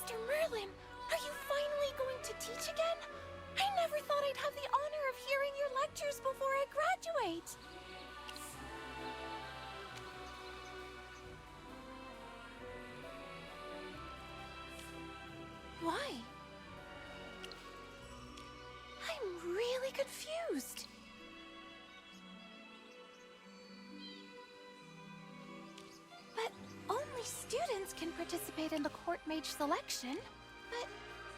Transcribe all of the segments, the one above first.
Mr. Merlin, are you finally going to teach again? I never thought I'd have the honor of hearing your lectures before I graduate. Why? I'm really confused. But only students can participate in the court mage selection. But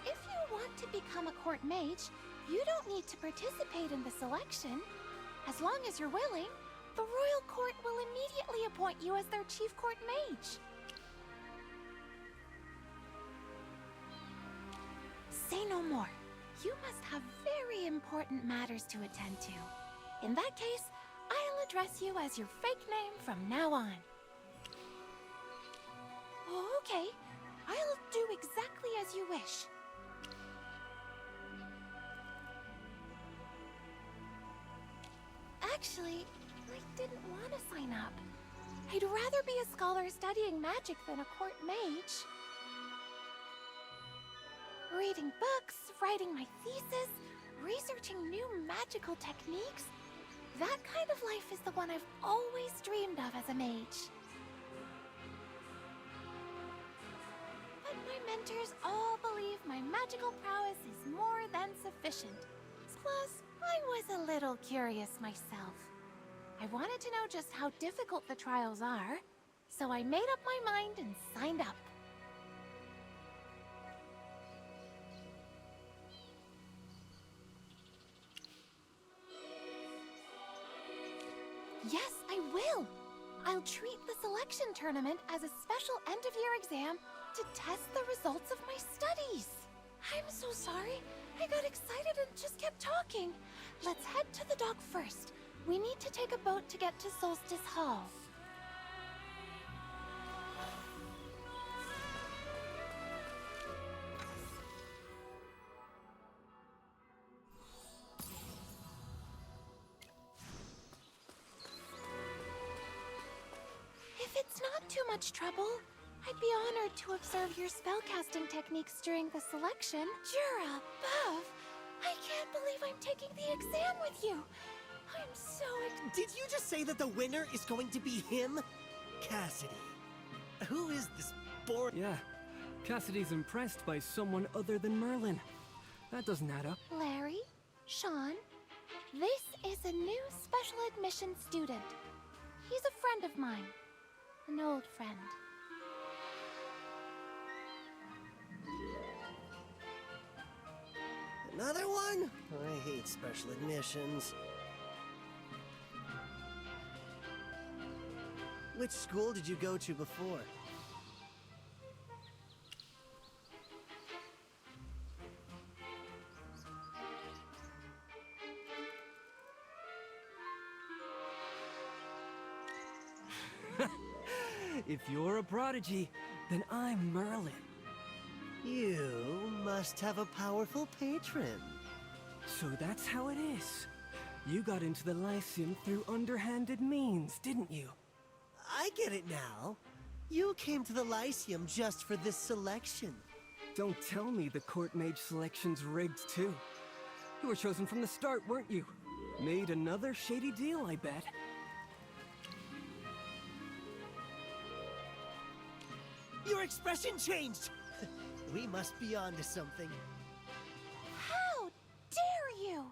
if you want to become a court mage, you don't need to participate in the selection. As long as you're willing, the royal court will immediately appoint you as their chief court mage. Say no more. You must have very important matters to attend to. In that case, I'll address you as your fake name from now on. Okay, I'll do exactly as you wish. Actually, I didn't want to sign up. I'd rather be a scholar studying magic than a court mage. Reading books, writing my thesis, researching new magical techniques. That kind of life is the one I've always dreamed of as a mage. But my mentors all believe my magical prowess is more than sufficient. Plus, I was a little curious myself. I wanted to know just how difficult the trials are, so I made up my mind and signed up. Yes, I will! I'll treat the selection tournament as a special end-of-year exam to test the results of my studies. I'm so sorry. I got excited and just kept talking. Let's head to the dock first. We need to take a boat to get to Solstice Hall. If it's not too much trouble, I'd be honored to observe your spellcasting techniques during the selection. You're above! I can't believe I'm taking the exam with you! I'm so Did you just say that the winner is going to be him? Cassidy. Who is this boring... Yeah, Cassidy's impressed by someone other than Merlin. That doesn't add up. Larry, Sean, this is a new special admission student. He's a friend of mine. An old friend. Another one? I hate special admissions. Which school did you go to before? If you're a prodigy, then I'm Merlin. You must have a powerful patron. So that's how it is. You got into the Lyceum through underhanded means, didn't you? I get it now. You came to the Lyceum just for this selection. Don't tell me the court mage selection's rigged too. You were chosen from the start, weren't you? Made another shady deal, I bet. Your expression changed! We must be on to something. How dare you!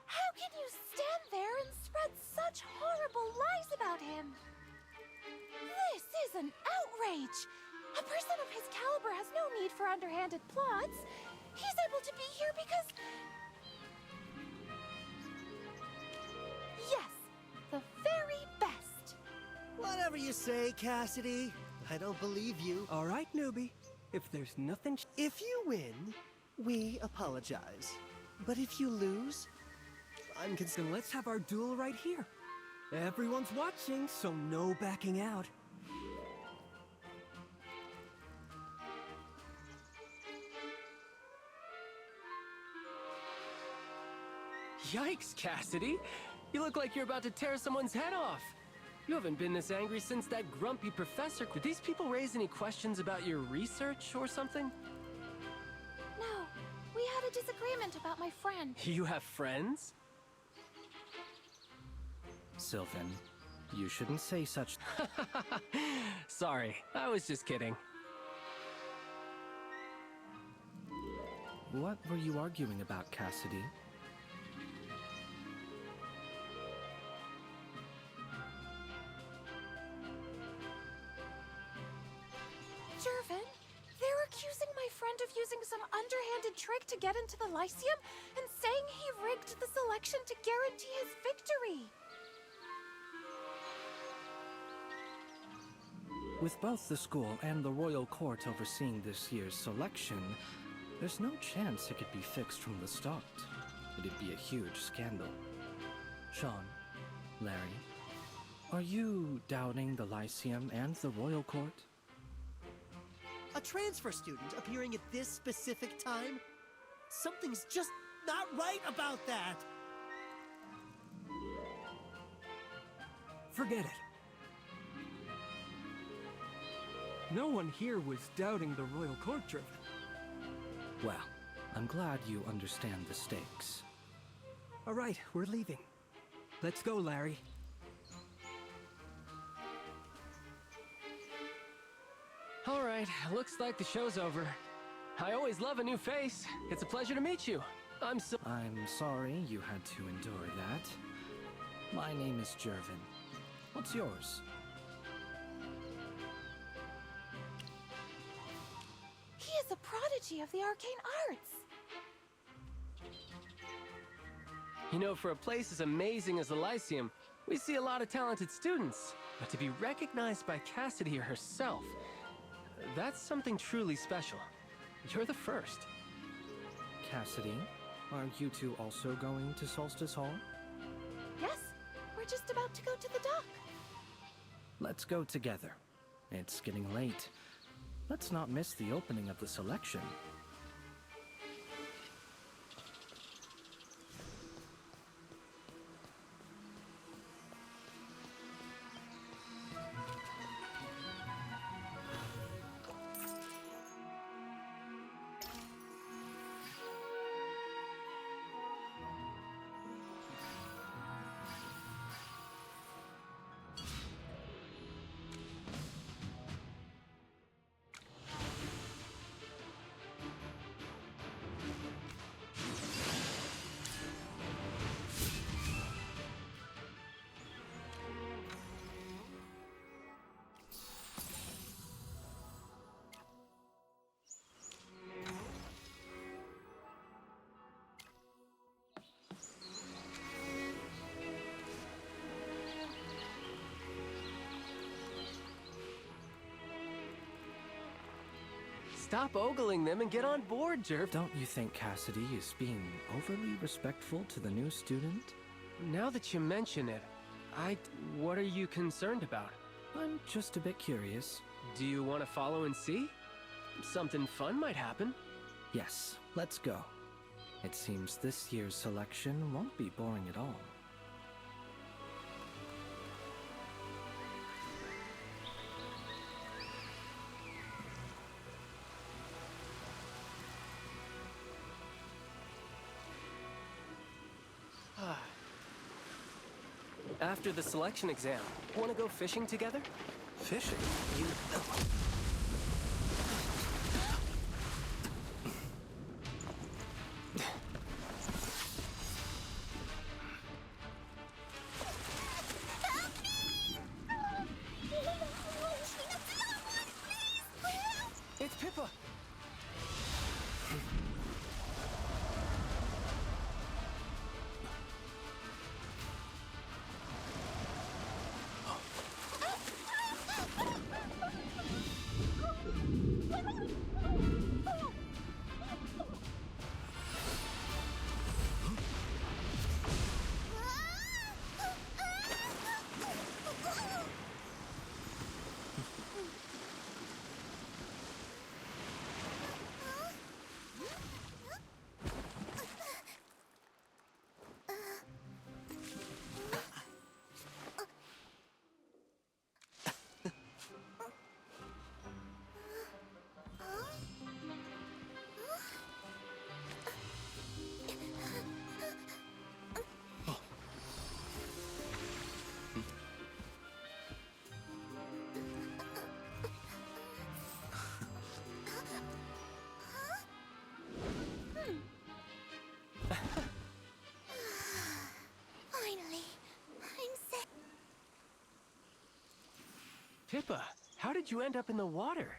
How can you stand there and spread such horrible lies about him? This is an outrage! A person of his caliber has no need for underhanded plots. He's able to be here because... Yes, the very best! Whatever you say, Cassidy. I don't believe you. All right, newbie. If there's nothing... If you win, we apologize. But if you lose, I'm concerned. Then let's have our duel right here. Everyone's watching, so no backing out. Yikes, Cassidy! You look like you're about to tear someone's head off! You haven't been this angry since that grumpy professor. Did these people raise any questions about your research or something? We had a disagreement about my friend. You have friends? Sylvan, you shouldn't say such... Sorry, I was just kidding. What were you arguing about, Cassidy? Jervin, they're accusing my friend of using some underhanded trick to get into the Lyceum and saying he rigged the selection to guarantee his victory. With both the school and the royal court overseeing this year's selection, there's no chance it could be fixed from the start. It'd be a huge scandal. Sean, Larry, are you doubting the Lyceum and the royal court? A transfer student appearing at this specific time? Something's just not right about that! Forget it. No one here was doubting the royal court, Jervin. Well, I'm glad you understand the stakes. All right, we're leaving. Let's go, Larry. All right, looks like the show's over. I always love a new face. It's a pleasure to meet you. I'm sorry you had to endure that. My name is Jervin. What's yours? He is a prodigy of the arcane arts. You know, for a place as amazing as the Lyceum, we see a lot of talented students. But to be recognized by Cassidy herself, that's something truly special. You're the first. Cassidy, are you two also going to Solstice Hall? Yes, we're just about to go to the dock. Let's go together. It's getting late. Let's not miss the opening of the selection. Stop ogling them and get on board, Jerv. Don't you think Cassidy is being overly respectful to the new student? Now that you mention it, what are you concerned about? I'm just a bit curious. Do you want to follow and see? Something fun might happen. Yes, let's go. It seems this year's selection won't be boring at all. After the selection exam, want to go fishing together? Fishing? You... It's Pippa! Pippa, how did you end up in the water?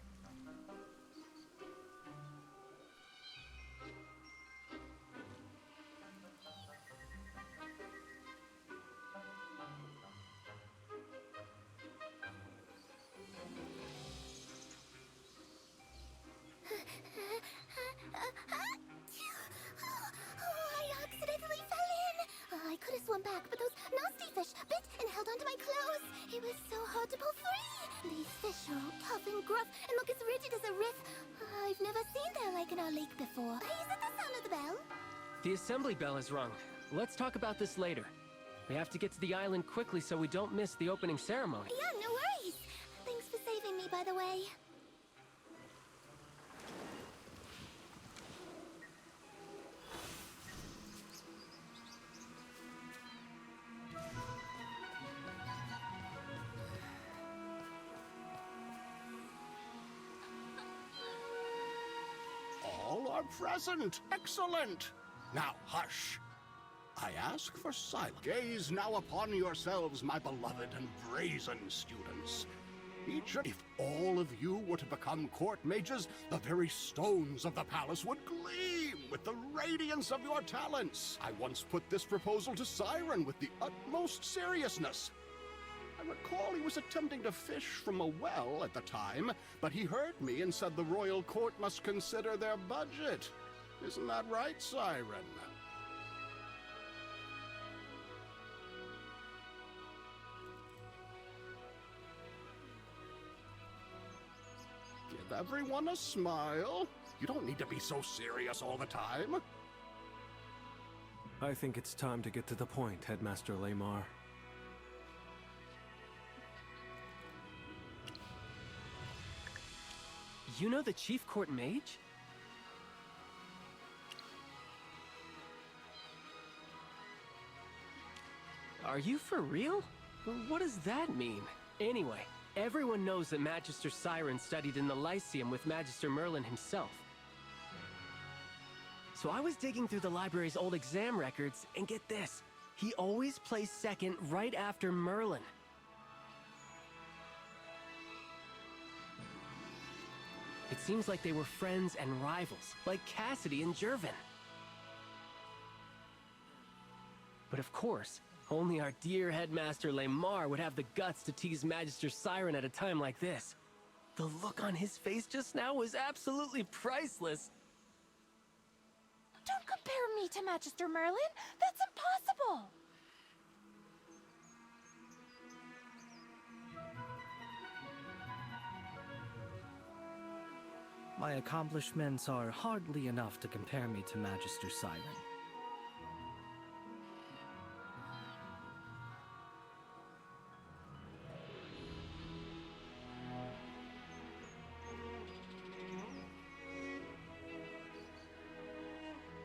I accidentally fell in. I could have swum back, but those nasty fish bit and held onto my clothes. It was so hard to pull free. These fish are all tough and gruff and look as rigid as a riff. I've never seen their like in our lake before. Is it the sound of the bell? The assembly bell is rung. Let's talk about this later. We have to get to the island quickly so we don't miss the opening ceremony. Yeah, no worries. Thanks for saving me, by the way. All are present. Excellent. Now, hush. I ask for silence. Gaze now upon yourselves, my beloved and brazen students. If all of you were to become court mages, the very stones of the palace would gleam with the radiance of your talents. I once put this proposal to Siren with the utmost seriousness. I recall he was attempting to fish from a well at the time, but he heard me and said the royal court must consider their budget. Isn't that right, Siren? Give everyone a smile. You don't need to be so serious all the time. I think it's time to get to the point, Headmaster Lamar. You know the Chief Court Mage? Are you for real? What does that mean? Anyway, everyone knows that Magister Siren studied in the Lyceum with Magister Merlin himself. So I was digging through the library's old exam records, and get this, he always placed second right after Merlin. It seems like they were friends and rivals, like Cassidy and Jervin. But of course, only our dear Headmaster Lamar would have the guts to tease Magister Siren at a time like this. The look on his face just now was absolutely priceless. Don't compare me to Magister Merlin. That's impossible. My accomplishments are hardly enough to compare me to Magister Siren.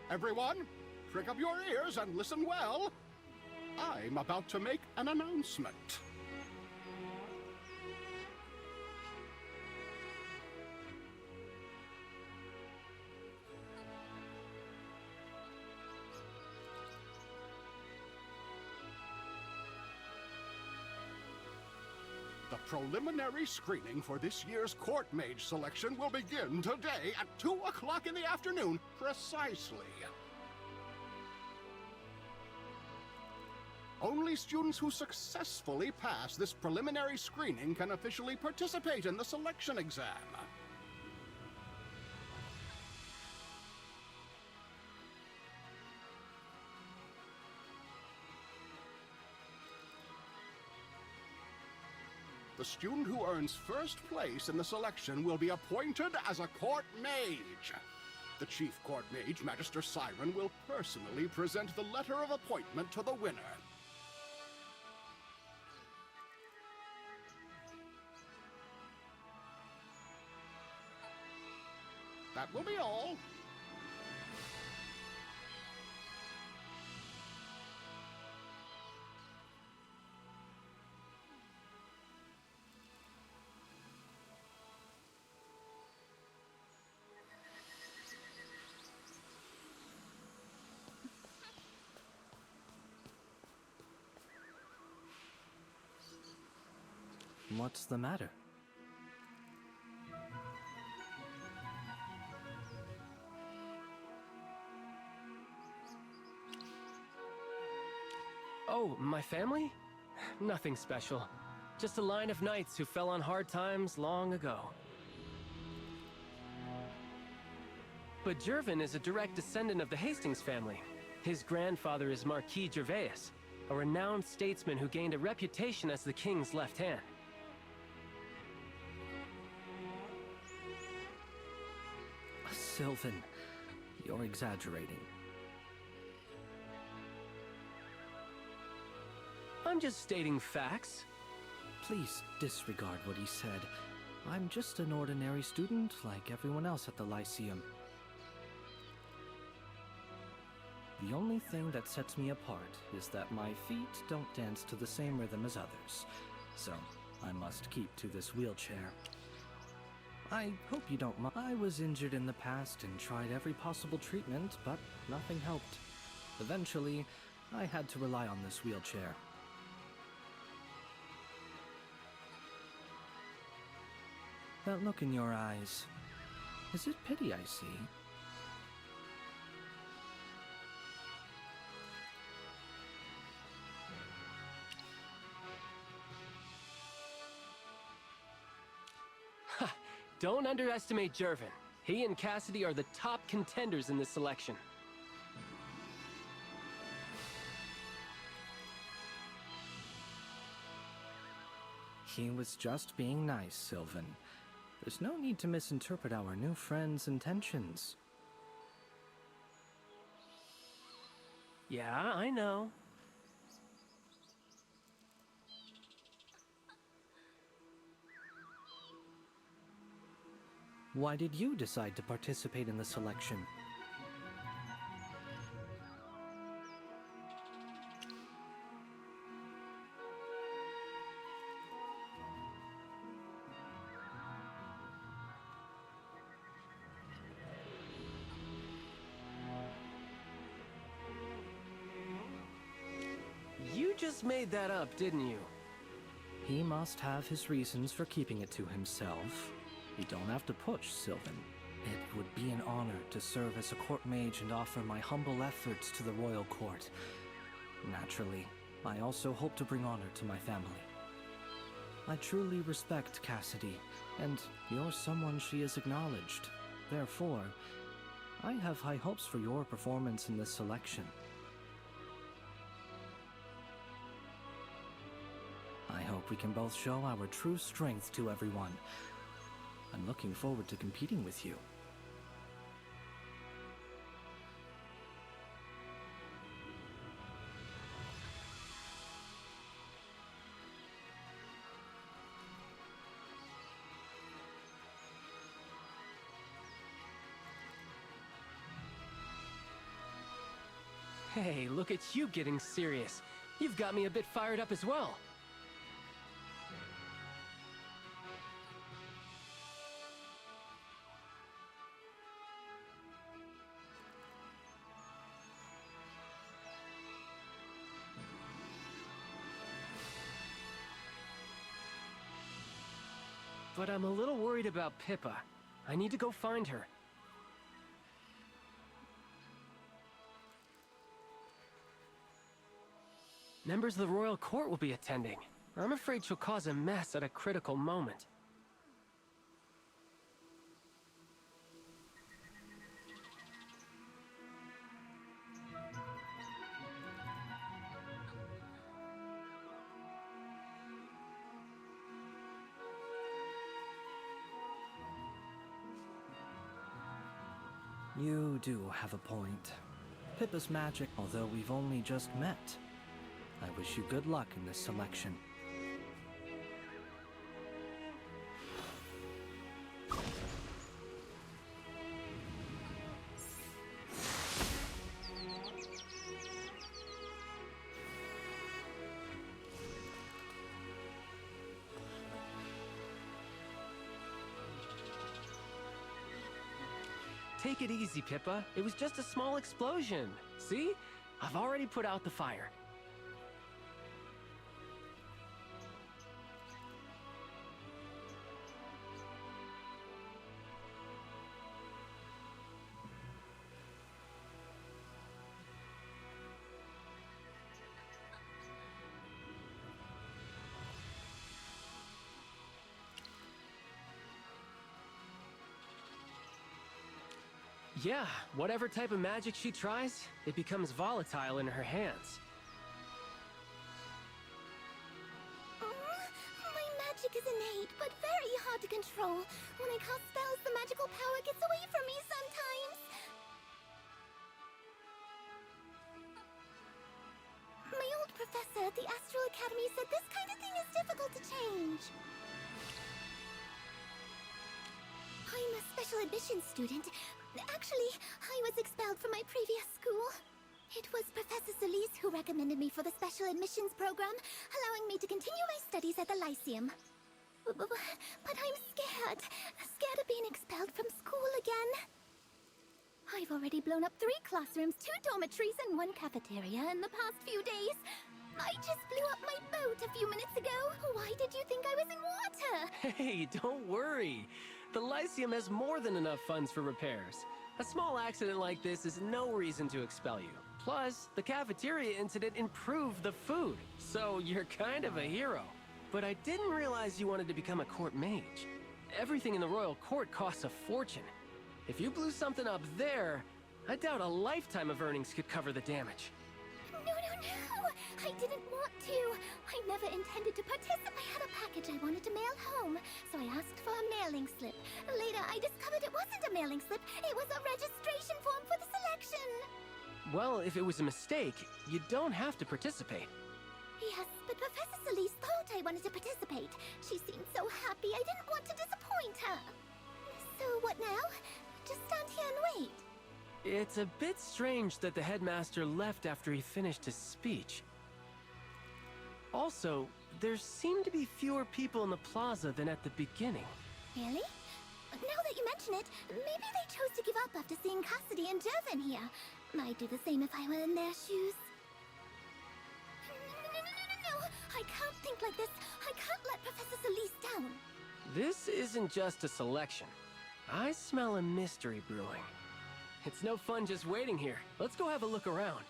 Everyone, prick up your ears and listen well. I'm about to make an announcement. The preliminary screening for this year's Court Mage selection will begin today at 2 o'clock in the afternoon, precisely. Only students who successfully pass this preliminary screening can officially participate in the selection exam. The student who earns first place in the selection will be appointed as a Court Mage. The Chief Court Mage, Magister Siren, will personally present the letter of appointment to the winner. That will be all. What's the matter? Oh, my family? Nothing special. Just a line of knights who fell on hard times long ago. But Jervin is a direct descendant of the Hastings family. His grandfather is Marquis Gervais, a renowned statesman who gained a reputation as the king's left hand. Sylvan, you're exaggerating. I'm just stating facts. Please disregard what he said. I'm just an ordinary student like everyone else at the Lyceum. The only thing that sets me apart is that my feet don't dance to the same rhythm as others, so I must keep to this wheelchair. I hope you don't mind. I was injured in the past and tried every possible treatment, but nothing helped. Eventually, I had to rely on this wheelchair. That look in your eyes, is it pity I see? Ha! Don't underestimate Jervin. He and Cassidy are the top contenders in this selection. He was just being nice, Sylvan. There's no need to misinterpret our new friend's intentions. Yeah, I know. Why did you decide to participate in the selection? You just made that up, didn't you? He must have his reasons for keeping it to himself. You don't have to push, Sylvan. It would be an honor to serve as a court mage and offer my humble efforts to the royal court. Naturally, I also hope to bring honor to my family. I truly respect Cassidy, and you're someone she has acknowledged. Therefore, I have high hopes for your performance in this selection. I hope we can both show our true strength to everyone. I'm looking forward to competing with you. Hey, look at you getting serious. You've got me a bit fired up as well. But I'm a little worried about Pippa. I need to go find her. Members of the royal court will be attending. I'm afraid she'll cause a mess at a critical moment. You do have a point. Pippa's magic, although we've only just met. I wish you good luck in this selection. Take it easy, Pippa. It was just a small explosion. See? I've already put out the fire. Yeah, whatever type of magic she tries, it becomes volatile in her hands. My magic is innate, but very hard to control. When I cast spells, the magical power gets away from me sometimes. My old professor at the Astral Academy said this kind of thing is difficult to change. I'm a special admissions student. Actually, I was expelled from my previous school. It was Professor Solis who recommended me for the special admissions program, allowing me to continue my studies at the Lyceum. But I'm scared. Scared of being expelled from school again. I've already blown up 3 classrooms, 2 dormitories, and 1 cafeteria in the past few days. I just blew up my boat a few minutes ago. Why did you think I was in water? Hey, don't worry. The Lyceum has more than enough funds for repairs. A small accident like this is no reason to expel you. Plus, the cafeteria incident improved the food, so you're kind of a hero. But I didn't realize you wanted to become a court mage. Everything in the royal court costs a fortune. If you blew something up there, I doubt a lifetime of earnings could cover the damage. No! I didn't want to. I never intended to participate. I had a package I wanted to mail home, so I asked for a mailing slip. Later, I discovered it wasn't a mailing slip. It was a registration form for the selection. Well, if it was a mistake, you don't have to participate. Yes, but Professor Solis thought I wanted to participate. She seemed so happy, I didn't want to disappoint her. So what now? Just stand here and wait. It's a bit strange that the headmaster left after he finished his speech. Also, there seem to be fewer people in the plaza than at the beginning. Really? Now that you mention it, maybe they chose to give up after seeing Cassidy and Jervin here. I'd do the same if I were in their shoes. No! I can't think like this. I can't let Professor Solis down. This isn't just a selection. I smell a mystery brewing. It's no fun just waiting here. Let's go have a look around.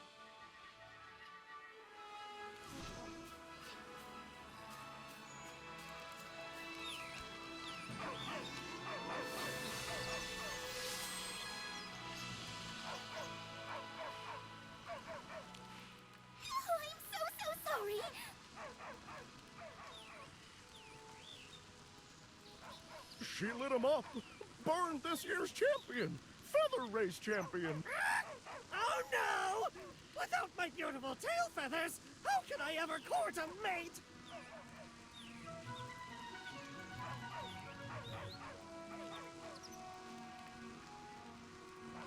Oh, I'm so sorry. She lit him up. Burned this year's champion. Feather race champion. Oh no! Without my beautiful tail feathers, how can I ever court a mate?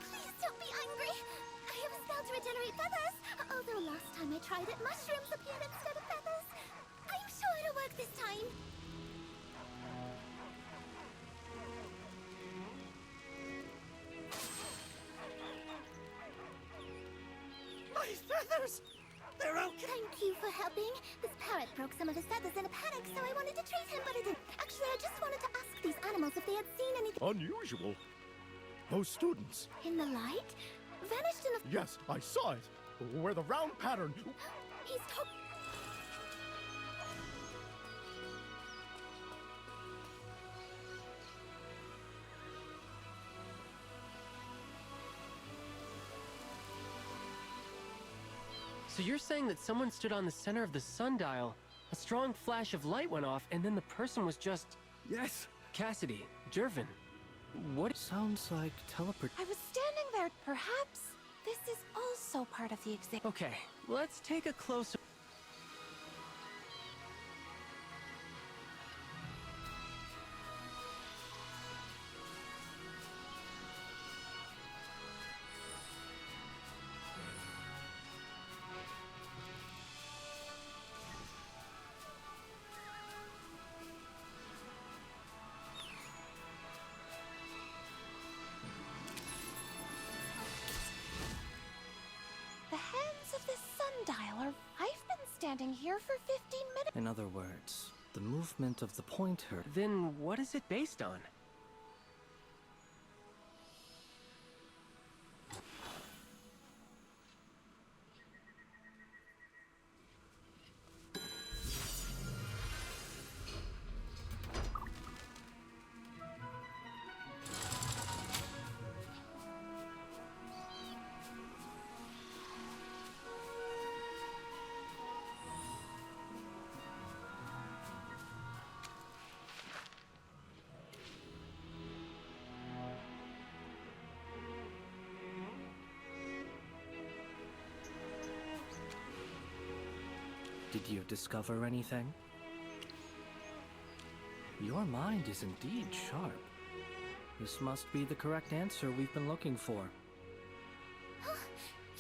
Please don't be angry. I have a spell to regenerate feathers. Although last time I tried it, mushrooms appeared instead of feathers. I'm sure it'll work this time. My feathers! They're okay! Thank you for helping. This parrot broke some of his feathers in a panic, so I wanted to treat him, but I didn't. Actually, I just wanted to ask these animals if they had seen anything Unusual. Those students. in the light. Vanished in the... Yes, I saw it. Where the round pattern. He's talking... So you're saying that someone stood on the center of the sundial, a strong flash of light went off, and then the person was just... Yes! Cassidy, Jervin. What? Sounds like teleport. I was standing there. Perhaps this is also part of the exam. Okay, let's take a closer... The hands of this sundial are... I've been standing here for 15 minutes. In other words, the movement of the pointer. Then what is it based on? Did you discover anything? Your mind is indeed sharp. This must be the correct answer we've been looking for.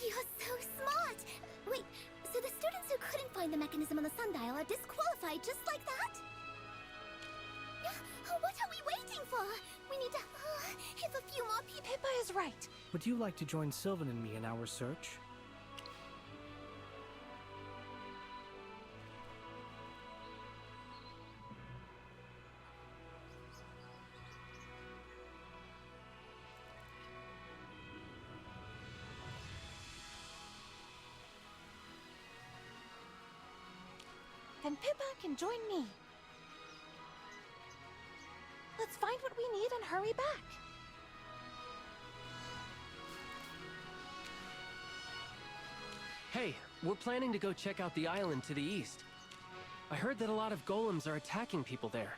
You're so smart! Wait, so the students who couldn't find the mechanism on the sundial are disqualified just like that? What are we waiting for? We need to, if a few more people... Pippa is right. Would you like to join Sylvan and me in our search? Then Pippa can join me. Let's find what we need and hurry back. Hey, we're planning to go check out the island to the east. I heard that a lot of golems are attacking people there.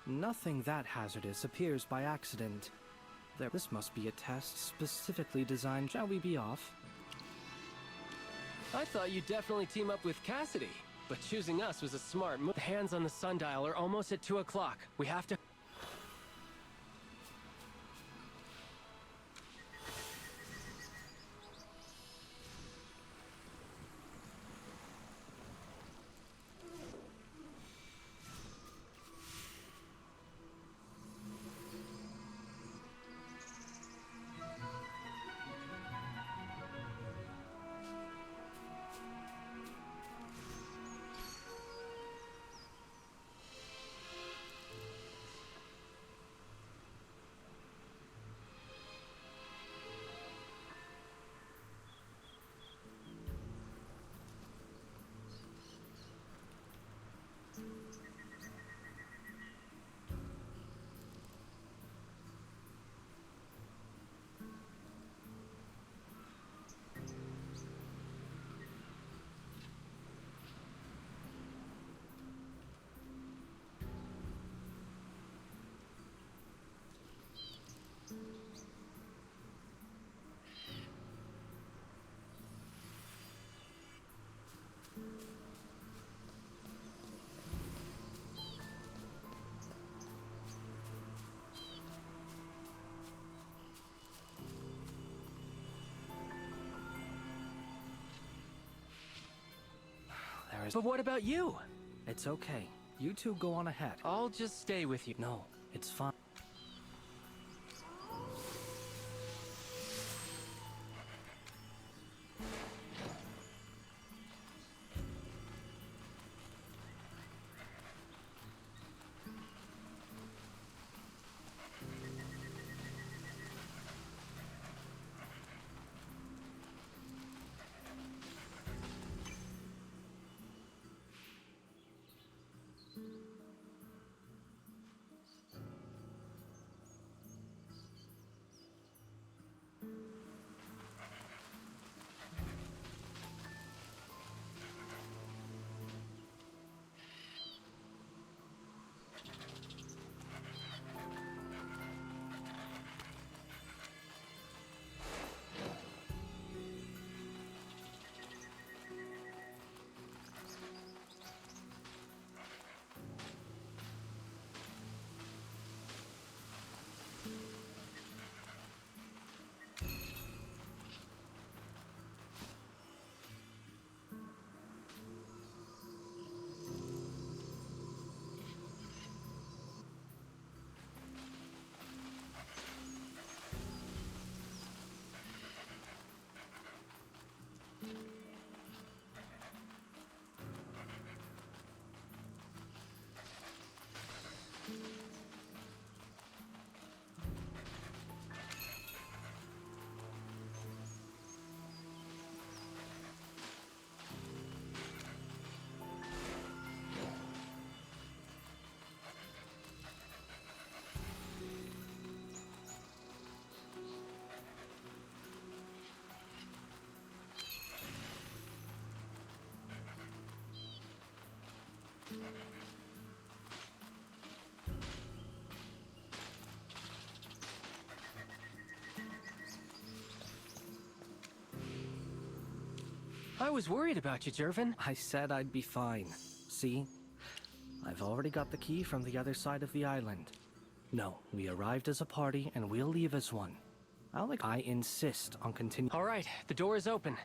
Nothing that hazardous appears by accident. This must be a test specifically designed. Shall we be off? I thought you'd definitely team up with Cassidy, but choosing us was a smart move. The hands on the sundial are almost at 2 o'clock. We have to... But what about you? It's okay. You two go on ahead. I'll just stay with you. No, it's fine. I was worried about you, Jervin. I said I'd be fine. See? I've already got the key from the other side of the island. No, we arrived as a party and we'll leave as one. I insist on continuing. All right, the door is open.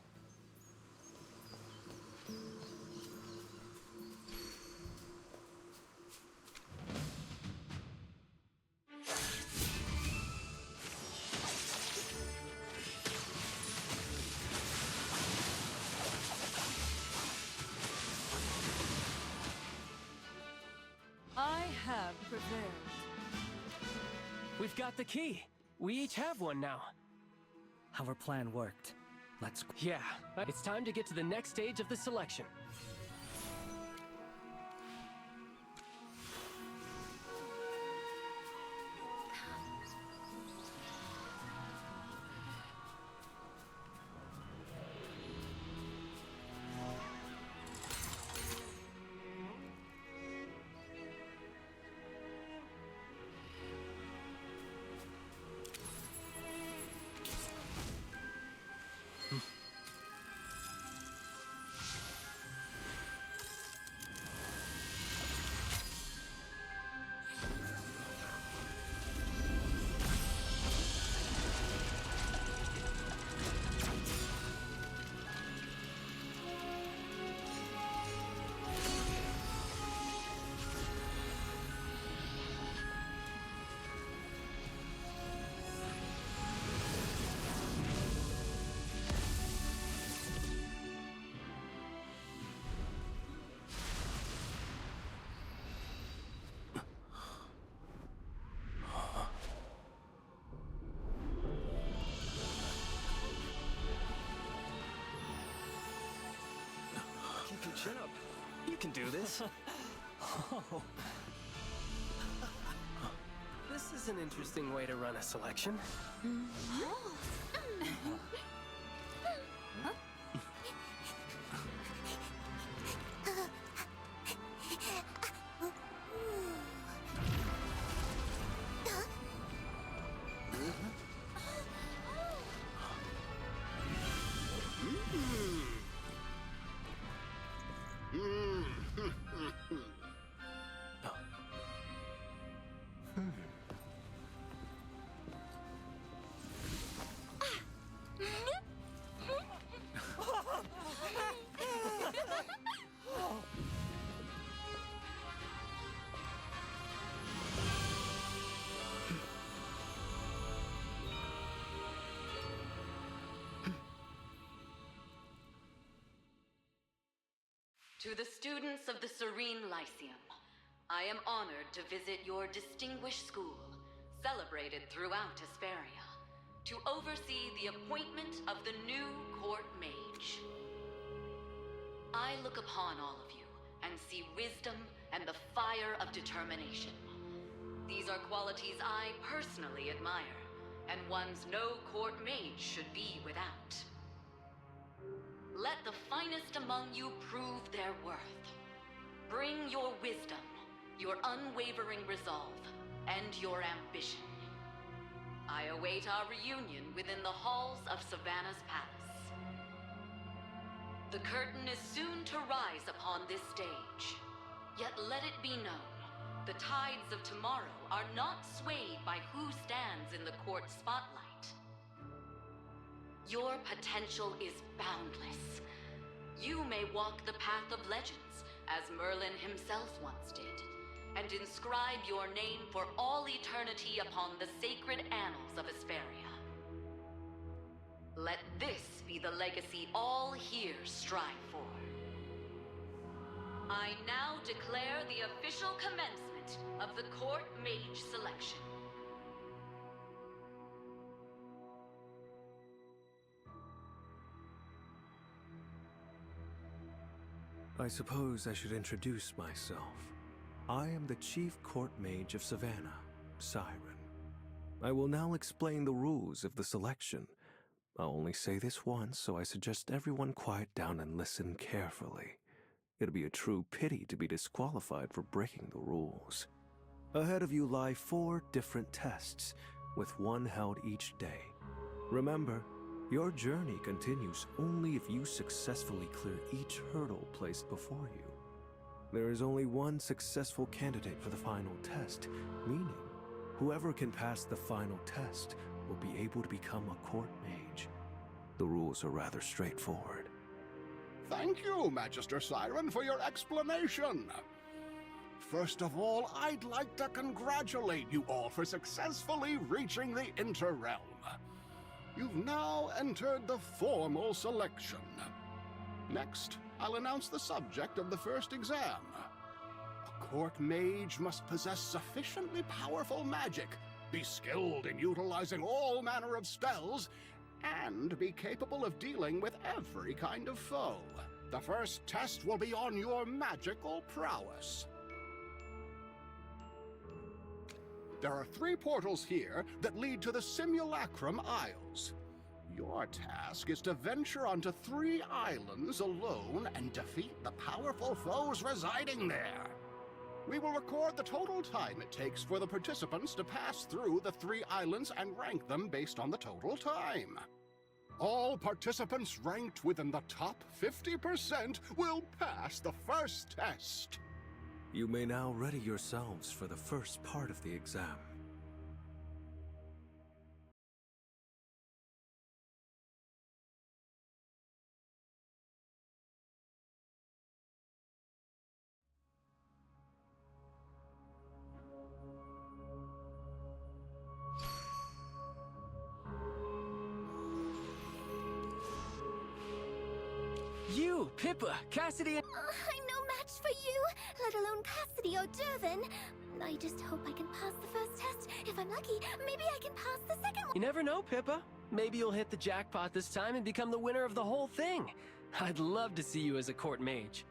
I have prevailed. We've got the key. We each have one now. Our plan worked. Let's go. Yeah, it's time to get to the next stage of the selection. Keep your chin up. You can do this. This is an interesting way to run a selection. To the students of the Serene Lyceum, I am honored to visit your distinguished school, celebrated throughout Hesperia, to oversee the appointment of the new court mage. I look upon all of you and see wisdom and the fire of determination. These are qualities I personally admire, and ones no court mage should be without. Let the finest among you prove their worth. Bring your wisdom, your unwavering resolve, and your ambition. I await our reunion within the halls of Savannah's palace. The curtain is soon to rise upon this stage. Yet let it be known, the tides of tomorrow are not swayed by who stands in the court spotlight. Your potential is boundless. You may walk the path of legends, as Merlin himself once did, and inscribe your name for all eternity upon the sacred annals of Hesperia. Let this be the legacy all here strive for. I now declare the official commencement of the Court Mage selection. I suppose I should introduce myself. I am the Chief Court Mage of Savannah, Siren. I will now explain the rules of the selection. I'll only say this once, so I suggest everyone quiet down and listen carefully. It'd be a true pity to be disqualified for breaking the rules. Ahead of you lie 4 different tests, with one held each day. Remember, Your journey continues only if you successfully clear each hurdle placed before you. There is only one successful candidate for the final test, meaning whoever can pass the final test will be able to become a court mage. The rules are rather straightforward. Thank you, Magister Siren, for your explanation. First of all, I'd like to congratulate you all for successfully reaching the Interrealm. You've now entered the formal selection. Next, I'll announce the subject of the first exam. A court mage must possess sufficiently powerful magic, be skilled in utilizing all manner of spells, and be capable of dealing with every kind of foe. The first test will be on your magical prowess. There are 3 portals here that lead to the Simulacrum Isles. Your task is to venture onto 3 islands alone and defeat the powerful foes residing there. We will record the total time it takes for the participants to pass through the 3 islands and rank them based on the total time. All participants ranked within the top 50% will pass the first test. You may now ready yourselves for the first part of the exam. You, Pippa, Cassidy, and... I'm no match for you, let alone Cassidy or Dervin. I just hope I can pass the first test. If I'm lucky, maybe I can pass the second one. You never know, Pippa. Maybe you'll hit the jackpot this time and become the winner of the whole thing. I'd love to see you as a court mage.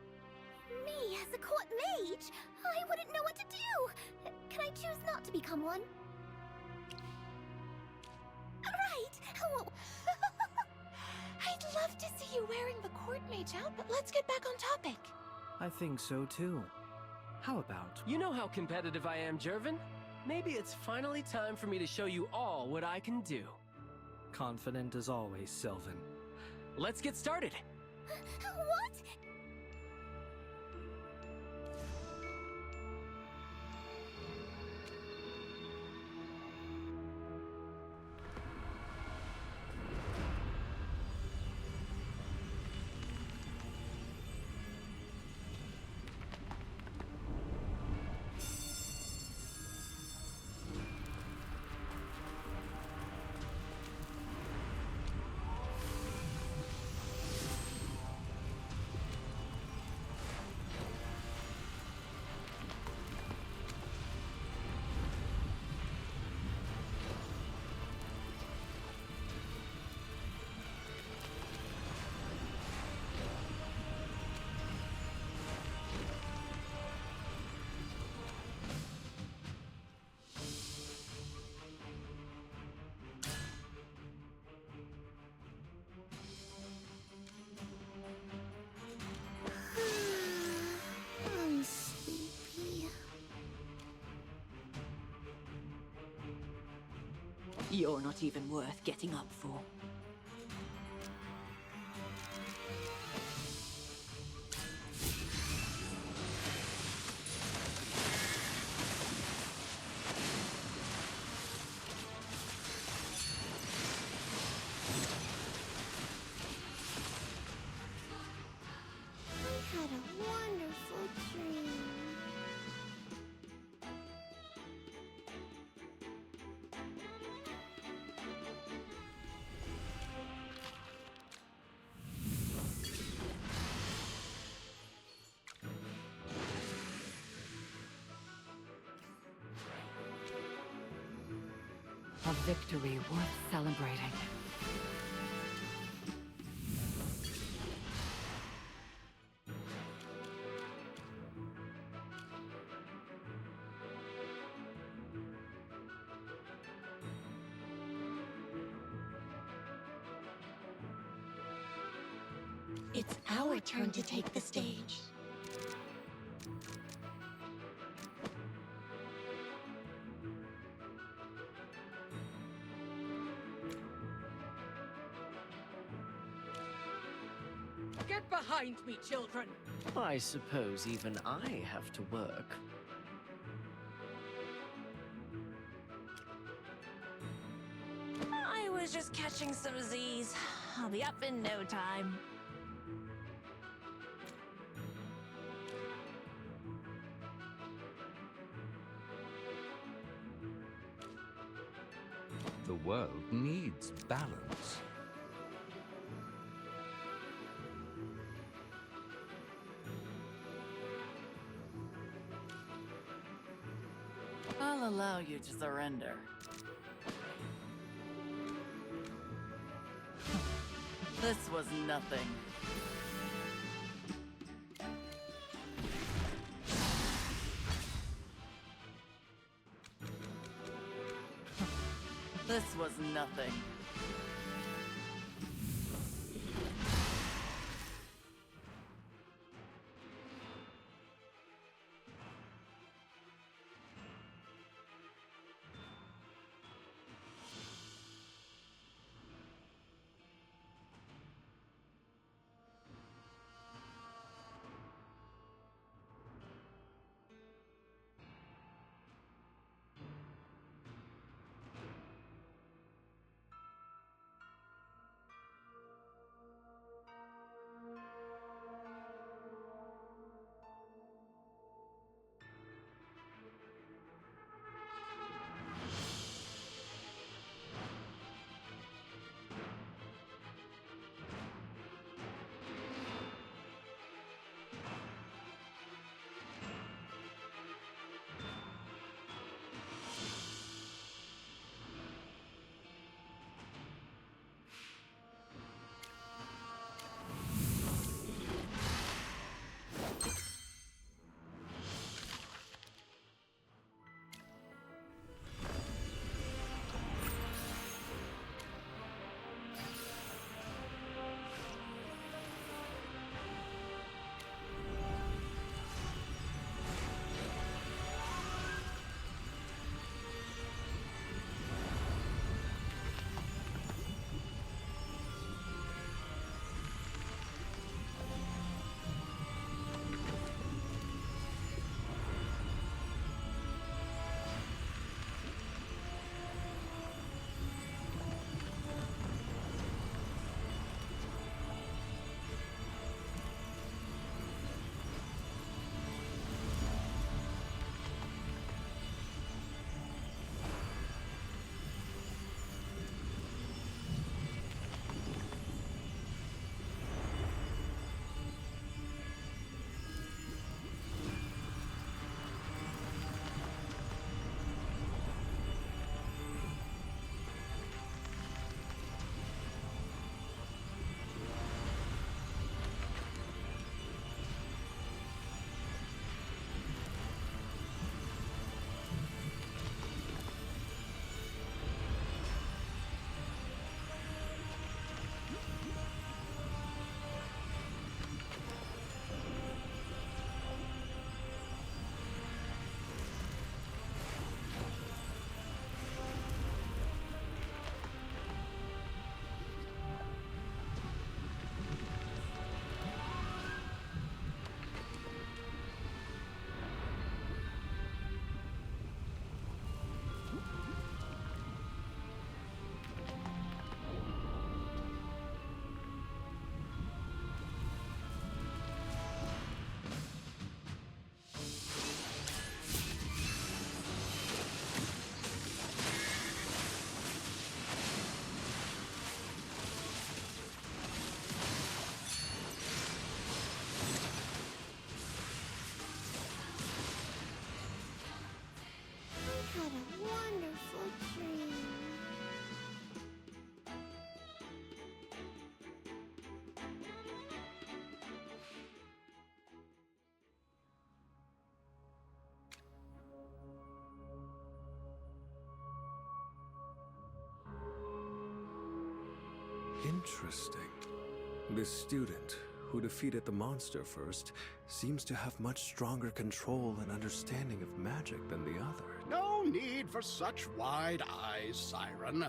Me as a court mage? I wouldn't know what to do. Can I choose not to become one? Right. Well, I'd love to see you wearing the court mage out, but let's get back on topic. I think so too. How about... You know how competitive I am, Jervin. Maybe it's finally time for me to show you all what I can do. Confident as always, Sylvan. Let's get started. what? I'm sleepy. You're not even worth getting up for. I had a wonderful dream. A victory worth celebrating. It's our turn to take the stage. Get behind me, children! I suppose even I have to work. I was just catching some Z's. I'll be up in no time. The world needs balance. I'll allow you to surrender. This was nothing. This was nothing. Interesting. This student, who defeated the monster first, seems to have much stronger control and understanding of magic than the other. No need for such wide eyes, Siren.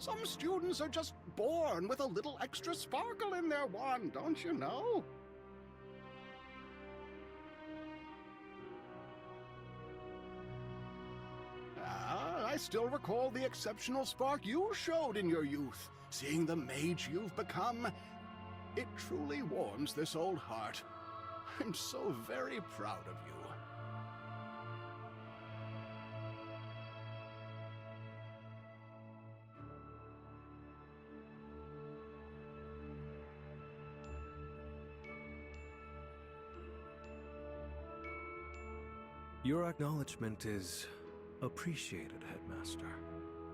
Some students are just born with a little extra sparkle in their wand, don't you know? I still recall the exceptional spark you showed in your youth. Seeing the mage you've become, it truly warms this old heart. I'm so very proud of you. Your acknowledgement is appreciated, Headmaster.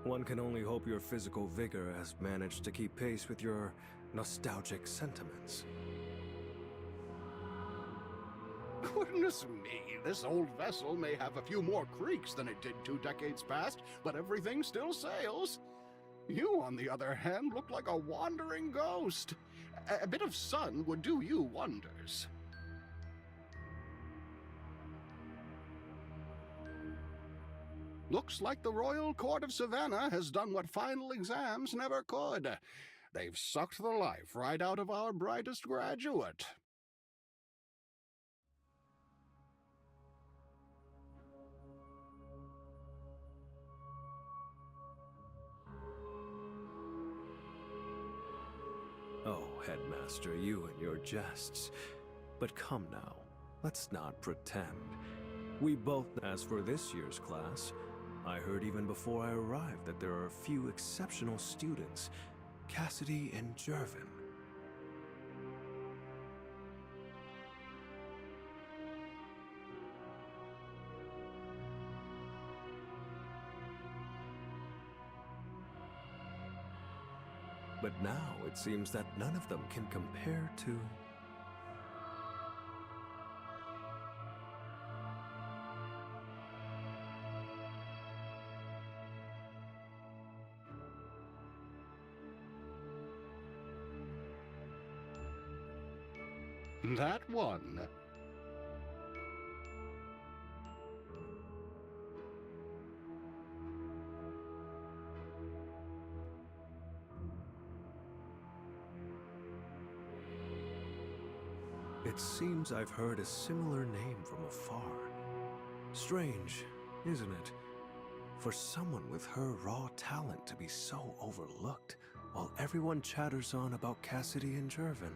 One can only hope your physical vigor has managed to keep pace with your nostalgic sentiments. Goodness me, this old vessel may have a few more creaks than it did 2 decades past, but everything still sails. You, on the other hand, look like a wandering ghost. A bit of sun would do you wonders. Looks like the Royal Court of Savannah has done what final exams never could. They've sucked the life right out of our brightest graduate. Oh, Headmaster, you and your jests. But come now, let's not pretend. We both, as for this year's class, I heard even before I arrived that there are a few exceptional students, Cassidy and Jervin. But now it seems that none of them can compare to... That one. It seems I've heard a similar name from afar. Strange, isn't it? For someone with her raw talent to be so overlooked, while everyone chatters on about Cassidy and Jervin.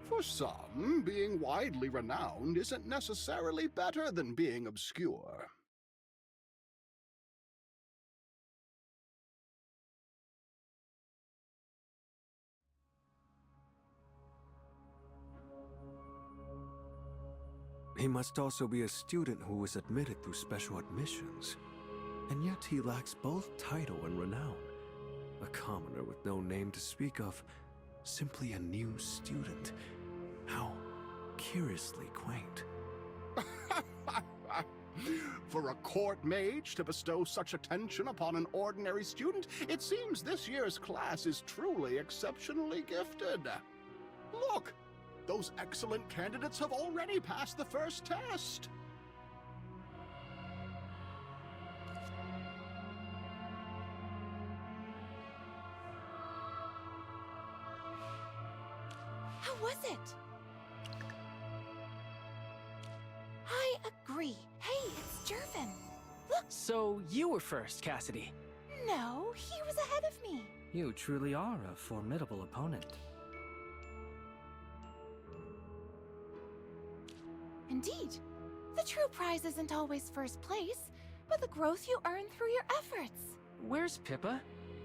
For some, being widely renowned isn't necessarily better than being obscure. He must also be a student who was admitted through special admissions. And yet he lacks both title and renown. A commoner with no name to speak of, simply a new student. How curiously quaint. For a court mage to bestow such attention upon an ordinary student, it seems this year's class is truly exceptionally gifted. Look! Those excellent candidates have already passed the first test. How was it? I agree. Hey, it's Jervin. Look. So you were first, Cassidy. No, he was ahead of me. You truly are a formidable opponent. Indeed. The true prize isn't always first place, but the growth you earn through your efforts. Where's Pippa?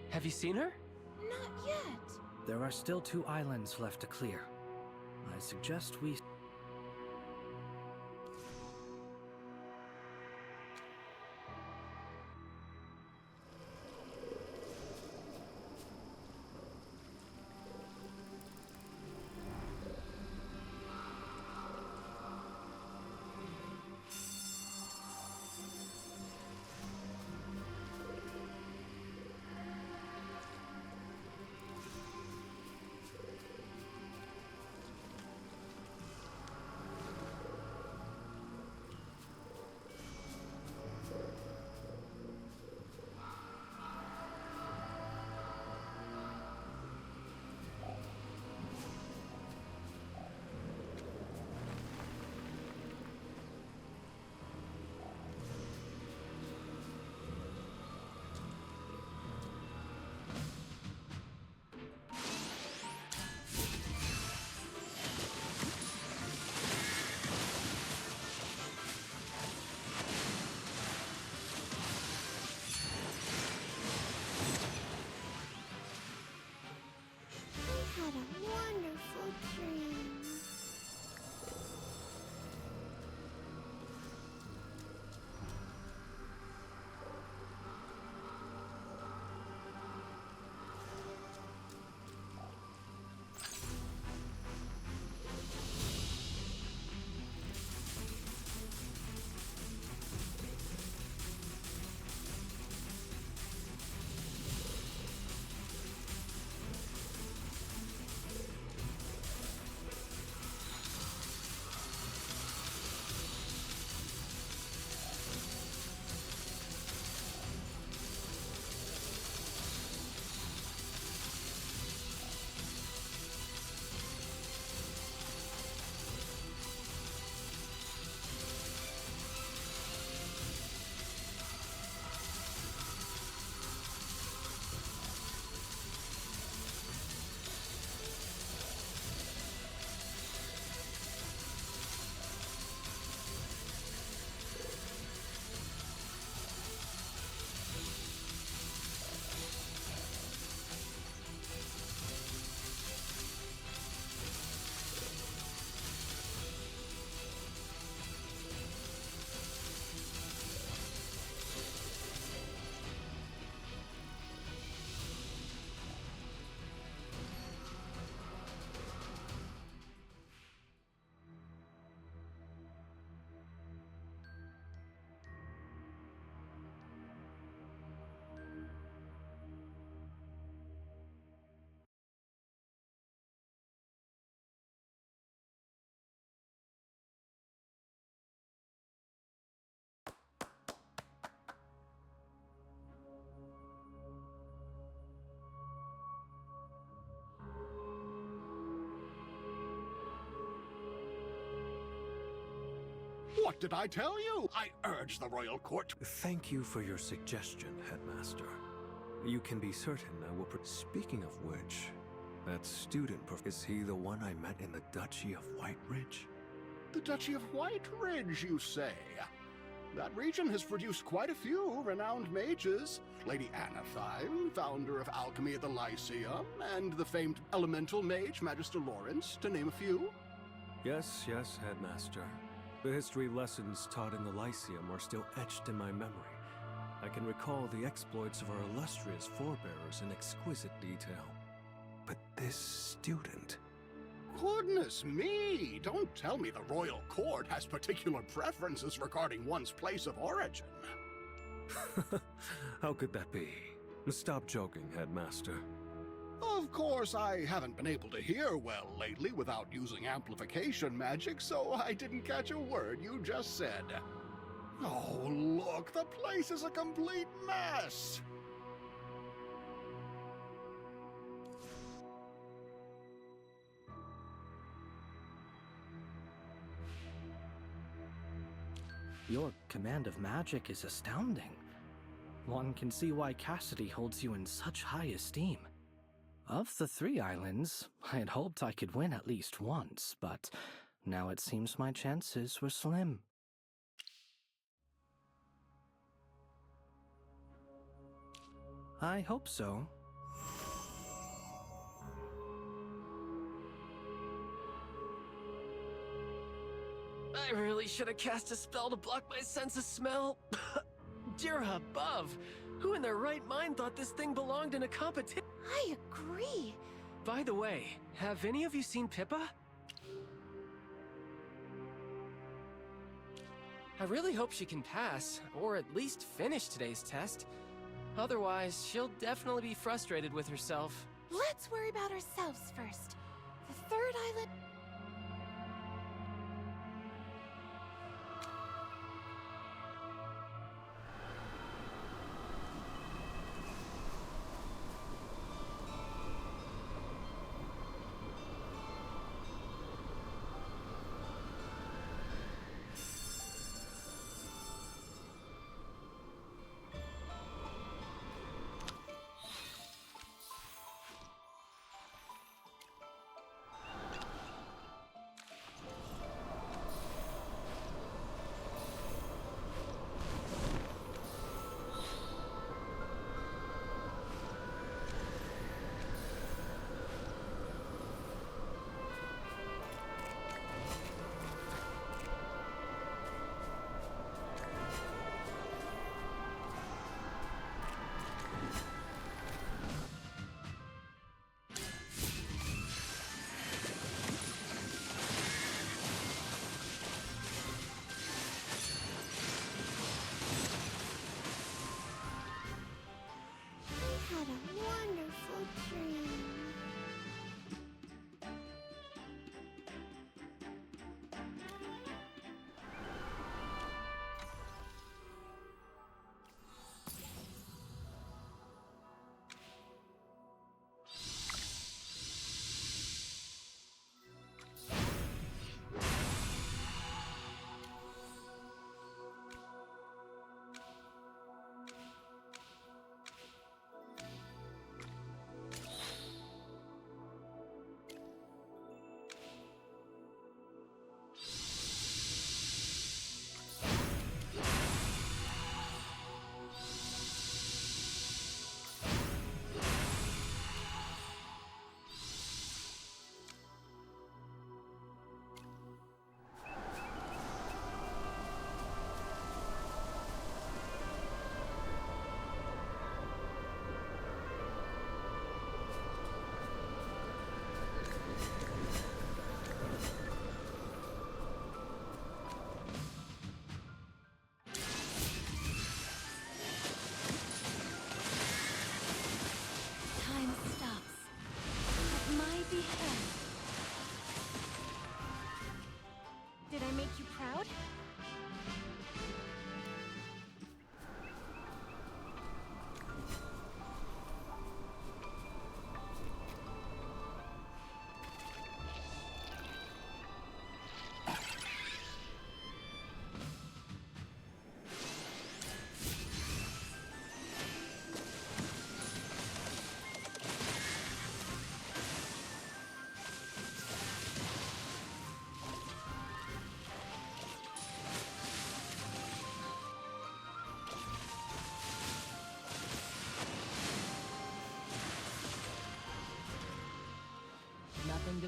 Have you seen her? Not yet. There are still 2 islands left to clear. I suggest we... What did I tell you? I urge the royal court. Thank you for your suggestion, Headmaster. You can be certain I will. Speaking of which, that student, is he the one I met in the Duchy of Whiteridge? The Duchy of Whiteridge, you say? That region has produced quite a few renowned mages. Lady Anathine, founder of alchemy at the Lyceum, and the famed elemental mage, Magister Lawrence, to name a few. Yes, Headmaster. The history lessons taught in the Lyceum are still etched in my memory. I can recall the exploits of our illustrious forebears in exquisite detail. But this student... Goodness me! Don't tell me the royal court has particular preferences regarding one's place of origin. How could that be? Stop joking, Headmaster. Of course, I haven't been able to hear well lately without using amplification magic, so I didn't catch a word you just said. Oh, look, the place is a complete mess! Your command of magic is astounding. One can see why Cassidy holds you in such high esteem. Of the 3 islands, I had hoped I could win at least once, but now it seems my chances were slim. I hope so. I really should have cast a spell to block my sense of smell. Dear above, who in their right mind thought this thing belonged in a competition? I agree. By the way, have any of you seen Pippa? I really hope she can pass, or at least finish today's test. Otherwise, she'll definitely be frustrated with herself. Let's worry about ourselves first. The 3rd island... Had a wonderful dream. Time stops. At my behest. Did I make you proud?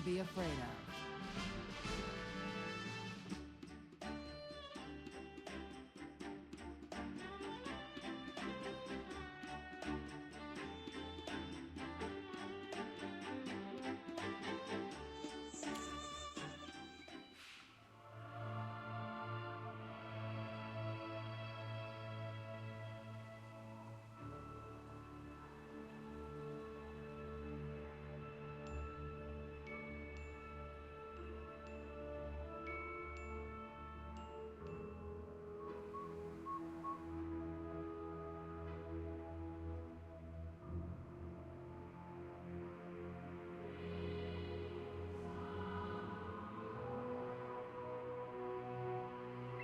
be afraid of.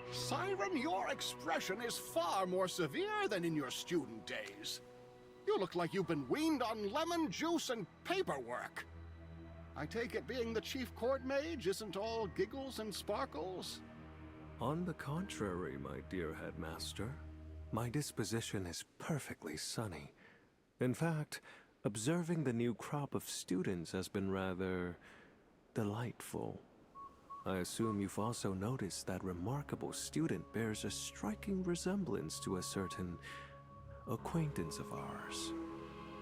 Siren, your expression is far more severe than in your student days. You look like you've been weaned on lemon juice and paperwork. I take it being the chief court mage isn't all giggles and sparkles? On the contrary, my dear headmaster, my disposition is perfectly sunny. In fact, observing the new crop of students has been rather delightful. I assume you've also noticed that remarkable student bears a striking resemblance to a certain acquaintance of ours.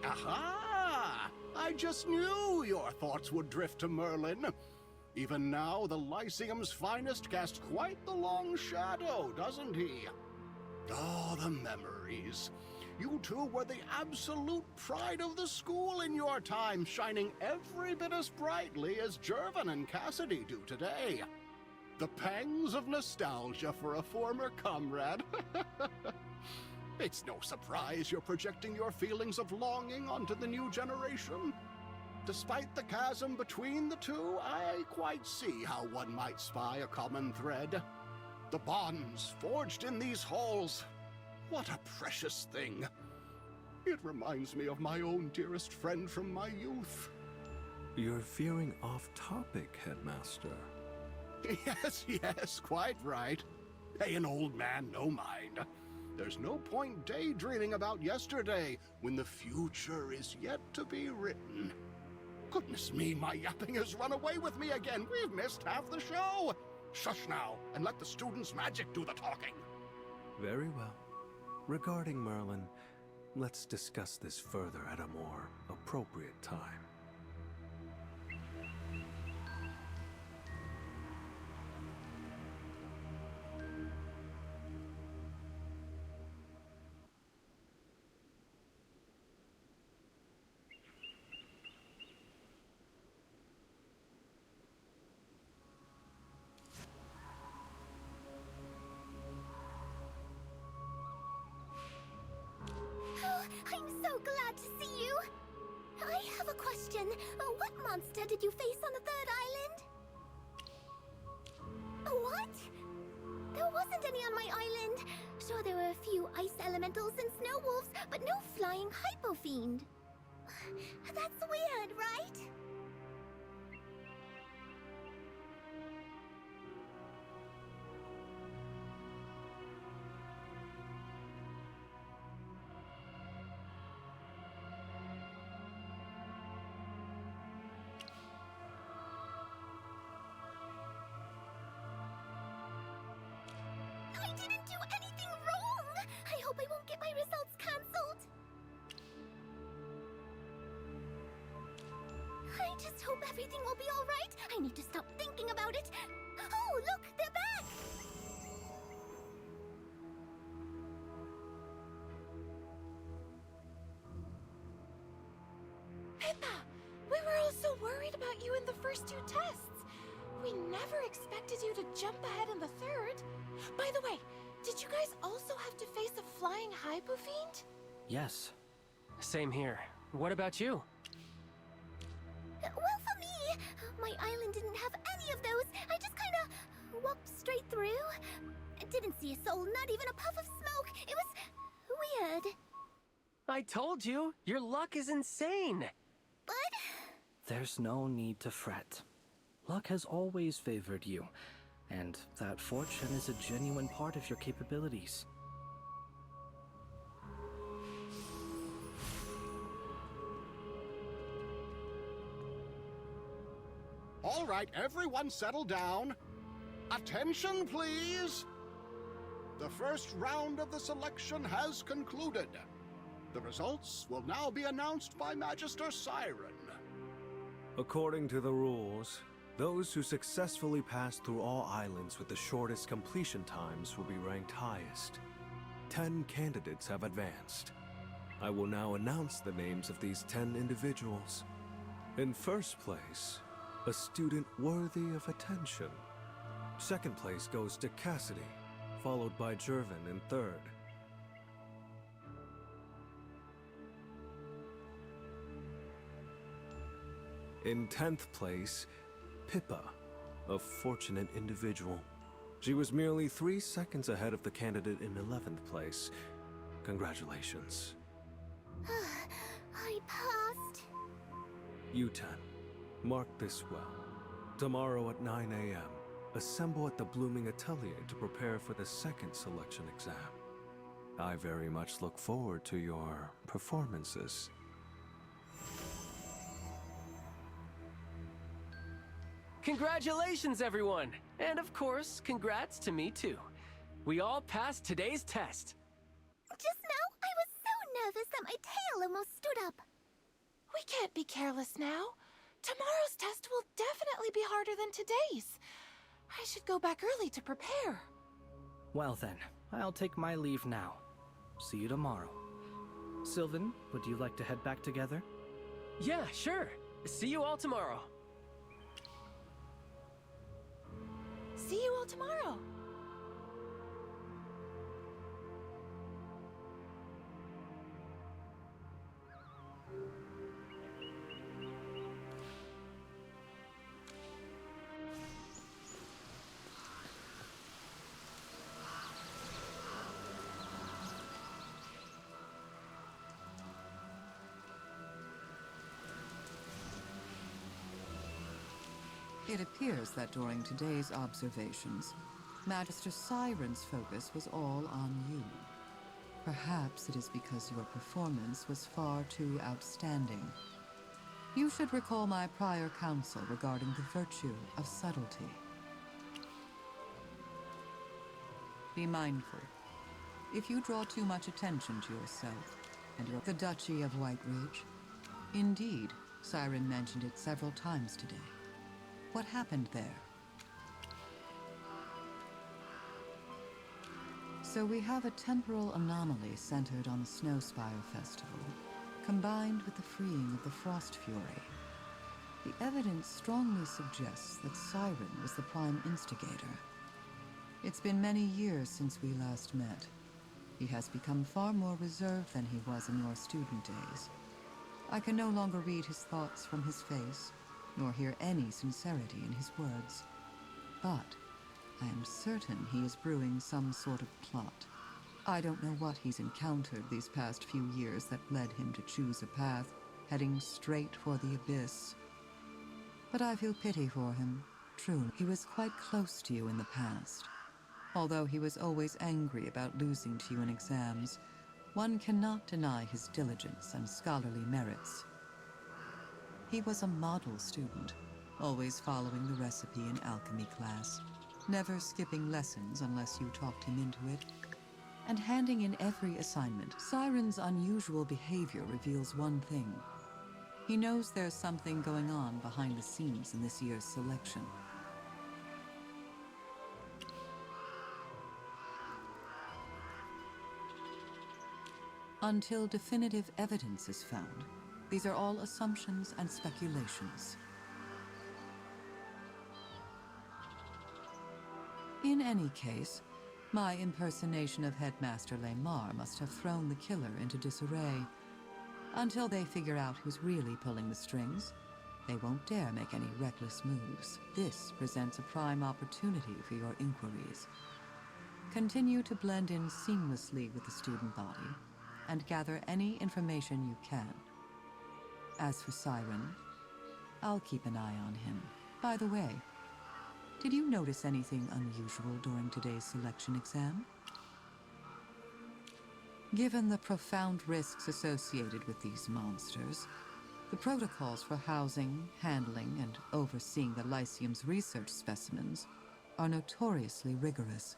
Aha! I just knew your thoughts would drift to Merlin. Even now, the Lyceum's finest casts quite the long shadow, doesn't he? Oh, the memories. You two were the absolute pride of the school in your time, shining every bit as brightly as Jervin and Cassidy do today. The pangs of nostalgia for a former comrade. It's no surprise you're projecting your feelings of longing onto the new generation. Despite the chasm between the two, I quite see how one might spy a common thread. The bonds forged in these halls. What a precious thing. It reminds me of my own dearest friend from my youth. You're veering off topic, Headmaster. Yes, quite right. Hey, an old man, no mind. There's no point daydreaming about yesterday when the future is yet to be written. Goodness me, my yapping has run away with me again. We've missed half the show. Shush now, and let the students' magic do the talking. Very well. Regarding Merlin, let's discuss this further at a more appropriate time. I'm so glad to see you. I have a question. What monster did you face on the third island? What? There wasn't any on my island. Sure, there were a few ice elementals and snow wolves, but no flying hypo fiend. That's weird, right? I didn't do anything wrong! I hope I won't get my results cancelled! I just hope everything will be alright! I need to stop thinking about it! Oh, look! They're back! Pippa! We were all so worried about you in the first two tests! We never expected you to jump ahead in the third. By the way, did you guys also have to face a flying hypo fiend? Yes. Same here. What about you? Well, for me, my island didn't have any of those. I just kinda walked straight through. I didn't see a soul, not even a puff of smoke. It was weird. I told you, your luck is insane. But There's no need to fret. Luck has always favored you, and that fortune is a genuine part of your capabilities. All right, everyone settle down. Attention, please. The first round of the selection has concluded. The results will now be announced by Magister Siren. According to the rules, those who successfully pass through all islands with the shortest completion times will be ranked highest. 10 candidates have advanced. I will now announce the names of these 10 individuals. In first place, a student worthy of attention. Second place goes to Cassidy, followed by Jervin in third. In 10th place, Pippa, a fortunate individual. She was merely 3 seconds ahead of the candidate in 11th place. Congratulations. I passed. You 10, mark this well. Tomorrow at 9 a.m., assemble at the Blooming Atelier to prepare for the second selection exam. I very much look forward to your performances. Congratulations, everyone! And of course, congrats to me too. We all passed today's test. Just now, I was so nervous that my tail almost stood up. We can't be careless now. Tomorrow's test will definitely be harder than today's. I should go back early to prepare. Well then, I'll take my leave now. See you tomorrow. Sylvan, would you like to head back together? Yeah, sure. See you all tomorrow. See you all tomorrow. It appears that during today's observations, Magister Siren's focus was all on you. Perhaps it is because your performance was far too outstanding. You should recall my prior counsel regarding the virtue of subtlety. Be mindful. If you draw too much attention to yourself and the Duchy of Whiteridge, indeed, Siren mentioned it several times today. What happened there? So we have a temporal anomaly centered on the Snowspire Festival, combined with the freeing of the Frost Fury. The evidence strongly suggests that Siren was the prime instigator. It's been many years since we last met. He has become far more reserved than he was in your student days. I can no longer read his thoughts from his face, nor hear any sincerity in his words. But I am certain he is brewing some sort of plot. I don't know what he's encountered these past few years that led him to choose a path heading straight for the abyss. But I feel pity for him. Truly, he was quite close to you in the past. Although he was always angry about losing to you in exams, one cannot deny his diligence and scholarly merits. He was a model student, always following the recipe in alchemy class, never skipping lessons unless you talked him into it, and handing in every assignment. Siren's unusual behavior reveals one thing. He knows there's something going on behind the scenes in this year's selection. Until definitive evidence is found, these are all assumptions and speculations. In any case, my impersonation of Headmaster Lamar must have thrown the killer into disarray. Until they figure out who's really pulling the strings, they won't dare make any reckless moves. This presents a prime opportunity for your inquiries. Continue to blend in seamlessly with the student body, and gather any information you can. As for Siren, I'll keep an eye on him. By the way, did you notice anything unusual during today's selection exam? Given the profound risks associated with these monsters, The protocols for housing, handling, and overseeing the Lyceum's research specimens are notoriously rigorous.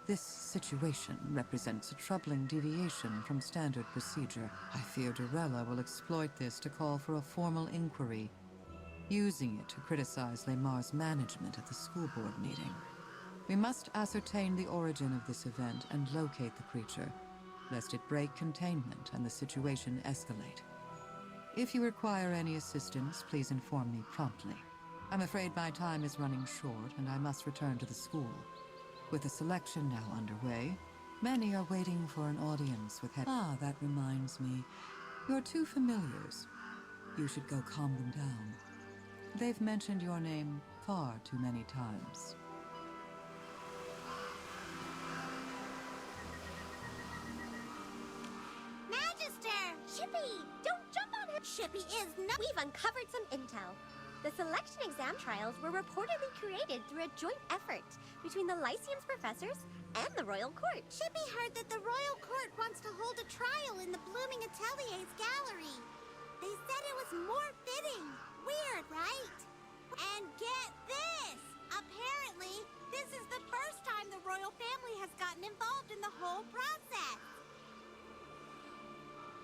This situation represents a troubling deviation from standard procedure. I fear Dorella will exploit this to call for a formal inquiry, using it to criticize Lemar's management at the school board meeting. We must ascertain the origin of this event and locate the creature, lest it break containment and the situation escalate. If you require any assistance, please inform me promptly. I'm afraid my time is running short and I must return to the school. With the selection now underway, many are waiting for an audience with that reminds me. Your two familiars. You should go calm them down. They've mentioned your name far too many times. Magister! Shippy! Don't jump on him! Shippy is not— We've uncovered some intel. The selection exam trials were reportedly created through a joint effort between the Lyceum's professors and the Royal Court. Shippy heard that the Royal Court wants to hold a trial in the Blooming Atelier's gallery. They said it was more fitting. Weird, right? And get this! Apparently, this is the first time the royal family has gotten involved in the whole process.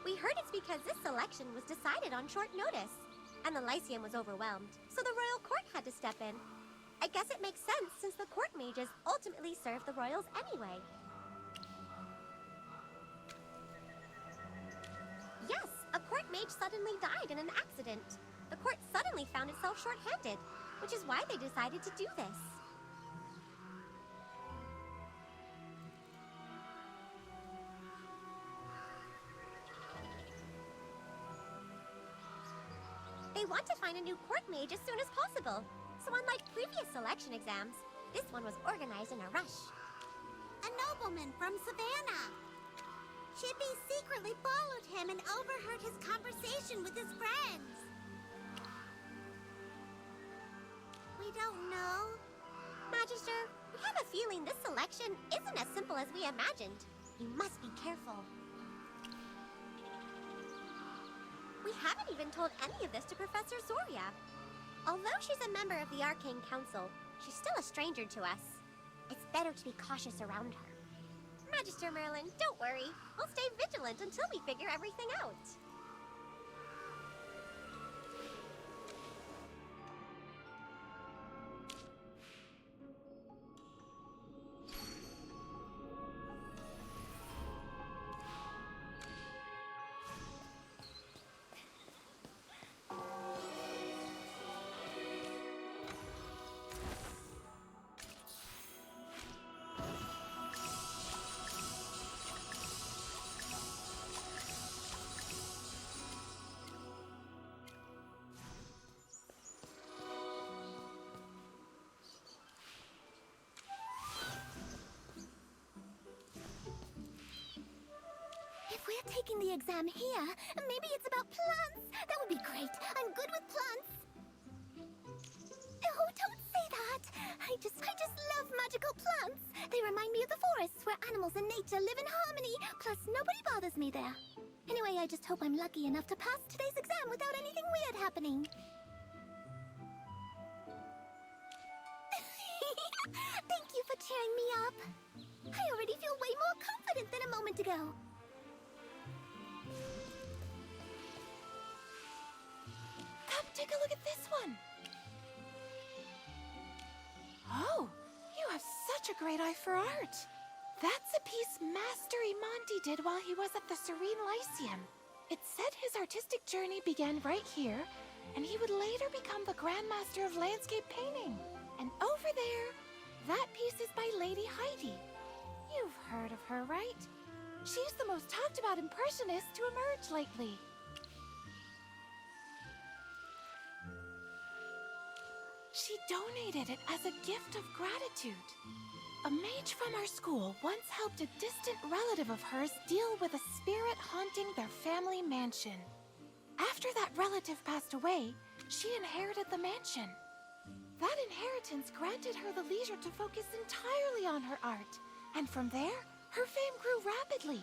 We heard it's because this selection was decided on short notice, and the Lyceum was overwhelmed, so the Royal Court had to step in. I guess it makes sense since the court mages ultimately served the royals anyway. Yes, a court mage suddenly died in an accident. The court suddenly found itself short-handed, which is why they decided to do this. They want to find a new court mage as soon as possible. So unlike previous selection exams, this one was organized in a rush. A nobleman from Savannah. Chippy secretly followed him and overheard his conversation with his friends. We don't know. Magister, we have a feeling this selection isn't as simple as we imagined. You must be careful. We haven't even told any of this to Professor Zoria. Although she's a member of the Arcane Council, she's still a stranger to us. It's better to be cautious around her. Magister Merlin, don't worry. We'll stay vigilant until we figure everything out. If we're taking the exam here, maybe it's about plants. That would be great. I'm good with plants. Oh, don't say that. I just love magical plants. They remind me of the forests where animals and nature live in harmony. Plus, nobody bothers me there. Anyway, I just hope I'm lucky enough to pass today's exam without anything weird happening. Thank you for cheering me up. I already feel way more confident than a moment ago. Come take a look at this one. Oh, you have such a great eye for art. That's a piece Master Imanti did while he was at the Serene Lyceum. It said his artistic journey began right here, and he would later become the Grand Master of Landscape Painting. And over there, that piece is by Lady Heidi. You've heard of her, right? She's the most talked about impressionist to emerge lately. She donated it as a gift of gratitude. A mage from our school once helped a distant relative of hers deal with a spirit haunting their family mansion. After that relative passed away, she inherited the mansion. That inheritance granted her the leisure to focus entirely on her art, and from there, her fame grew rapidly.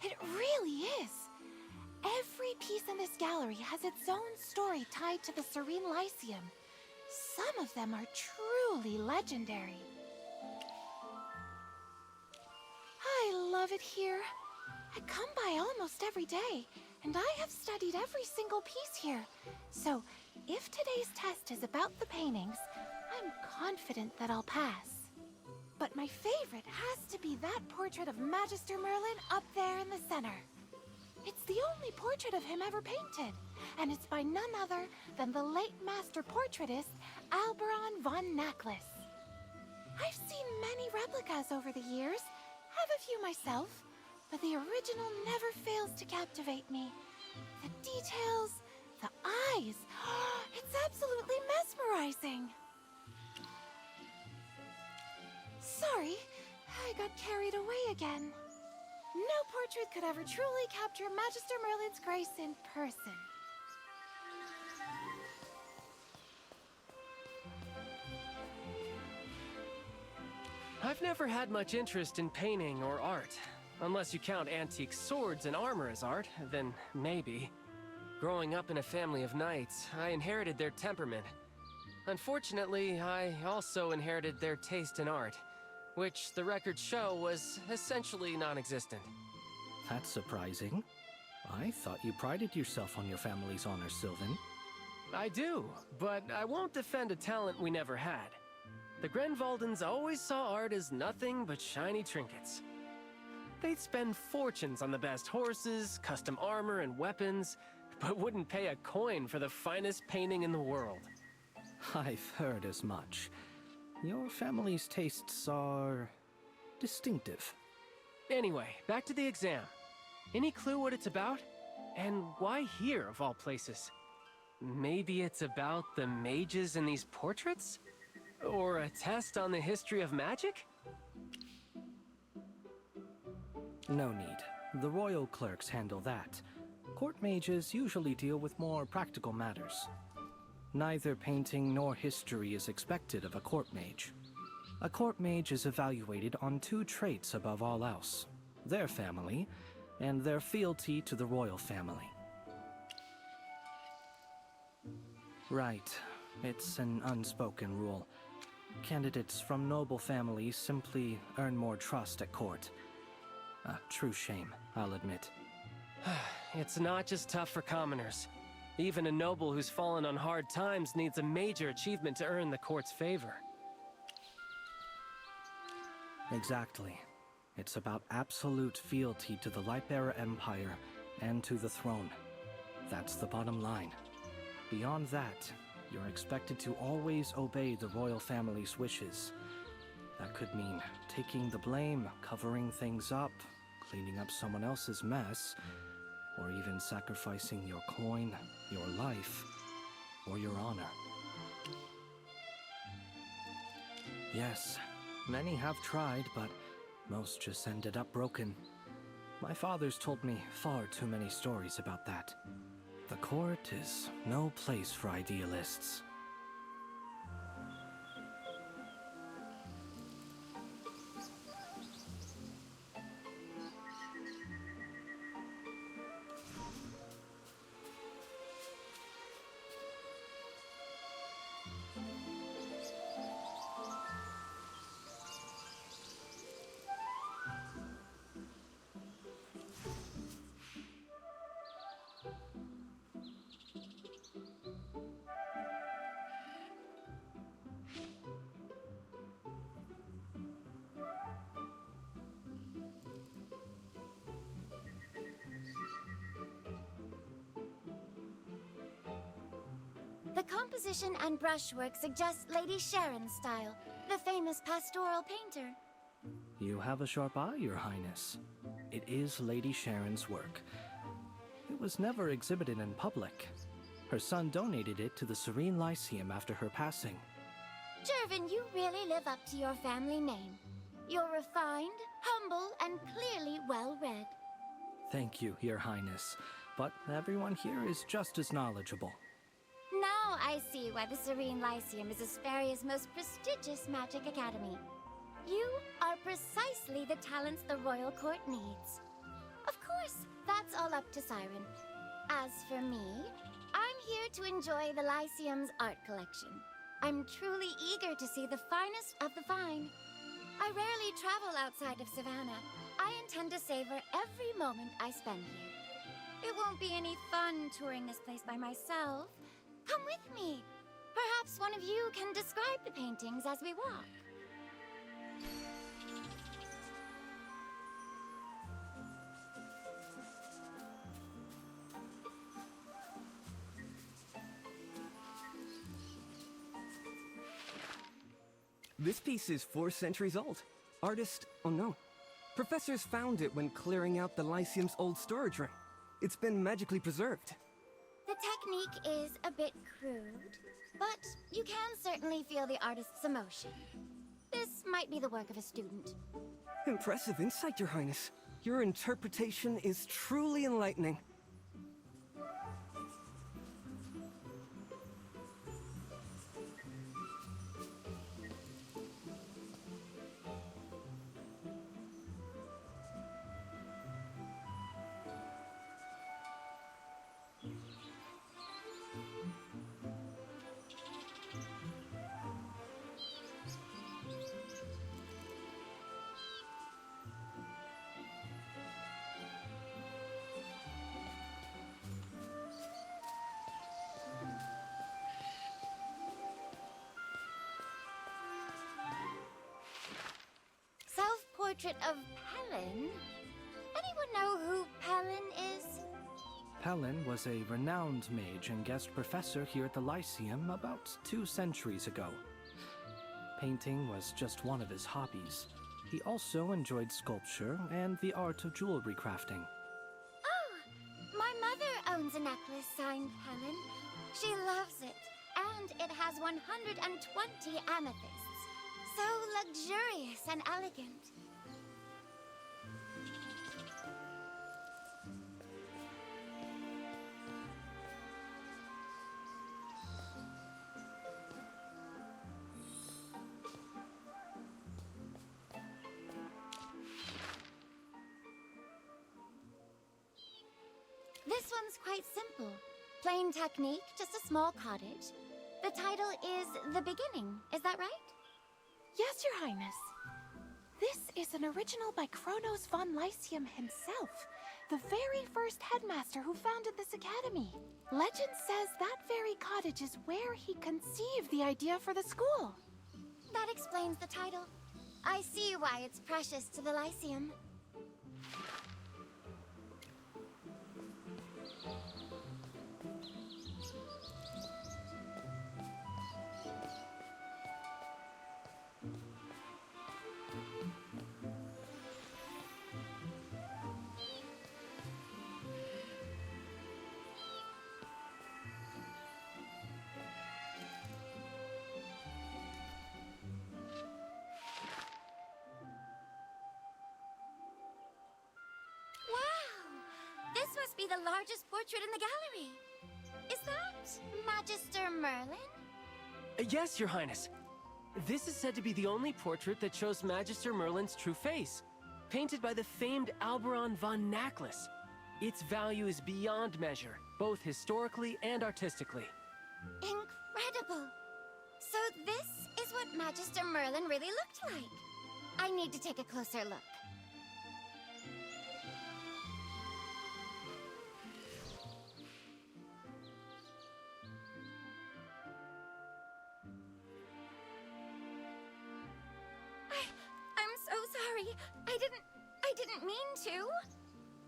It really is. Every piece in this gallery has its own story tied to the Serene Lyceum. Some of them are truly legendary. I love it here. I come by almost every day, and I have studied every single piece here. So, if today's test is about the paintings, I'm confident that I'll pass. But my favorite has to be that portrait of Magister Merlin up there in the center. It's the only portrait of him ever painted, and it's by none other than the late master portraitist Alberon von Necklace. I've seen many replicas over the years, have a few myself, but the original never fails to captivate me. The details, the eyes, it's absolutely mesmerizing. Sorry, I got carried away again. No portrait could ever truly capture Magister Merlin's grace in person. I've never had much interest in painting or art. Unless you count antique swords and armor as art, then maybe. Growing up in a family of knights, I inherited their temperament. Unfortunately, I also inherited their taste in art, which the records show was essentially non-existent. That's surprising. I thought you prided yourself on your family's honor, Sylvan. I do, but I won't defend a talent we never had. The Grenvaldens always saw art as nothing but shiny trinkets. They'd spend fortunes on the best horses, custom armor, and weapons, but wouldn't pay a coin for the finest painting in the world. I've heard as much. Your family's tastes are distinctive. Anyway, back to the exam. Any clue what it's about? And why here, of all places? Maybe it's about the mages in these portraits? Or a test on the history of magic? No need. The royal clerks handle that. Court mages usually deal with more practical matters. Neither painting nor history is expected of a court mage. A court mage is evaluated on two traits above all else: their family and their fealty to the royal family. Right. It's an unspoken rule. Candidates from noble families simply earn more trust at court. A true shame, I'll admit. It's not just tough for commoners. Even a noble who's fallen on hard times needs a major achievement to earn the court's favor. Exactly. It's about absolute fealty to the Lightbearer Empire and to the throne. That's the bottom line. Beyond that, you're expected to always obey the royal family's wishes. That could mean taking the blame, covering things up, cleaning up someone else's mess, or even sacrificing your coin, your life, or your honor. Yes, many have tried, but most just ended up broken. My father's told me far too many stories about that. The court is no place for idealists. The composition and brushwork suggest Lady Sharon's style, the famous pastoral painter. You have a sharp eye, Your Highness. It is Lady Sharon's work. It was never exhibited in public. Her son donated it to the Serene Lyceum after her passing. Jervin, you really live up to your family name. You're refined, humble, and clearly well-read. Thank you, Your Highness. But everyone here is just as knowledgeable. Now I see why the Serene Lyceum is Asperia's most prestigious magic academy. You are precisely the talents the royal court needs. Of course, that's all up to Siren. As for me, I'm here to enjoy the Lyceum's art collection. I'm truly eager to see the finest of the fine. I rarely travel outside of Savannah. I intend to savor every moment I spend here. It won't be any fun touring this place by myself. Come with me. Perhaps one of you can describe the paintings as we walk. This piece is 4 centuries old. Artist, oh no. Professors found it when clearing out the Lyceum's old storage room. It's been magically preserved. The technique is a bit crude, but you can certainly feel the artist's emotion. This might be the work of a student. Impressive insight, Your Highness. Your interpretation is truly enlightening. Self-portrait of Pelin? Anyone know who Pelin is? Pelin was a renowned mage and guest professor here at the Lyceum about 2 centuries ago. Painting was just one of his hobbies. He also enjoyed sculpture and the art of jewelry crafting. Oh, my mother owns a necklace signed Pelin. She loves it, and it has 120 amethysts. So luxurious and elegant. This one's quite simple. Plain technique, just a small cottage. The title is The Beginning, is that right? Yes, Your Highness. This is an original by Kronos von Lyceum himself, the very first headmaster who founded this academy. Legend says that very cottage is where he conceived the idea for the school. That explains the title. I see why it's precious to the Lyceum. This must be the largest portrait in the gallery. Is that Magister Merlin? Yes, Your Highness. This is said to be the only portrait that shows Magister Merlin's true face, painted by the famed Alberon von Naklis. Its value is beyond measure, both historically and artistically. Incredible! So this is what Magister Merlin really looked like. I need to take a closer look. I'm so sorry. I didn't mean to.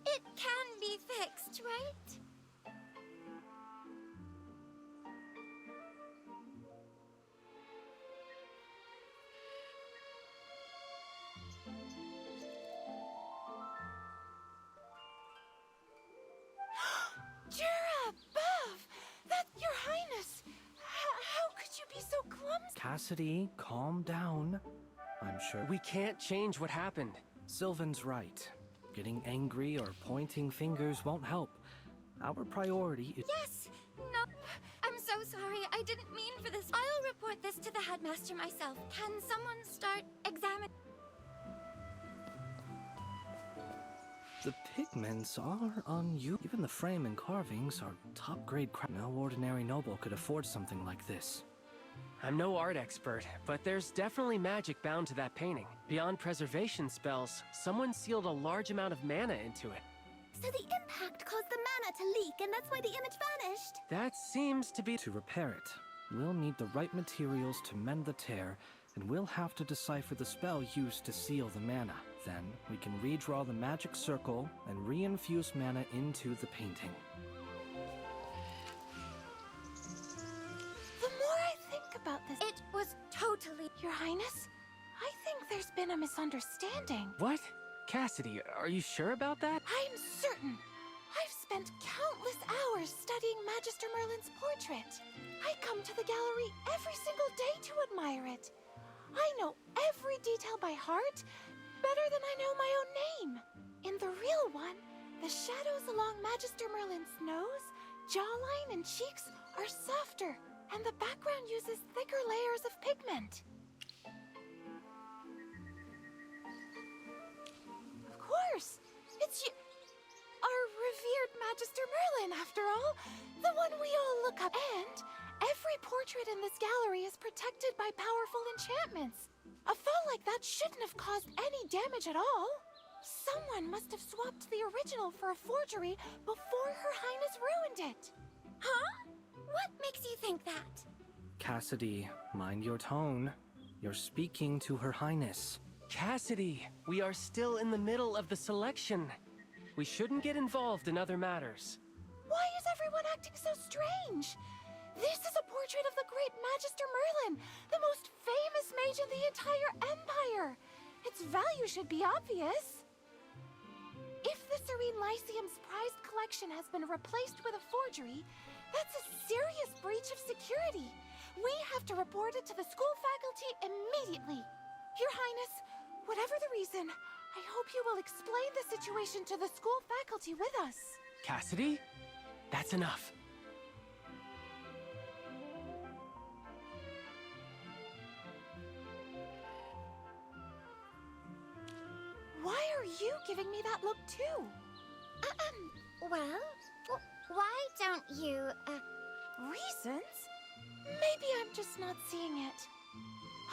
It can be fixed, right? Your Highness! How could you be so clumsy? Cassidy, calm down. I'm sure we can't change what happened. Sylvan's right. Getting angry or pointing fingers won't help. Our priority is— Yes! No! I'm so sorry. I didn't mean for this. I'll report this to the headmaster myself. Can someone start examining? The pigments are unusual. Even the frame and carvings are top-grade craft. No ordinary noble could afford something like this. I'm no art expert, but there's definitely magic bound to that painting. Beyond preservation spells, someone sealed a large amount of mana into it. So the impact caused the mana to leak, and that's why the image vanished. That seems to be... To repair it, we'll need the right materials to mend the tear, and we'll have to decipher the spell used to seal the mana. Then, we can redraw the magic circle and re-infuse mana into the painting. The more I think about this... It was totally... Your Highness, I think there's been a misunderstanding. What? Cassidy, are you sure about that? I'm certain. I've spent countless hours studying Magister Merlin's portrait. I come to the gallery every single day to admire it. I know every detail by heart, better than I know my own name. In the real one, the shadows along Magister Merlin's nose, jawline, and cheeks are softer, and the background uses thicker layers of pigment. Of course, it's you, our revered Magister Merlin, after all, the one we all look up. And every portrait in this gallery is protected by powerful enchantments. A fall like that shouldn't have caused any damage at all. Someone must have swapped the original for a forgery before Her Highness ruined it. Huh? What makes you think that? Cassidy, mind your tone. You're speaking to Her Highness. Cassidy, we are still in the middle of the selection. We shouldn't get involved in other matters. Why is everyone acting so strange? This is a portrait of the great Magister Merlin, the most famous mage in the entire Empire. Its value should be obvious. If the Serene Lyceum's prized collection has been replaced with a forgery, that's a serious breach of security. We have to report it to the school faculty immediately. Your Highness, whatever the reason, I hope you will explain the situation to the school faculty with us. Cassidy? That's enough. Why are you giving me that look too? Well, why don't you, Reasons? Maybe I'm just not seeing it.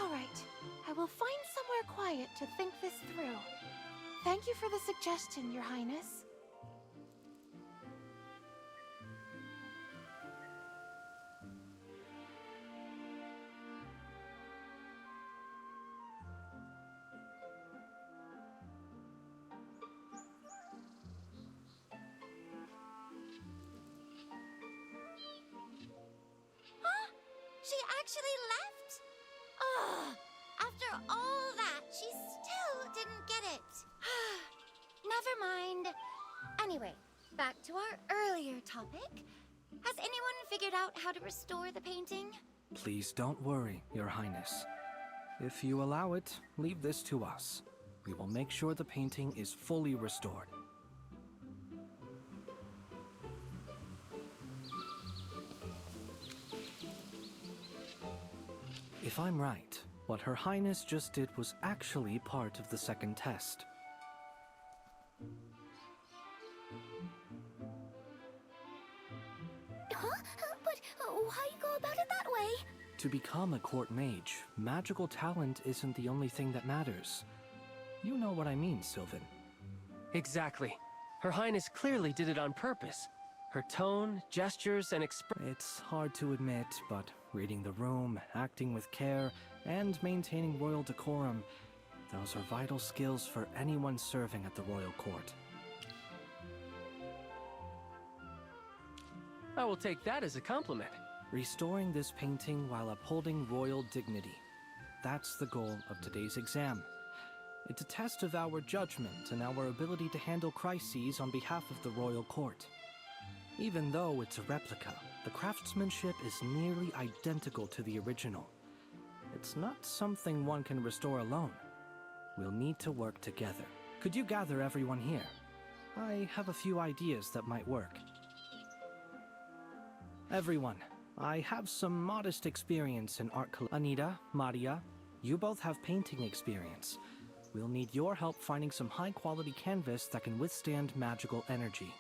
All right, I will find somewhere quiet to think this through. Thank you for the suggestion, Your Highness. She actually left? Ugh! After all that, she still didn't get it. Never mind. Anyway, back to our earlier topic. Has anyone figured out how to restore the painting? Please don't worry, Your Highness. If you allow it, leave this to us. We will make sure the painting is fully restored. If I'm right, what Her Highness just did was actually part of the second test. Huh? But why go about it that way? To become a court mage, magical talent isn't the only thing that matters. You know what I mean, Sylvan. Exactly. Her Highness clearly did it on purpose. Her tone, gestures, and It's hard to admit, but reading the room, acting with care, and maintaining royal decorum, those are vital skills for anyone serving at the royal court. I will take that as a compliment. Restoring this painting while upholding royal dignity. That's the goal of today's exam. It's a test of our judgment and our ability to handle crises on behalf of the royal court. Even though it's a replica, the craftsmanship is nearly identical to the original. It's not something one can restore alone. We'll need to work together. Could you gather everyone here? I have a few ideas that might work. Everyone, I have some modest experience in art. Anita, Maria, you both have painting experience. We'll need your help finding some high-quality canvas that can withstand magical energy.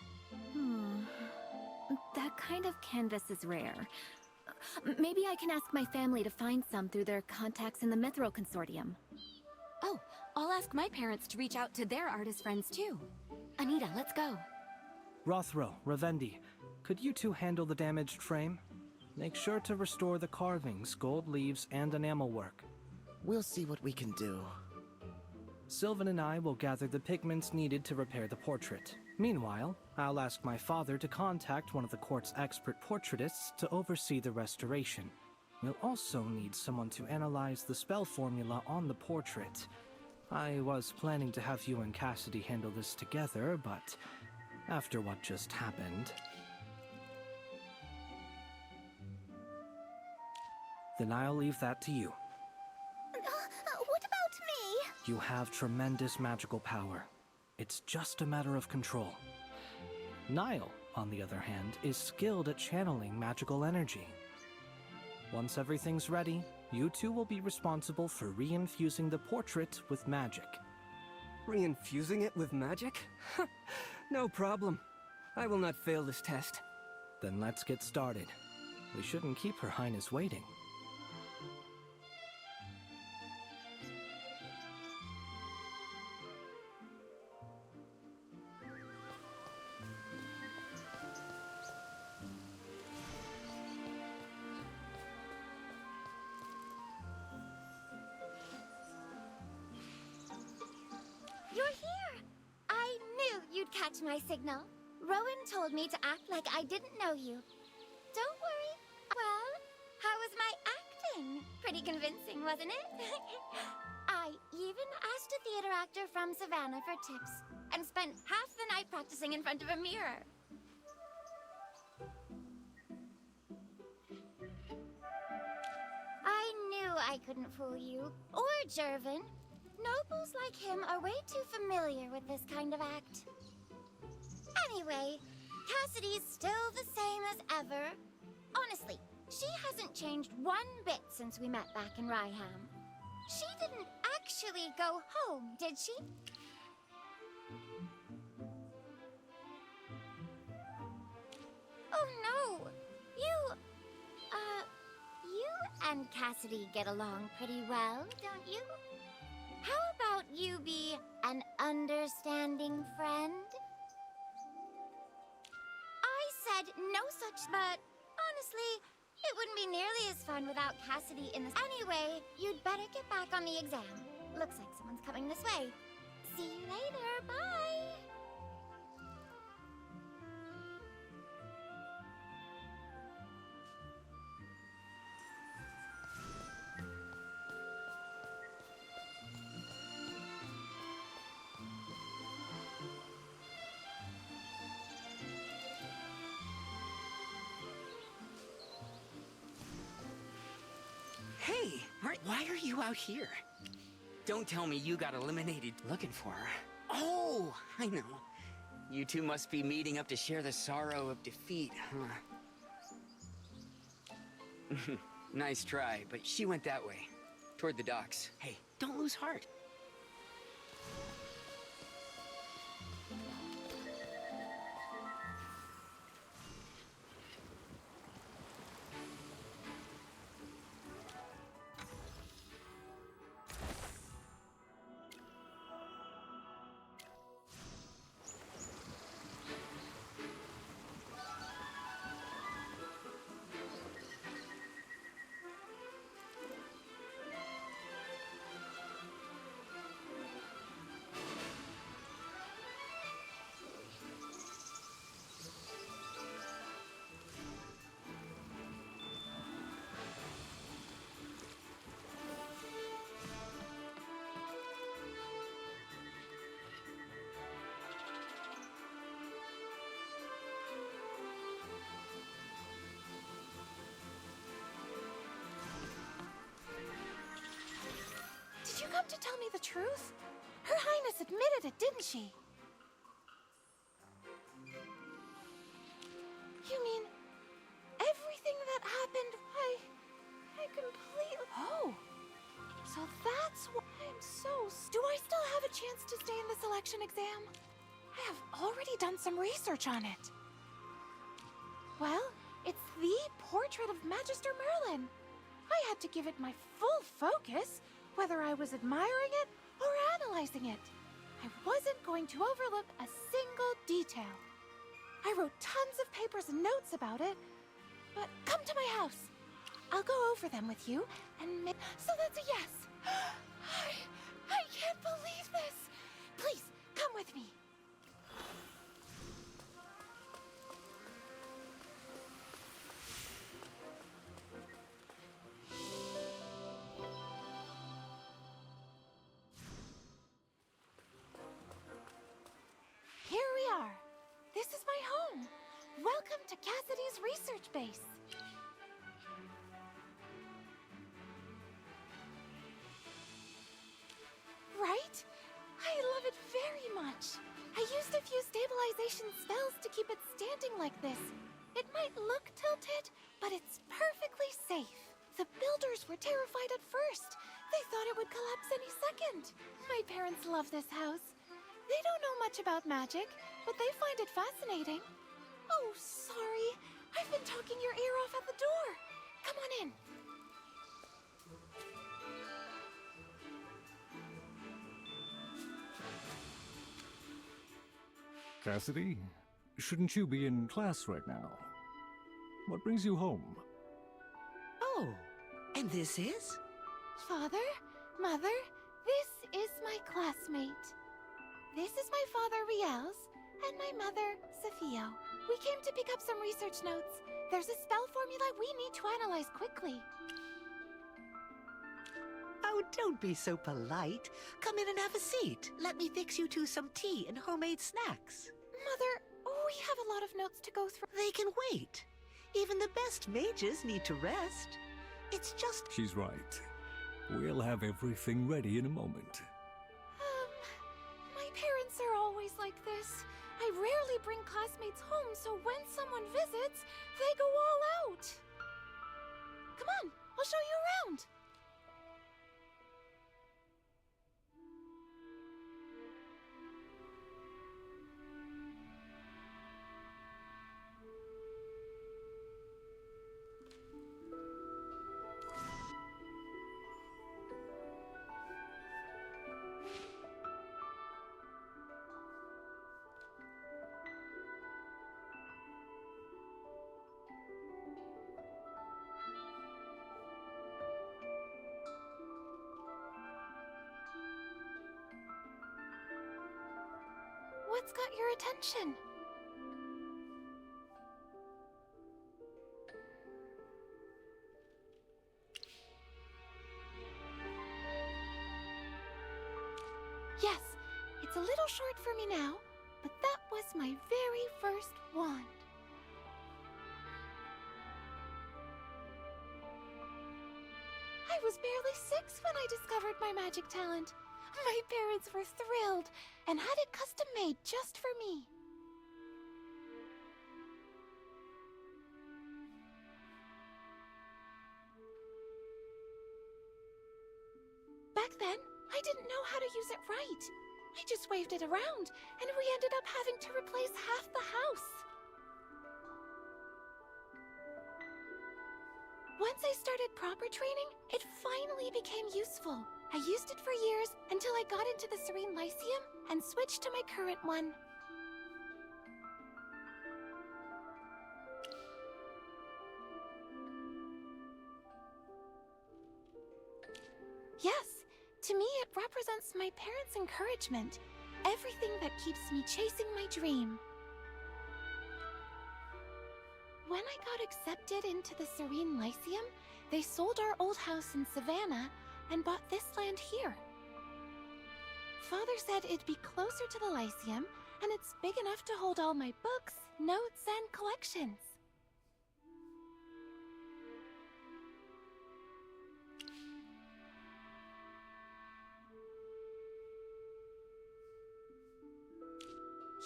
That kind of canvas is rare. Maybe I can ask my family to find some through their contacts in the Mithril Consortium. Oh, I'll ask my parents to reach out to their artist friends too. Anita, let's go. Rothro, Ravendi, could you two handle the damaged frame? Make sure to restore the carvings, gold leaves, and enamel work. We'll see what we can do. Sylvan and I will gather the pigments needed to repair the portrait. Meanwhile, I'll ask my father to contact one of the court's expert portraitists to oversee the restoration. We'll also need someone to analyze the spell formula on the portrait. I was planning to have you and Cassidy handle this together, but after what just happened... Then I'll leave that to you. What about me? You have tremendous magical power. It's just a matter of control. Niall, on the other hand, is skilled at channeling magical energy. Once everything's ready, you two will be responsible for re-infusing the portrait with magic. Re-infusing it with magic? No problem. I will not fail this test. Then let's get started. We shouldn't keep Her Highness waiting. You're here! I knew you'd catch my signal. Rowan told me to act like I didn't know you. Don't worry. Well, how was my acting? Pretty convincing, wasn't it? I even asked a theater actor from Savannah for tips and spent half the night practicing in front of a mirror. I knew I couldn't fool you. Or Jervin. Nobles like him are way too familiar with this kind of act. Anyway, Cassidy's still the same as ever. Honestly, she hasn't changed one bit since we met back in Ryham. She didn't actually go home, did she? Oh no! You and Cassidy get along pretty well, don't you? How about you be an understanding friend? I said no such, but honestly, it wouldn't be nearly as fun without Cassidy in this. Anyway, you'd better get back on the exam. Looks like someone's coming this way. See you later, bye! Hey, why are you out here? Don't tell me you got eliminated looking for her. Oh, I know. You two must be meeting up to share the sorrow of defeat, huh? Nice try, but she went that way, toward the docks. Hey, don't lose heart. Did you come to tell me the truth? Her Highness admitted it, didn't she? You mean everything that happened, I completely... Oh, so that's why I'm so... Do I still chance to stay in the selection exam? I have already done some research on it. Well, it's the portrait of Magister Merlin. I had to give it my full focus, whether I was admiring it or analyzing it. I wasn't going to overlook a single detail. I wrote tons of papers and notes about it, but come to my house. I'll go over them with you and make... So that's a yes. I can't believe this. Please, come with me. Here we are. This is my home. Welcome to Cassidy's research base. Right? I love it very much. I used a few stabilization spells to keep it standing like this. It might look tilted, but it's perfectly safe. The builders were terrified at first. They thought it would collapse any second. My parents love this house. They don't know much about magic, but they find it fascinating. Oh, sorry. I've been talking your ear off at the door. Come on in. Cassidy, shouldn't you be in class right now? What brings you home? Oh, and this is? Father, Mother, this is my classmate. This is my father, Riels, and my mother, Sophia. We came to pick up some research notes. There's a spell formula we need to analyze quickly. Oh, don't be so polite. Come in and have a seat. Let me fix you two some tea and homemade snacks. Mother, we have a lot of notes to go through. They can wait. Even the best mages need to rest. It's just... She's right. We'll have everything ready in a moment. My parents are always like this. I rarely bring classmates home, so when someone visits, they go all out. Come on, I'll show you around. What's got your attention? Yes, it's a little short for me now, but that was my very first wand. I was barely 6 when I discovered my magic talent. My parents were thrilled and had it custom made just for me. Back then, I didn't know how to use it right. I just waved it around, and we ended up having to replace half the house. Once I started proper training, it finally became useful. I used it for years until I got into the Serene Lyceum and switched to my current one. Yes, to me it represents my parents' encouragement, everything that keeps me chasing my dream. When I got accepted into the Serene Lyceum, they sold our old house in Savannah and bought this land here. Father said it'd be closer to the Lyceum, and it's big enough to hold all my books, notes, and collections.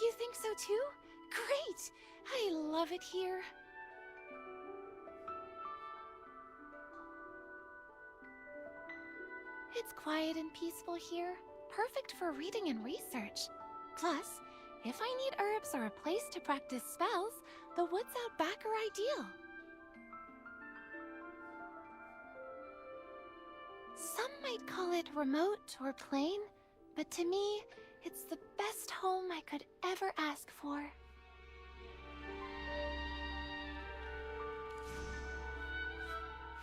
You think so too? Great! I love it here. It's quiet and peaceful here, perfect for reading and research. Plus, if I need herbs or a place to practice spells, the woods out back are ideal. Some might call it remote or plain, but to me, it's the best home I could ever ask for.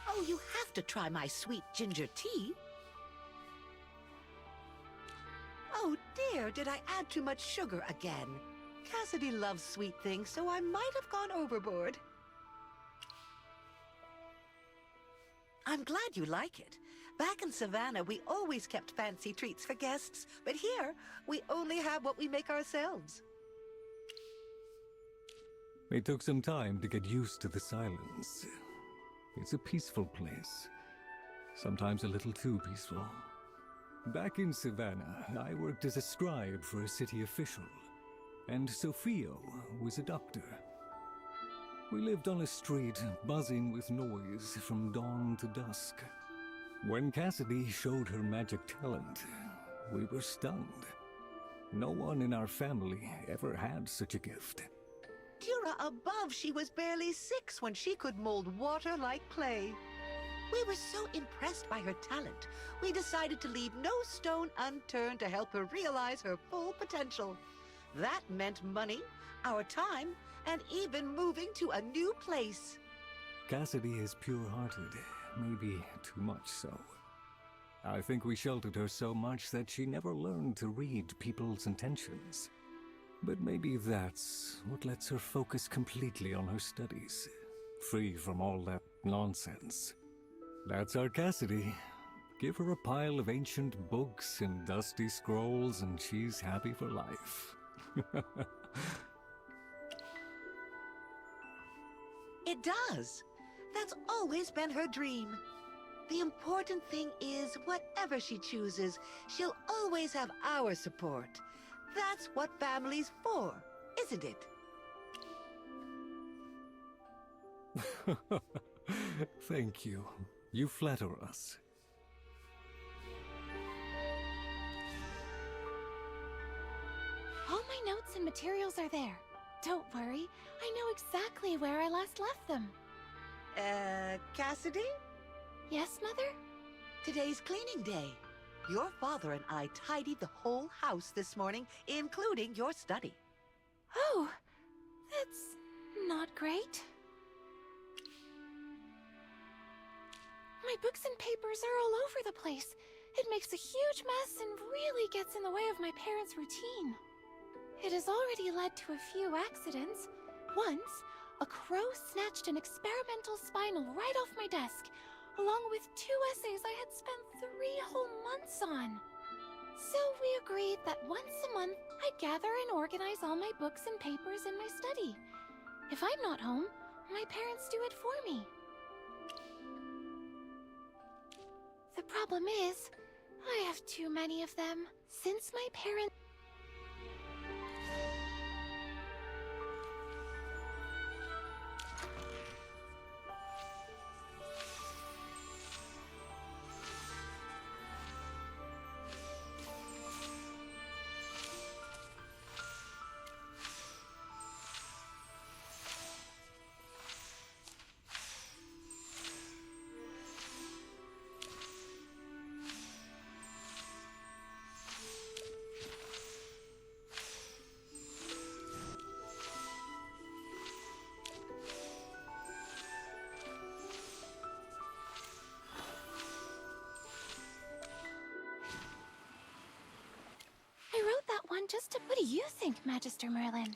Oh, you have to try my sweet ginger tea. Oh dear, did I add too much sugar again? Cassidy loves sweet things, so I might have gone overboard. I'm glad you like it. Back in Savannah, we always kept fancy treats for guests, but here, we only have what we make ourselves. It took some time to get used to the silence. It's a peaceful place. Sometimes a little too peaceful. Back in Savannah, I worked as a scribe for a city official, and Sophio was a doctor. We lived on a street buzzing with noise from dawn to dusk. When Cassidy showed her magic talent, we were stunned. No one in our family ever had such a gift. Dura above, she was barely 6 when she could mold water like clay. We were so impressed by her talent, we decided to leave no stone unturned to help her realize her full potential. That meant money, our time, and even moving to a new place. Cassidy is pure-hearted, maybe too much so. I think we sheltered her so much that she never learned to read people's intentions. But maybe that's what lets her focus completely on her studies, free from all that nonsense. That's our Cassidy. Give her a pile of ancient books and dusty scrolls and she's happy for life. It does. That's always been her dream. The important thing is, whatever she chooses, she'll always have our support. That's what family's for, isn't it? Thank you. You flatter us. All my notes and materials are there. Don't worry, I know exactly where I last left them. Cassidy? Yes, Mother? Today's cleaning day. Your father and I tidied the whole house this morning, including your study. Oh, that's not great. My books and papers are all over the place. It makes a huge mess and really gets in the way of my parents' routine. It has already led to a few accidents. Once, a crow snatched an experimental spinel right off my desk, along with 2 essays I had spent 3 whole months on. So we agreed that once a month, I'd gather and organize all my books and papers in my study. If I'm not home, my parents do it for me. The problem is, I have too many of them. Since my parents... I wrote that one just to... What do you think, Magister Merlin?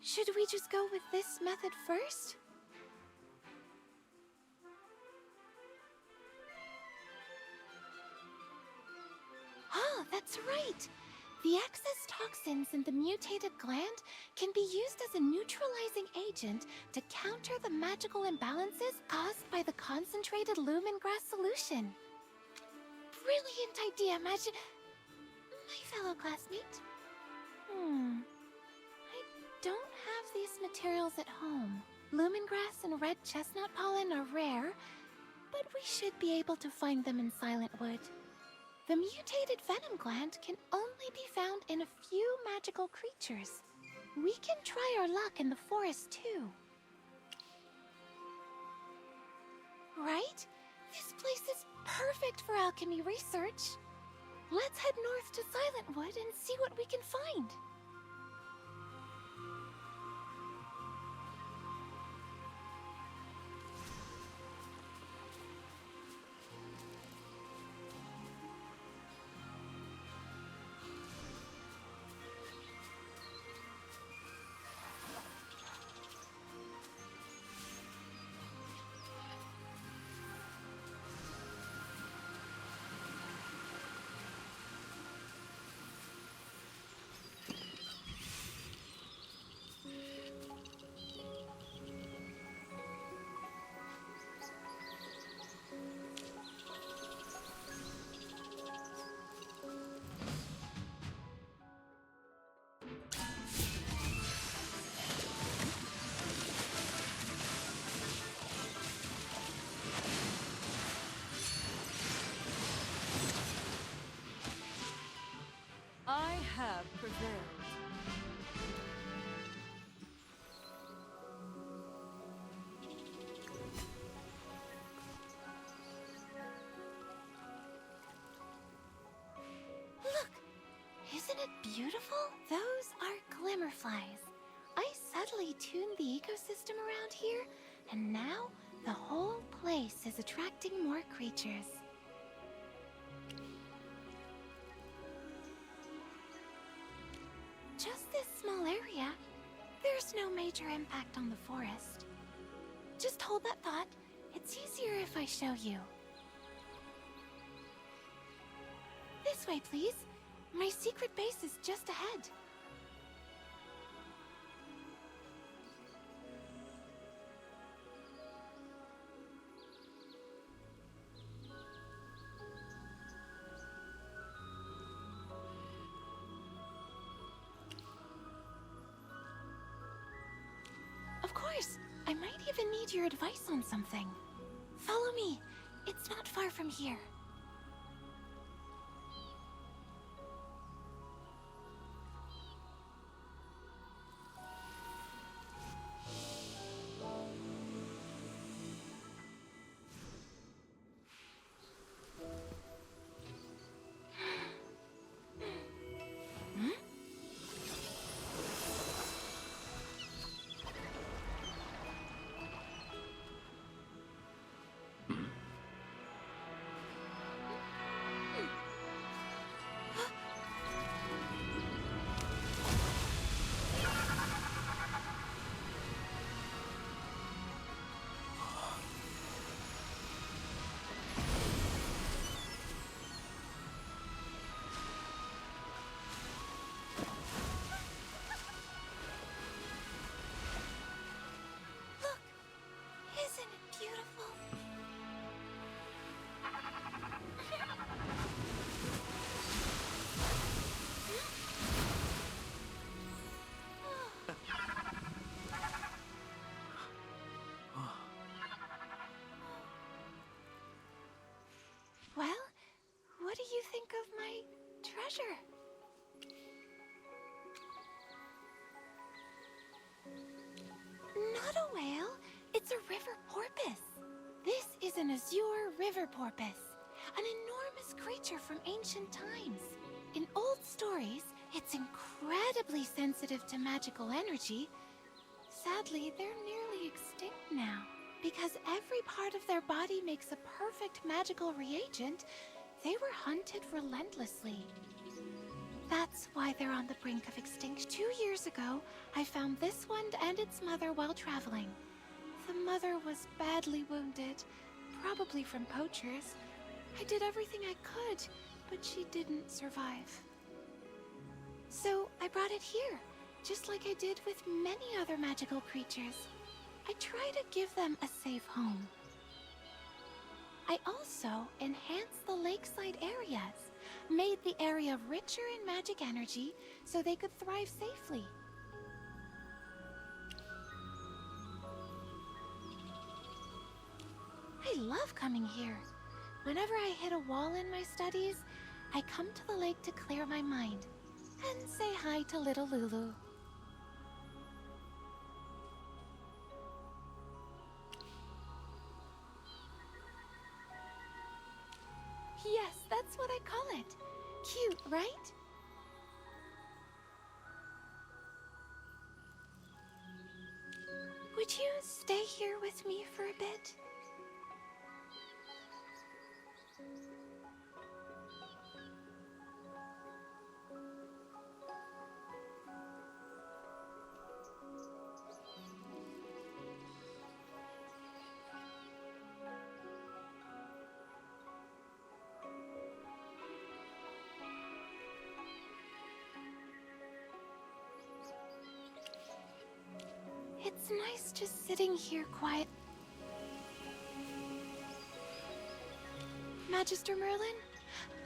Should we just go with this method first? Ah, that's right! The excess toxins in the mutated gland can be used as a neutralizing agent to counter the magical imbalances caused by the concentrated lemongrass solution. Brilliant idea, my fellow classmate. I don't have these materials at home. Lemongrass and red chestnut pollen are rare, but we should be able to find them in Silentwood. The mutated venom gland can only be found in a few magical creatures. We can try our luck in the forest too. Right? This place is perfect for alchemy research. Let's head north to Silentwood and see what we can find. I have prevailed. Look! Isn't it beautiful? Those are glimmerflies. I subtly tuned the ecosystem around here, and now the whole place is attracting more creatures. Just this small area, there's no major impact on the forest. Just hold that thought. It's easier if I show you. This way, please. My secret base is just ahead. Of course, I might even need your advice on something. Follow me. It's not far from here. Isn't it beautiful? Well, what do you think of my treasure? Not a whale. It's a river porpoise. This is an azure river porpoise, an enormous creature from ancient times. In old stories, it's incredibly sensitive to magical energy. Sadly, they're nearly extinct now. Because every part of their body makes a perfect magical reagent, they were hunted relentlessly. That's why they're on the brink of extinction. 2 years ago, I found this one and its mother while traveling. The mother was badly wounded, probably from poachers. I did everything I could, but she didn't survive. So I brought it here, just like I did with many other magical creatures. I try to give them a safe home. I also enhanced the lakeside areas, made the area richer in magic energy so they could thrive safely. Hey, I love coming here. Whenever I hit a wall in my studies, I come to the lake to clear my mind and say hi to little Lulu. Yes, that's what I call it. Cute, right? Would you stay here with me for a bit? It's nice just sitting here quiet. Magister Merlin?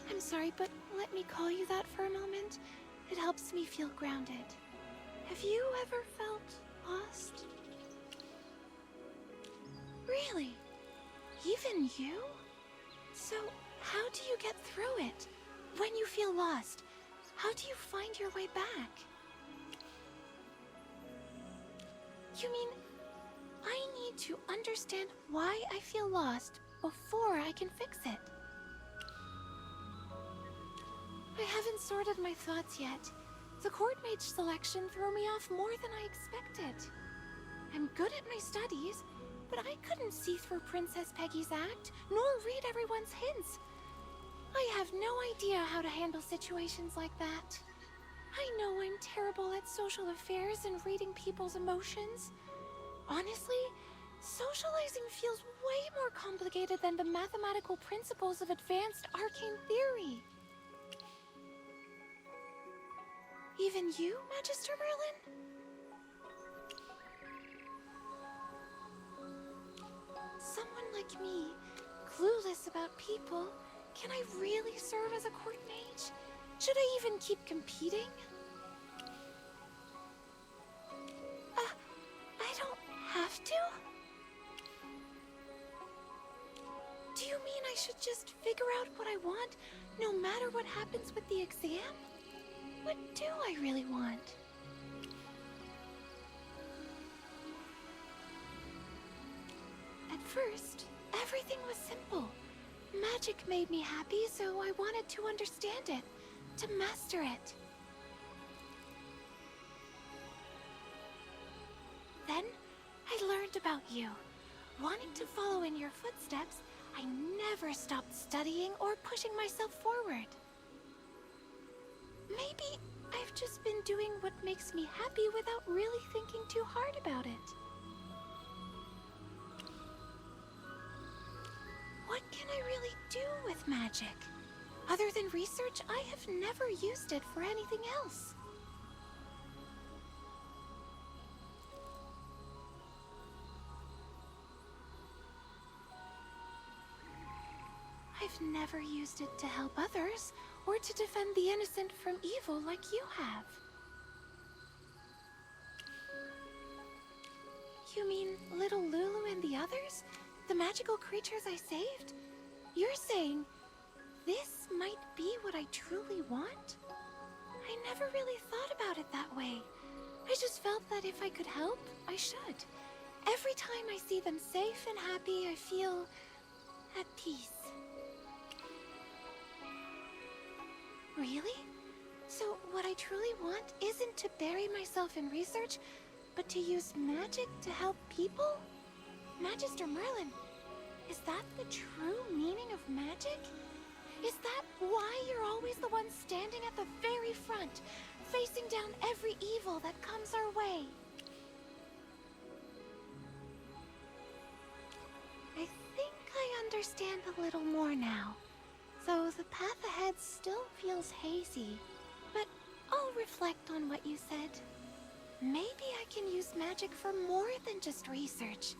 I'm sorry, but let me call you that for a moment. It helps me feel grounded. Have you ever felt lost? Really? Even you? So, how do you get through it? When you feel lost, how do you find your way back? You mean, I need to understand why I feel lost before I can fix it? I haven't sorted my thoughts yet. The court mage selection threw me off more than I expected. I'm good at my studies, but I couldn't see through Princess Peggy's act, nor read everyone's hints. I have no idea how to handle situations like that. I know I'm terrible at social affairs and reading people's emotions. Honestly, socializing feels way more complicated than the mathematical principles of advanced arcane theory. Even you, Magister Merlin? Someone like me, clueless about people, can I really serve as a court mage? Should I even keep competing? I don't have to? Do you mean I should just figure out what I want, no matter what happens with the exam? What do I really want? At first, everything was simple. Magic made me happy, so I wanted to understand it, to master it. Then, I learned about you. Wanting to follow in your footsteps, I never stopped studying or pushing myself forward. Maybe I've just been doing what makes me happy without really thinking too hard about it. What can I really do with magic? Other than research, I have never used it for anything else. I've never used it to help others, or to defend the innocent from evil like you have. You mean little Lulu and the others? The magical creatures I saved? You're saying this might be what I truly want? I never really thought about it that way. I just felt that if I could help, I should. Every time I see them safe and happy, I feel at peace. Really? So what I truly want isn't to bury myself in research, but to use magic to help people? Magister Merlin, is that the true meaning of magic? Is that why you're always the one standing at the very front, facing down every evil that comes our way? I think I understand a little more now. Though the path ahead still feels hazy, but I'll reflect on what you said. Maybe I can use magic for more than just research.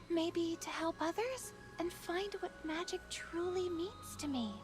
Maybe to help others and find what magic truly means to me.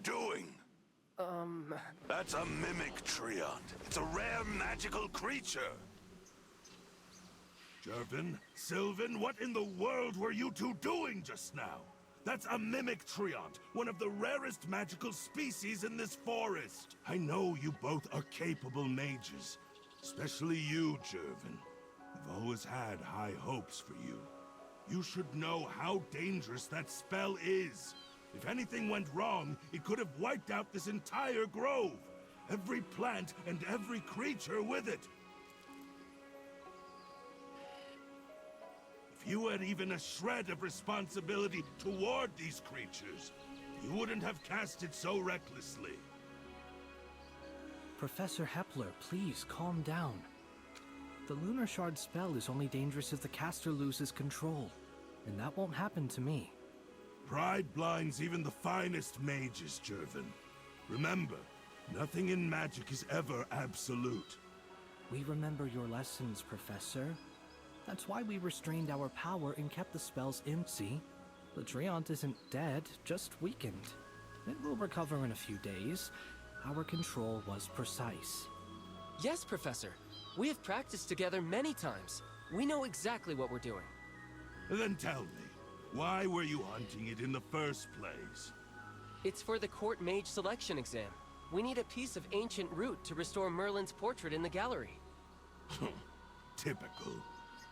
doing? That's a mimic treant. It's a rare magical creature. Jervin, Sylvan, what in the world were you two doing just now? That's a mimic treant, one of the rarest magical species in this forest. I know you both are capable mages, especially you, Jervin. I've always had high hopes for you. You should know how dangerous that spell is. If anything went wrong, it could have wiped out this entire grove. Every plant and every creature with it. If you had even a shred of responsibility toward these creatures, you wouldn't have cast it so recklessly. Professor Hepler, please calm down. The Lunar Shard spell is only dangerous if the caster loses control, and that won't happen to me. Pride blinds even the finest mages, Jervin. Remember, nothing in magic is ever absolute. We remember your lessons, Professor. That's why we restrained our power and kept the spells empty. The treant isn't dead, just weakened. It will recover in a few days. Our control was precise. Yes, Professor. We have practiced together many times. We know exactly what we're doing. Then tell me, why were you hunting it in the first place? It's for the court mage selection exam. We need a piece of ancient root to restore Merlin's portrait in the gallery. Typical.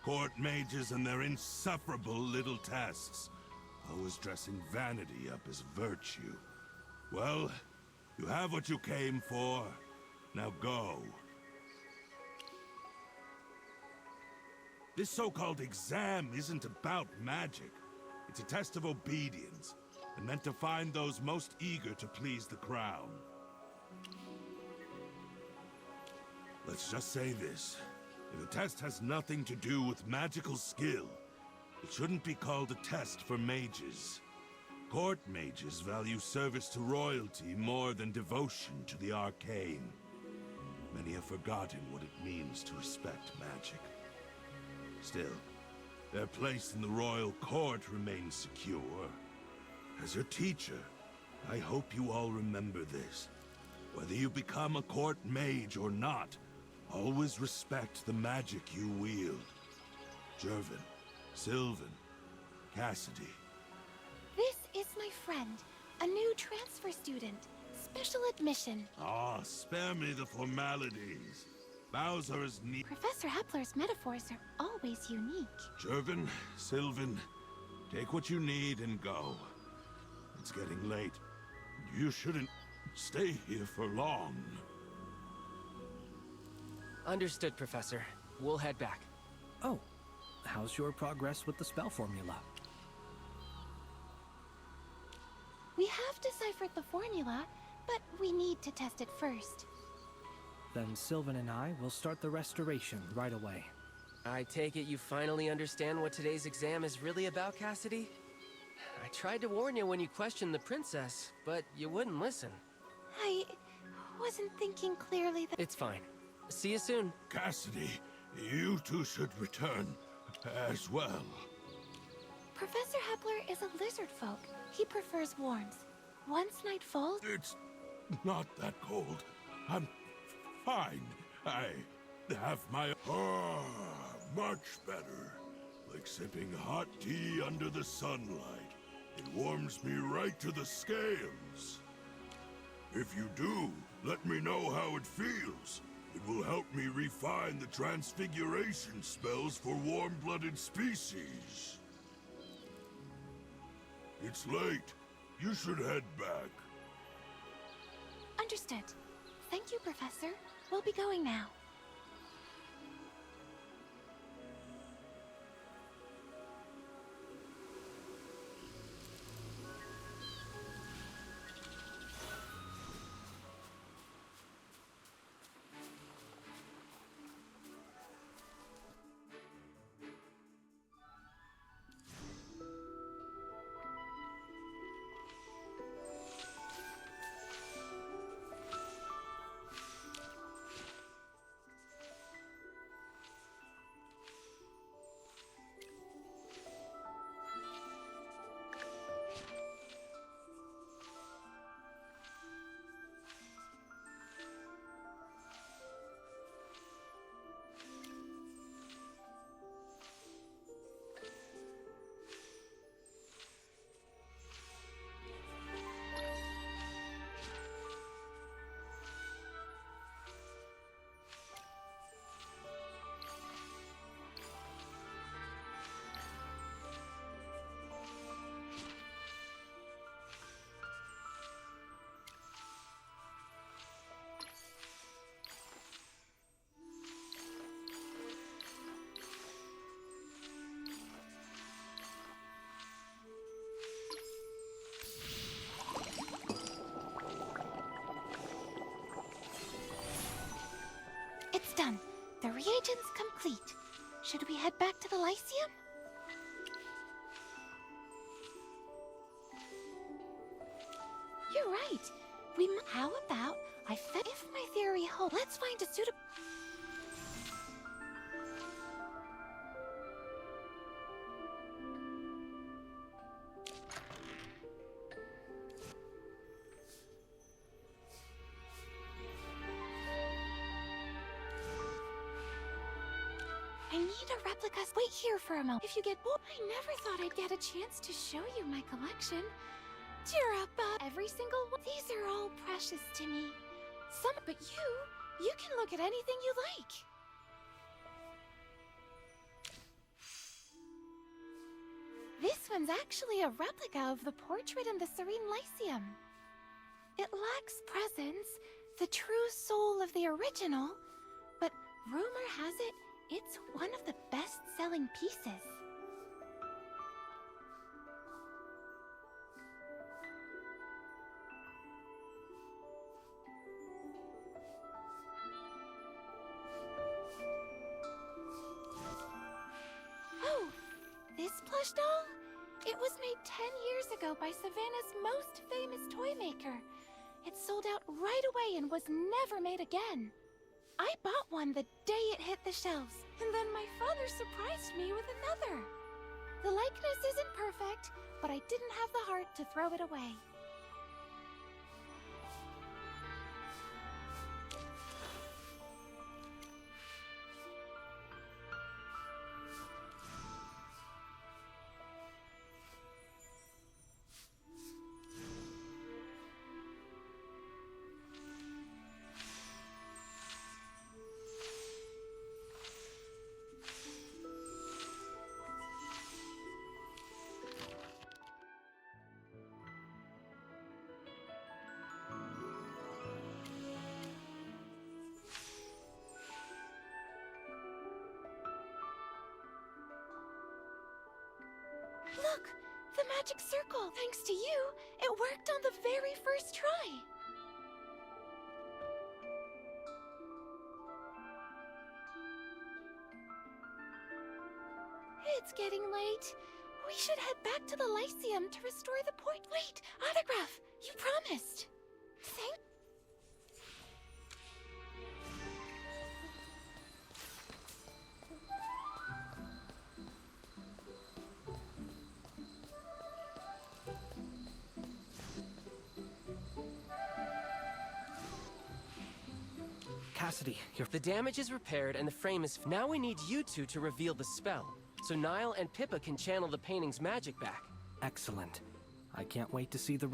Court mages and their insufferable little tests. Always dressing vanity up as virtue. Well, you have what you came for. Now go. This so-called exam isn't about magic. It's a test of obedience, and meant to find those most eager to please the crown. Let's just say this. If a test has nothing to do with magical skill, it shouldn't be called a test for mages. Court mages value service to royalty more than devotion to the arcane. Many have forgotten what it means to respect magic. Still, their place in the royal court remains secure. As your teacher, I hope you all remember this. Whether you become a court mage or not, always respect the magic you wield. Jervin, Sylvan, Cassidy. This is my friend, a new transfer student. Special admission. Spare me the formalities. Bowser is neat. Professor Hepler's metaphors are always unique. Jervin, Sylvan, take what you need and go. It's getting late. You shouldn't stay here for long. Understood, Professor. We'll head back. Oh, how's your progress with the spell formula? We have deciphered the formula, but we need to test it first. Then Sylvan and I will start the restoration right away. I take it you finally understand what today's exam is really about, Cassidy? I tried to warn you when you questioned the princess, but you wouldn't listen. I wasn't thinking clearly that— It's fine. See you soon. Cassidy, you two should return as well. Professor Hepler is a lizard folk. He prefers warmth. Once night falls— It's not that cold. I'm fine. I have my... much better. Like sipping hot tea under the sunlight. It warms me right to the scales. If you do, let me know how it feels. It will help me refine the transfiguration spells for warm-blooded species. It's late. You should head back. Understood. Thank you, Professor. We'll be going now. It's done. The reagent's complete. Should we head back to the Lyceum? You're right. How about if my theory holds, let's find a suitable... I need a replica. Wait here for a moment. If you get bored, I never thought I'd get a chance to show you my collection. Cheer up, Bob. Every single one. These are all precious to me. But you can look at anything you like. This one's actually a replica of the portrait in the Serene Lyceum. It lacks presence, the true soul of the original, but rumor has it, it's one of the best-selling pieces. Oh, this plush doll? It was made 10 years ago by Savannah's most famous toy maker. It sold out right away and was never made again. I bought one the day it hit the shelves, and then my father surprised me with another. The likeness isn't perfect, but I didn't have the heart to throw it away. Look! The magic circle! Thanks to you, it worked on the very first try! It's getting late. We should head back to the Lyceum to restore the point. Wait! Autograph! You promised! Thank... Cassidy, The damage is repaired and the frame is... Now we need you two to reveal the spell, so Niall and Pippa can channel the painting's magic back. Excellent. I can't wait to see the...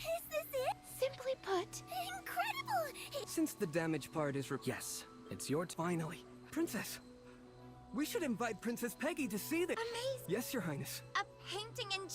Is this it? Simply put... Incredible! Since the damage part is Yes, it's your Finally. Princess! We should invite Princess Peggy to see the... Amazing! Yes, Your Highness. A painting in...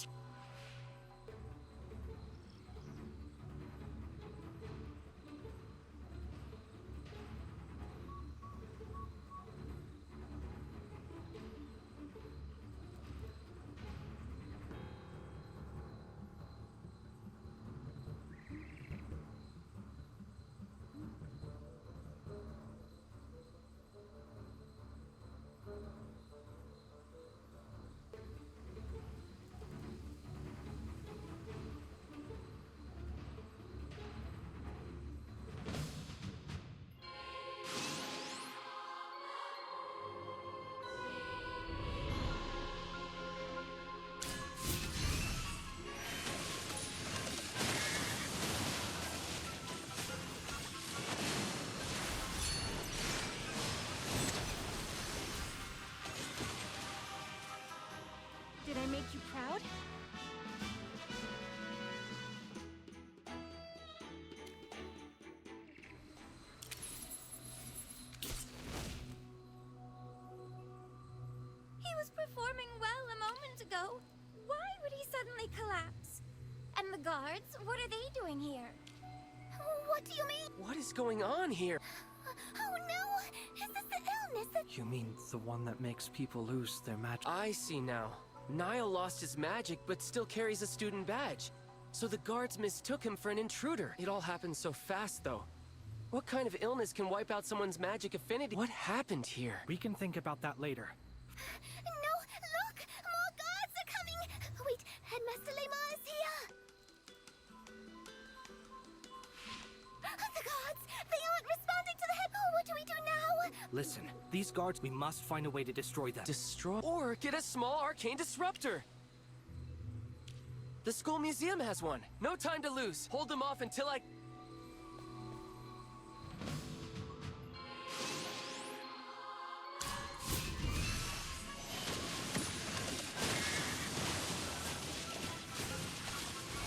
Did I make you proud? He was performing well a moment ago. Why would he suddenly collapse? And the guards, what are they doing here? What do you mean? What is going on here? Oh no! Is this the illness that... You mean the one that makes people lose their magic? I see now. Niall lost his magic, but still carries a student badge. So the guards mistook him for an intruder. It all happened so fast, though. What kind of illness can wipe out someone's magic affinity? What happened here? We can think about that later. No, look! More guards are coming! Wait, Headmaster Lemar is here! The guards! They aren't responding to the head... Oh, what do we do now? Listen, these guards, we must find a way to destroy them. Destroy? Or get a small arcane disruptor! The school museum has one. No time to lose. Hold them off until I...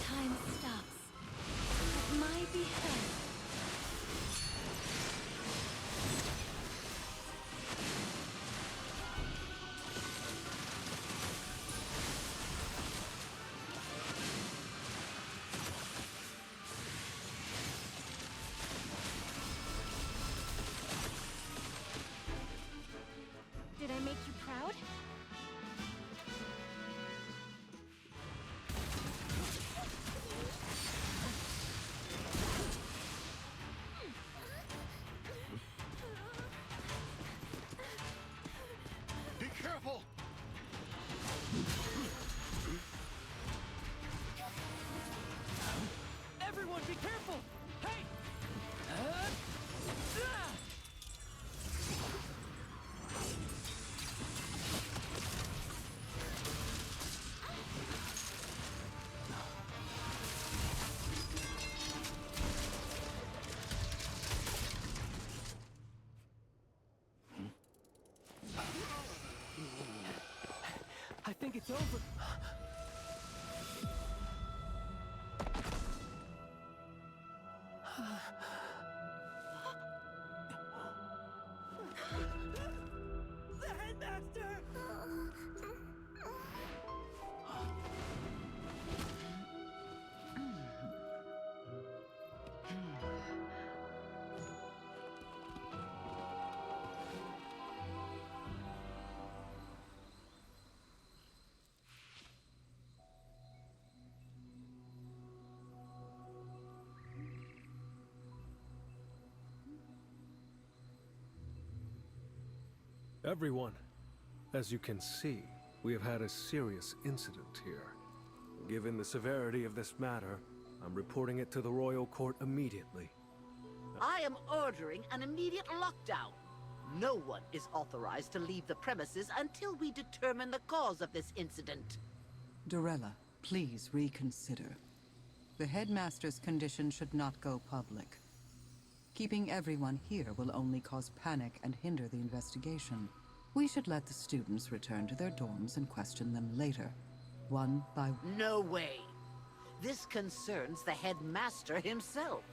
Time stops. At my behest. Did I make you proud? Be careful! Everyone, be careful! Hey! I think it's over. The headmaster! Everyone, as you can see, we have had a serious incident here. Given the severity of this matter, I'm reporting it to the Royal Court immediately. I am ordering an immediate lockdown. No one is authorized to leave the premises until we determine the cause of this incident. Dorella, please reconsider. The headmaster's condition should not go public. Keeping everyone here will only cause panic and hinder the investigation. We should let the students return to their dorms and question them later, one by one. No way. This concerns the headmaster himself.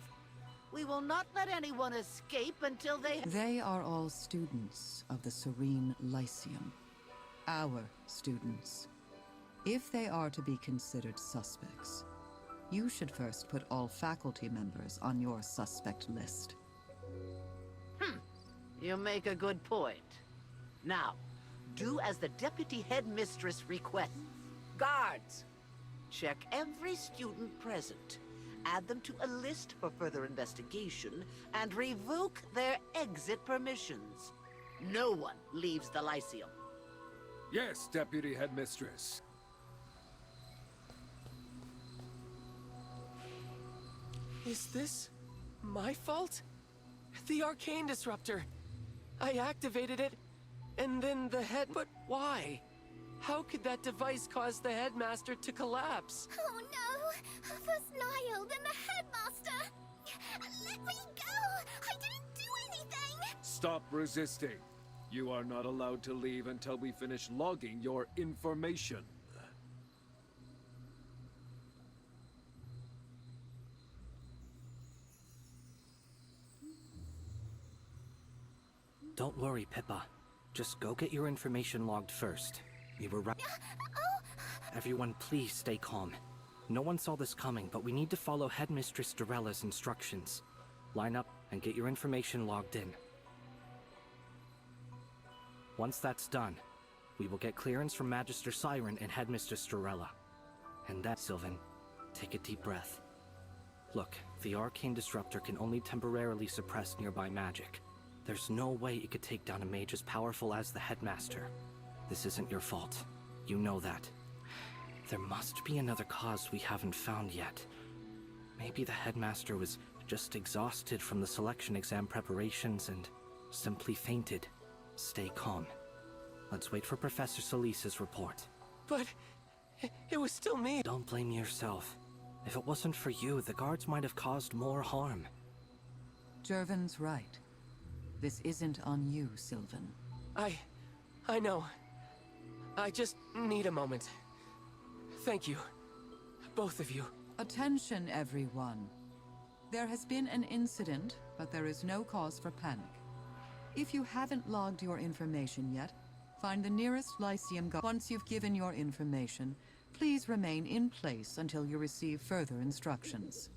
We will not let anyone escape until they... They are all students of the Serene Lyceum. Our students. If they are to be considered suspects, you should first put all faculty members on your suspect list. You make a good point. Now, do as the deputy headmistress requests. Guards, check every student present. Add them to a list for further investigation, and revoke their exit permissions. No one leaves the Lyceum. Yes, Deputy Headmistress. Is this my fault? The arcane disruptor. I activated it, and then the head... But why? How could that device cause the headmaster to collapse? Oh no! First Niall, then the headmaster! Let me go! I didn't do anything! Stop resisting. You are not allowed to leave until we finish logging your information. Don't worry, Pippa. Just go get your information logged first. We were right. Everyone, please stay calm. No one saw this coming, but we need to follow Headmistress Dorella's instructions. Line up and get your information logged in. Once that's done, we will get clearance from Magister Siren and Headmistress Dorella. And that, Sylvan, take a deep breath. Look, the arcane disruptor can only temporarily suppress nearby magic. There's no way it could take down a mage as powerful as the Headmaster. This isn't your fault. You know that. There must be another cause we haven't found yet. Maybe the Headmaster was just exhausted from the selection exam preparations and simply fainted. Stay calm. Let's wait for Professor Solisa's report. But it was still me. Don't blame yourself. If it wasn't for you, the guards might have caused more harm. Jervin's right. This isn't on you, Sylvan. I know. I just need a moment. Thank you. Both of you. Attention, everyone. There has been an incident, but there is no cause for panic. If you haven't logged your information yet, find the nearest Lyceum guard. Once you've given your information, please remain in place until you receive further instructions.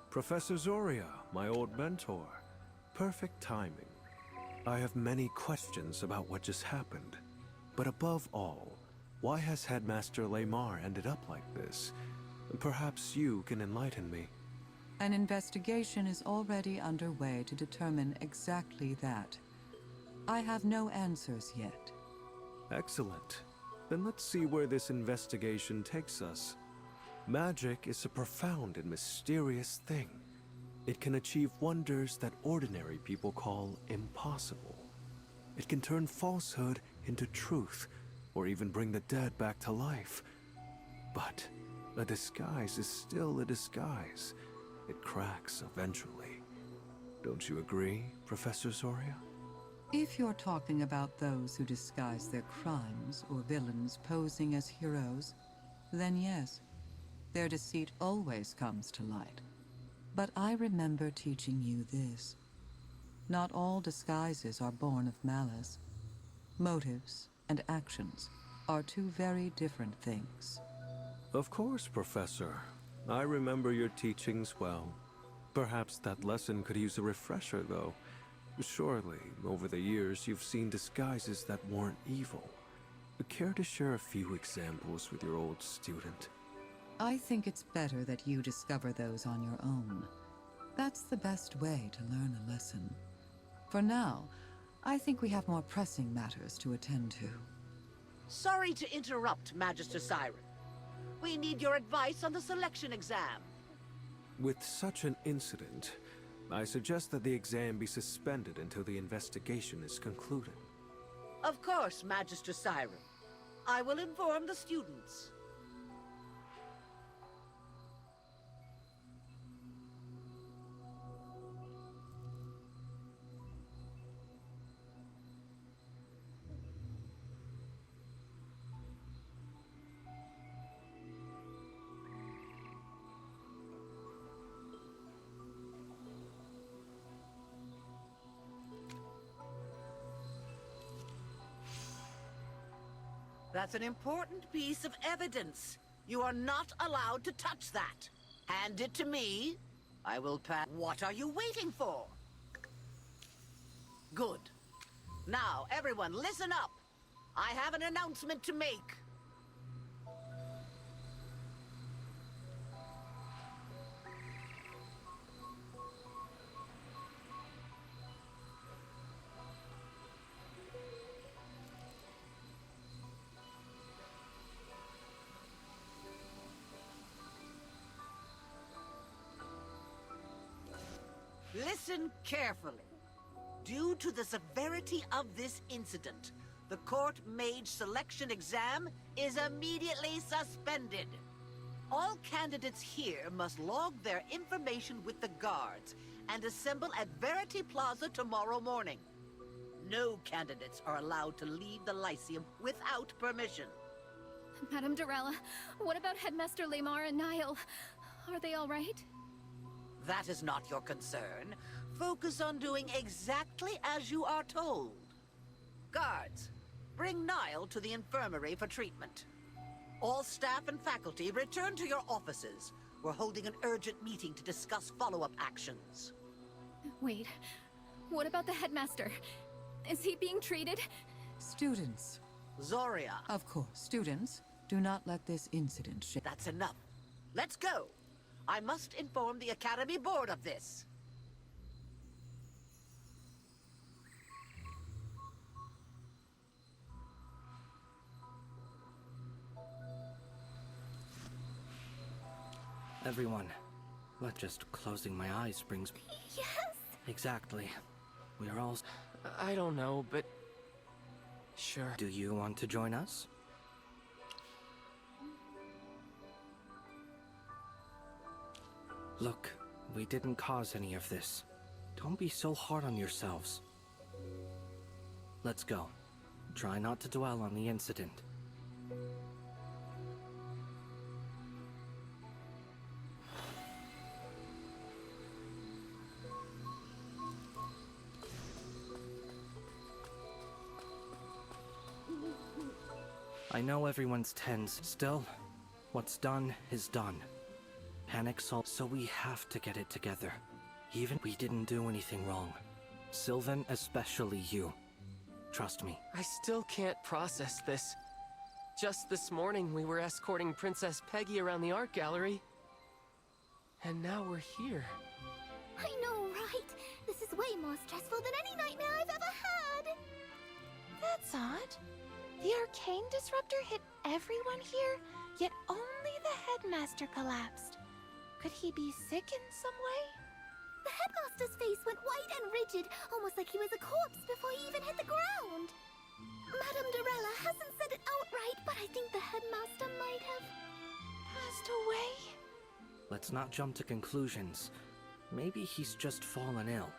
Professor Zoria, my old mentor. Perfect timing. I have many questions about what just happened. But above all, why has Headmaster Lamar ended up like this? Perhaps you can enlighten me. An investigation is already underway to determine exactly that. I have no answers yet. Excellent. Then let's see where this investigation takes us. Magic is a profound and mysterious thing. It can achieve wonders that ordinary people call impossible. It can turn falsehood into truth, or even bring the dead back to life. But a disguise is still a disguise. It cracks eventually. Don't you agree, Professor Zoria? If you're talking about those who disguise their crimes or villains posing as heroes, then yes. Their deceit always comes to light. But I remember teaching you this. Not all disguises are born of malice. Motives and actions are two very different things. Of course, Professor. I remember your teachings well. Perhaps that lesson could use a refresher, though. Surely, over the years, you've seen disguises that weren't evil. Care to share a few examples with your old student? I think it's better that you discover those on your own. That's the best way to learn a lesson. For now, I think we have more pressing matters to attend to. Sorry to interrupt, Magister Siren. We need your advice on the selection exam. With such an incident, I suggest that the exam be suspended until the investigation is concluded. Of course, Magister Siren. I will inform the students. That's an important piece of evidence. You are not allowed to touch that. Hand it to me. I will pass. What are you waiting for? Good. Now, everyone, listen up. I have an announcement to make. Listen carefully. Due to the severity of this incident, the court mage selection exam is immediately suspended. All candidates here must log their information with the guards and assemble at Verity Plaza tomorrow morning. No candidates are allowed to leave the Lyceum without permission. Madame Dorella, what about Headmaster Lamar and Niall? Are they all right? That is not your concern. Focus on doing exactly as you are told. Guards, bring Niall to the infirmary for treatment. All staff and faculty return to your offices. We're holding an urgent meeting to discuss follow-up actions. Wait, what about the headmaster? Is he being treated? Students. Zoria. Of course, students. Do not let this incident shake. That's enough. Let's go. I must inform the Academy Board of this. Everyone, just closing my eyes brings me... Yes! Exactly. We are all... I don't know, but... Sure. Do you want to join us? Look, we didn't cause any of this. Don't be so hard on yourselves. Let's go. Try not to dwell on the incident. I know everyone's tense. Still, what's done is done. Panic solved, so we have to get it together. Even we didn't do anything wrong. Sylvan, especially you. Trust me. I still can't process this. Just this morning, we were escorting Princess Peggy around the art gallery. And now we're here. I know, right? This is way more stressful than any nightmare I've ever had. That's odd. The arcane disruptor hit everyone here, yet only the headmaster collapsed. Could he be sick in some way? The headmaster's face went white and rigid, almost like he was a corpse before he even hit the ground. Madame Dorella hasn't said it outright, but I think the headmaster might have... passed away? Let's not jump to conclusions. Maybe he's just fallen ill.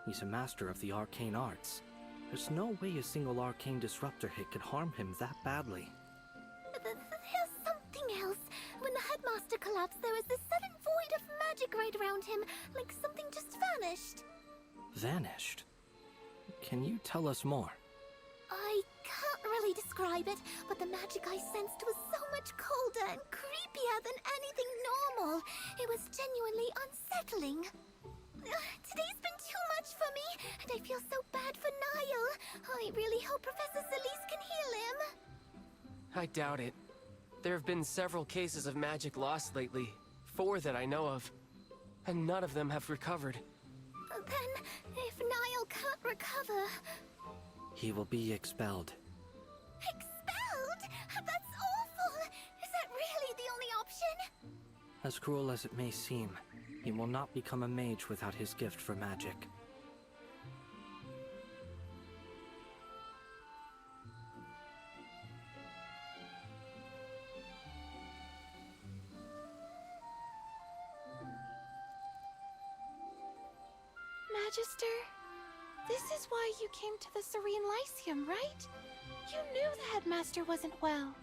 He's a master of the arcane arts. There's no way a single arcane disruptor hit could harm him that badly. There's something else. When the headmaster collapsed, there was this sudden void of magic right around him, like something just vanished. Vanished? Can you tell us more? I can't really describe it, but the magic I sensed was so much colder and creepier than anything normal. It was genuinely unsettling. Today's been too much for me, and I feel so bad for Niall. I really hope Professor Celeste can heal him. I doubt it. There have been several cases of magic lost lately. 4 that I know of. And none of them have recovered. Then, if Niall can't recover... He will be expelled. Expelled? That's awful! Is that really the only option? As cruel as it may seem, he will not become a mage without his gift for magic. Magister, this is why you came to the Serene Lyceum, right? You knew the headmaster wasn't well.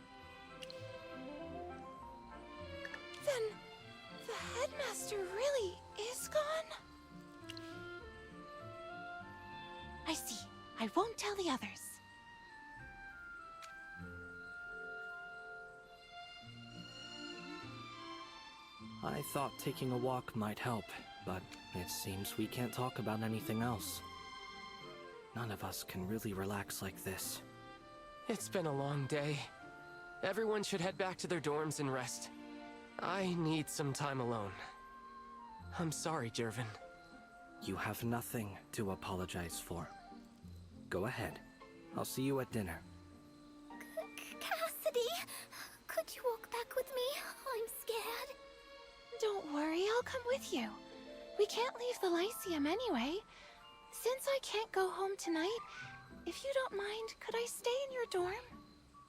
Then, the headmaster really is gone? I see. I won't tell the others. I thought taking a walk might help, but it seems we can't talk about anything else. None of us can really relax like this. It's been a long day. Everyone should head back to their dorms and rest. I need some time alone. I'm sorry, Jervin. You have nothing to apologize for. Go ahead. I'll see you at dinner. Cassidy, could you walk back with me? I'm scared. Don't worry, I'll come with you. We can't leave the Lyceum anyway. Since I can't go home tonight, if you don't mind, could I stay in your dorm?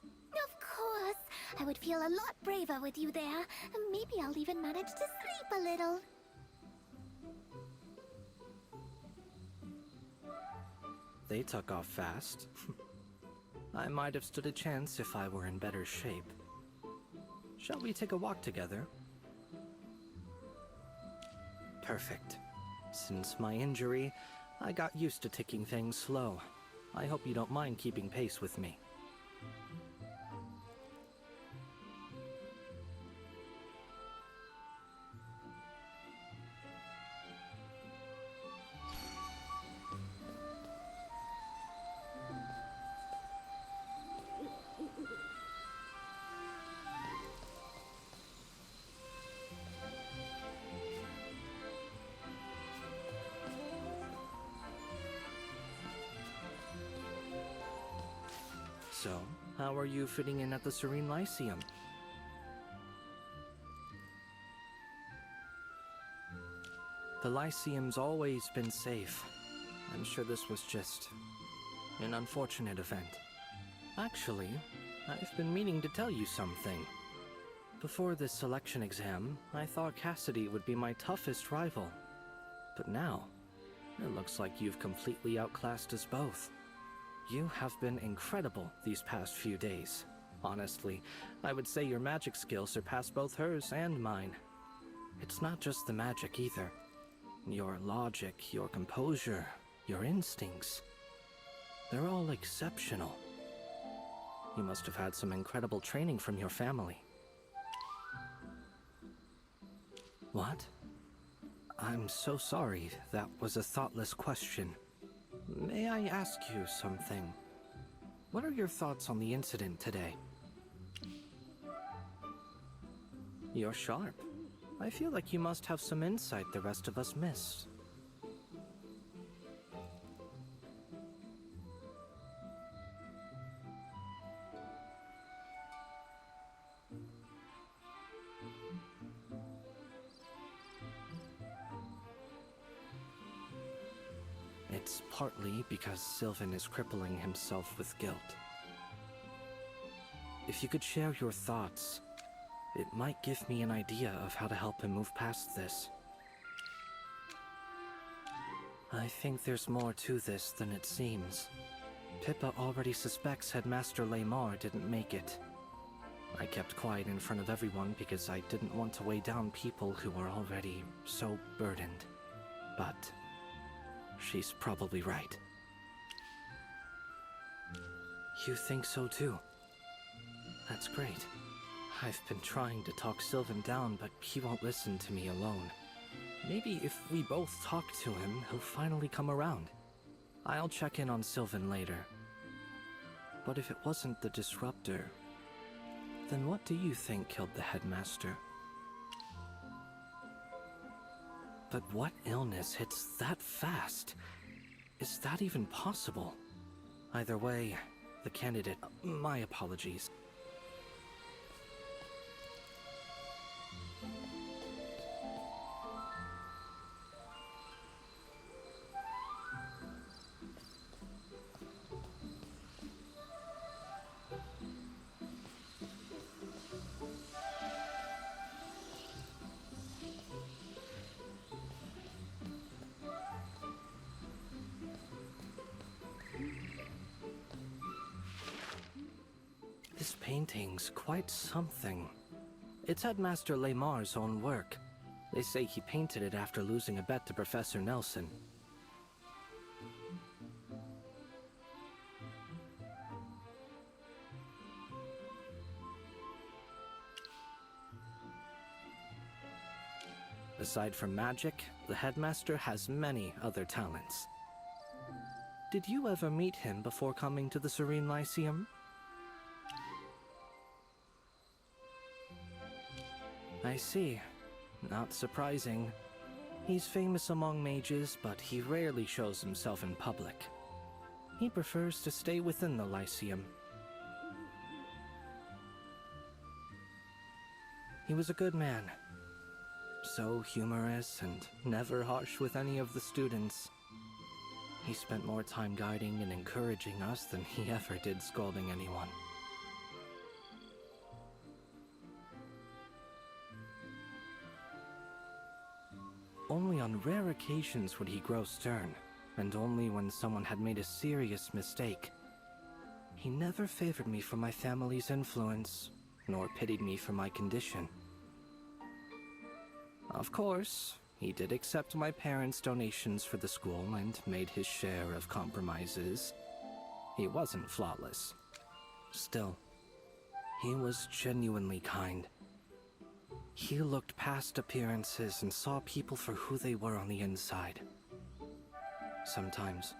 Of course. I would feel a lot braver with you there. Maybe I'll even manage to sleep a little. They took off fast. I might have stood a chance if I were in better shape. Shall we take a walk together? Perfect. Since my injury, I got used to taking things slow. I hope you don't mind keeping pace with me. So, how are you fitting in at the Serene Lyceum? The Lyceum's always been safe. I'm sure this was just an unfortunate event. Actually, I've been meaning to tell you something. Before this selection exam, I thought Cassidy would be my toughest rival. But now, it looks like you've completely outclassed us both. You have been incredible these past few days. Honestly, I would say your magic skill surpassed both hers and mine. It's not just the magic either. Your logic, your composure, your instincts. They're all exceptional. You must have had some incredible training from your family. What? I'm so sorry. That was a thoughtless question. May I ask you something? What are your thoughts on the incident today? You're sharp. I feel like you must have some insight the rest of us missed. It's partly because Sylvan is crippling himself with guilt. If you could share your thoughts, it might give me an idea of how to help him move past this. I think there's more to this than it seems. Pippa already suspects Headmaster Lamar didn't make it. I kept quiet in front of everyone because I didn't want to weigh down people who were already so burdened. But she's probably right. You think so too? That's great. I've been trying to talk Sylvan down, but he won't listen to me alone. Maybe if we both talk to him, he'll finally come around. I'll check in on Sylvan later. But if it wasn't the Disruptor, then what do you think killed the Headmaster? But what illness hits that fast? Is that even possible? Either way, the candidate... my apologies. This painting's quite something. It's Headmaster Lamar's own work. They say he painted it after losing a bet to Professor Nelson. Aside from magic, the Headmaster has many other talents. Did you ever meet him before coming to the Serene Lyceum? I see. Not surprising. He's famous among mages, but he rarely shows himself in public. He prefers to stay within the Lyceum. He was a good man. So humorous and never harsh with any of the students. He spent more time guiding and encouraging us than he ever did scolding anyone. only on rare occasions would he grow stern, and only when someone had made a serious mistake. He never favored me for my family's influence, nor pitied me for my condition. Of course, he did accept my parents' donations for the school and made his share of compromises. He wasn't flawless. Still, he was genuinely kind. He looked past appearances and saw people for who they were on the inside. Sometimes,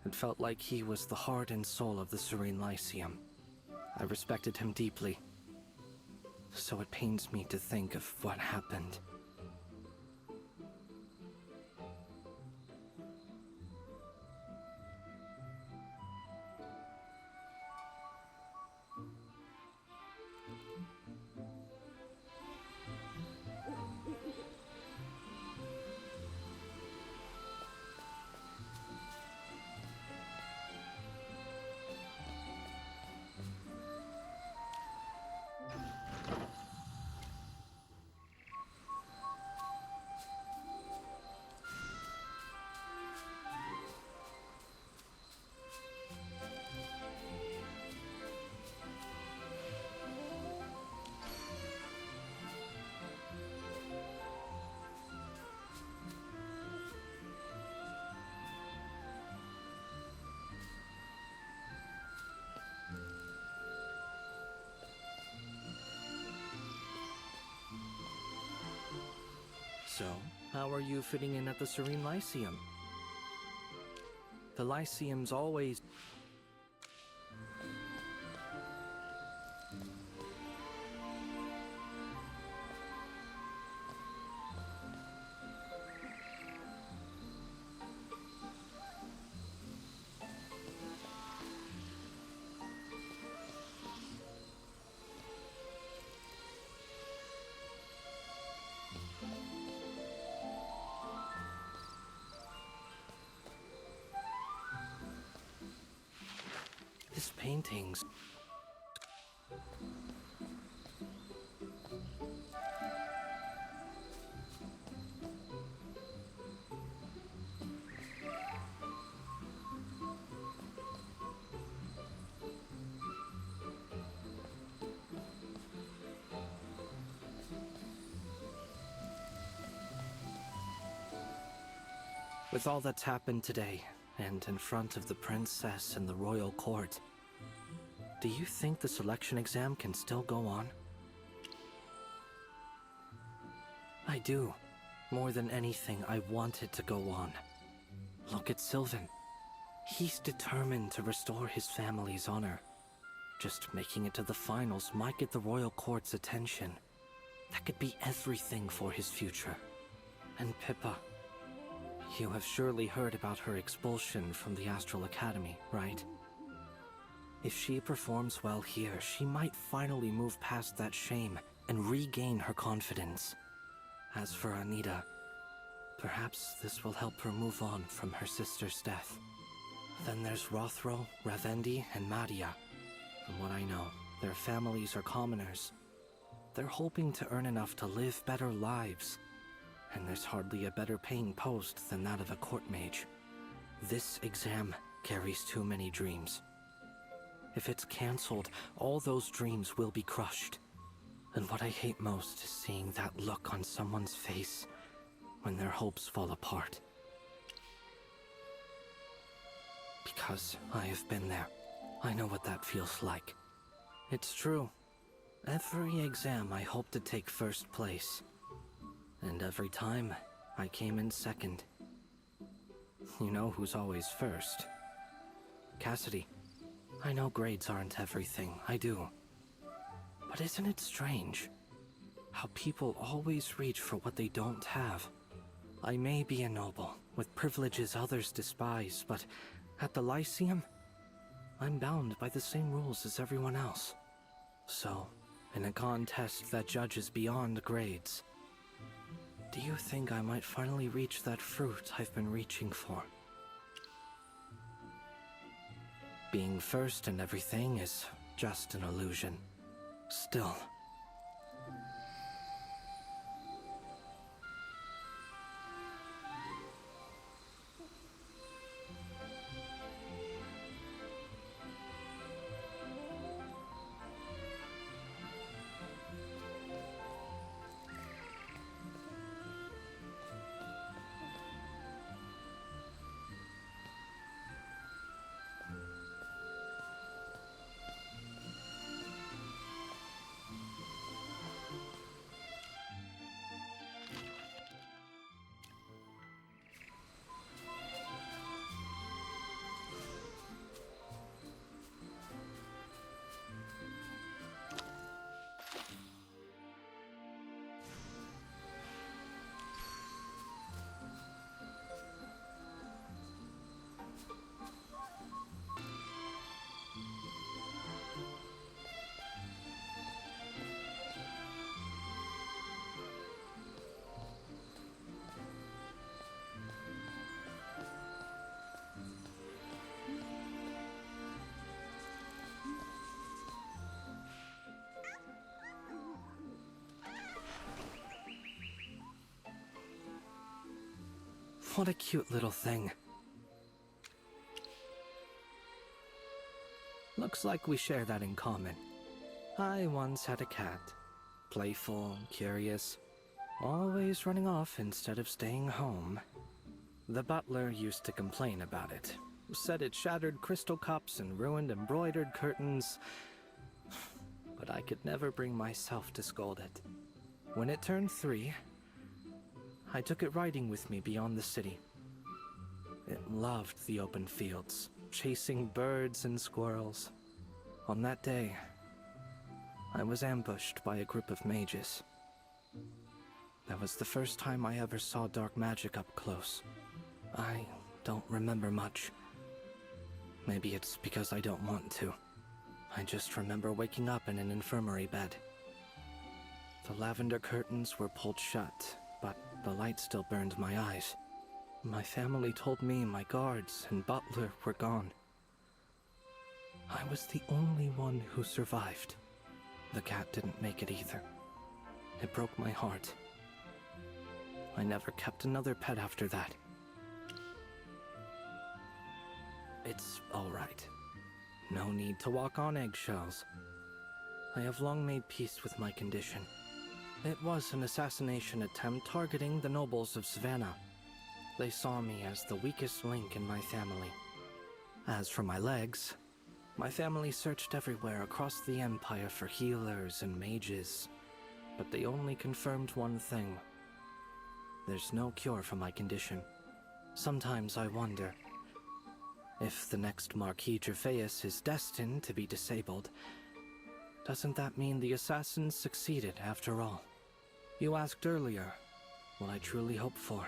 it felt like he was the heart and soul of the Serene Lyceum. I respected him deeply, so it pains me to think of what happened. So, how are you fitting in at the Serene Lyceum? The Lyceum's always... His paintings. With all that's happened today, and in front of the princess and the royal court, do you think the selection exam can still go on? I do. More than anything, I want it to go on. Look at Sylvan. He's determined to restore his family's honor. Just making it to the finals might get the royal court's attention. That could be everything for his future. And Pippa. You have surely heard about her expulsion from the Astral Academy, right? If she performs well here, she might finally move past that shame and regain her confidence. As for Anita, perhaps this will help her move on from her sister's death. Then there's Rothro, Ravendi, and Madia. From what I know, their families are commoners. They're hoping to earn enough to live better lives. And there's hardly a better paying post than that of a court mage. This exam carries too many dreams. If it's cancelled, all those dreams will be crushed. And what I hate most is seeing that look on someone's face when their hopes fall apart. Because I have been there. I know what that feels like. It's true. Every exam I hoped to take first place. And every time, I came in second. You know who's always first? Cassidy. I know grades aren't everything, I do. But isn't it strange how people always reach for what they don't have? I may be a noble, with privileges others despise, but at the Lyceum, I'm bound by the same rules as everyone else. So, in a contest that judges beyond grades, do you think I might finally reach that fruit I've been reaching for? Being first in everything is just an illusion. Still. What a cute little thing. Looks like we share that in common. I once had a cat. Playful, curious, always running off instead of staying home. The butler used to complain about it. Said it shattered crystal cups and ruined embroidered curtains. But I could never bring myself to scold it. When it turned 3, I took it riding with me beyond the city. It loved the open fields, chasing birds and squirrels. On that day, I was ambushed by a group of mages. That was the first time I ever saw dark magic up close. I don't remember much. Maybe it's because I don't want to. I just remember waking up in an infirmary bed. The lavender curtains were pulled shut, but the light still burned my eyes. My family told me my guards and butler were gone. I was the only one who survived. The cat didn't make it either. It broke my heart. I never kept another pet after that. It's all right. No need to walk on eggshells. I have long made peace with my condition. It was an assassination attempt targeting the nobles of Savannah. They saw me as the weakest link in my family. As for my legs, my family searched everywhere across the Empire for healers and mages, but they only confirmed one thing. There's no cure for my condition. Sometimes I wonder, if the next Marquis Gervais is destined to be disabled, doesn't that mean the assassins succeeded after all? You asked earlier what I truly hope for.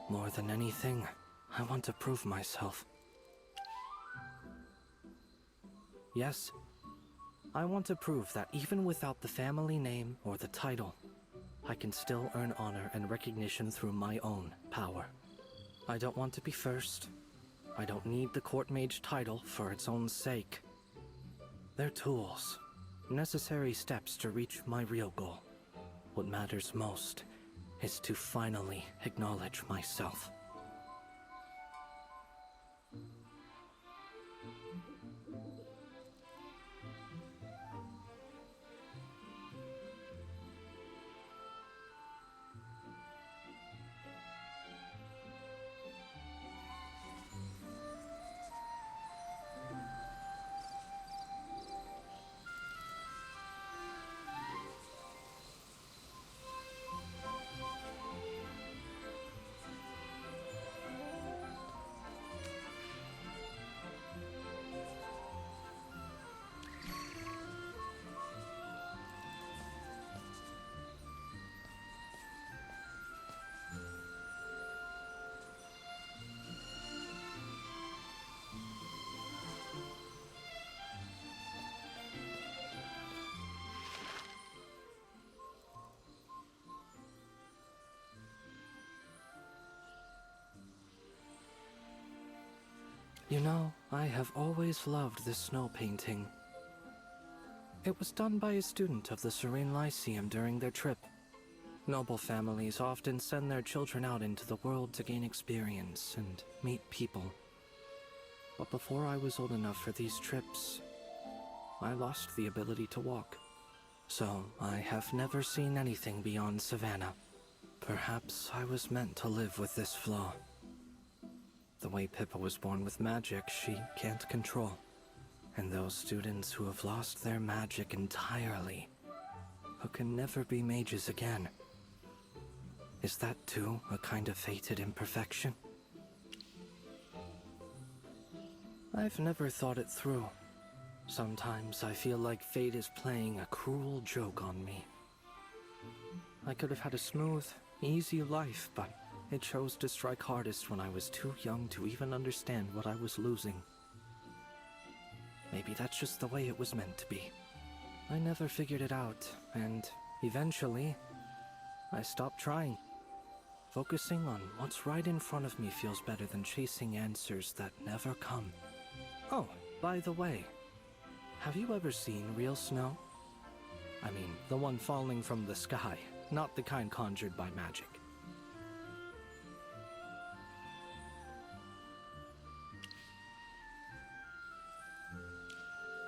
More than anything, I want to prove myself. Yes, I want to prove that even without the family name or the title, I can still earn honor and recognition through my own power. I don't want to be first. I don't need the court mage title for its own sake. They're tools, necessary steps to reach my real goal. What matters most is to finally acknowledge myself. You know, I have always loved this snow painting. It was done by a student of the Serene Lyceum during their trip. Noble families often send their children out into the world to gain experience and meet people. But before I was old enough for these trips, I lost the ability to walk. So I have never seen anything beyond Savannah. Perhaps I was meant to live with this flaw. The way Pippa was born with magic she can't control. And those students who have lost their magic entirely, who can never be mages again. Is that too a kind of fated imperfection? I've never thought it through. Sometimes I feel like fate is playing a cruel joke on me. I could have had a smooth, easy life, but it chose to strike hardest when I was too young to even understand what I was losing. Maybe that's just the way it was meant to be. I never figured it out, and eventually, I stopped trying. Focusing on what's right in front of me feels better than chasing answers that never come. Oh, by the way, have you ever seen real snow? I mean, the one falling from the sky, not the kind conjured by magic.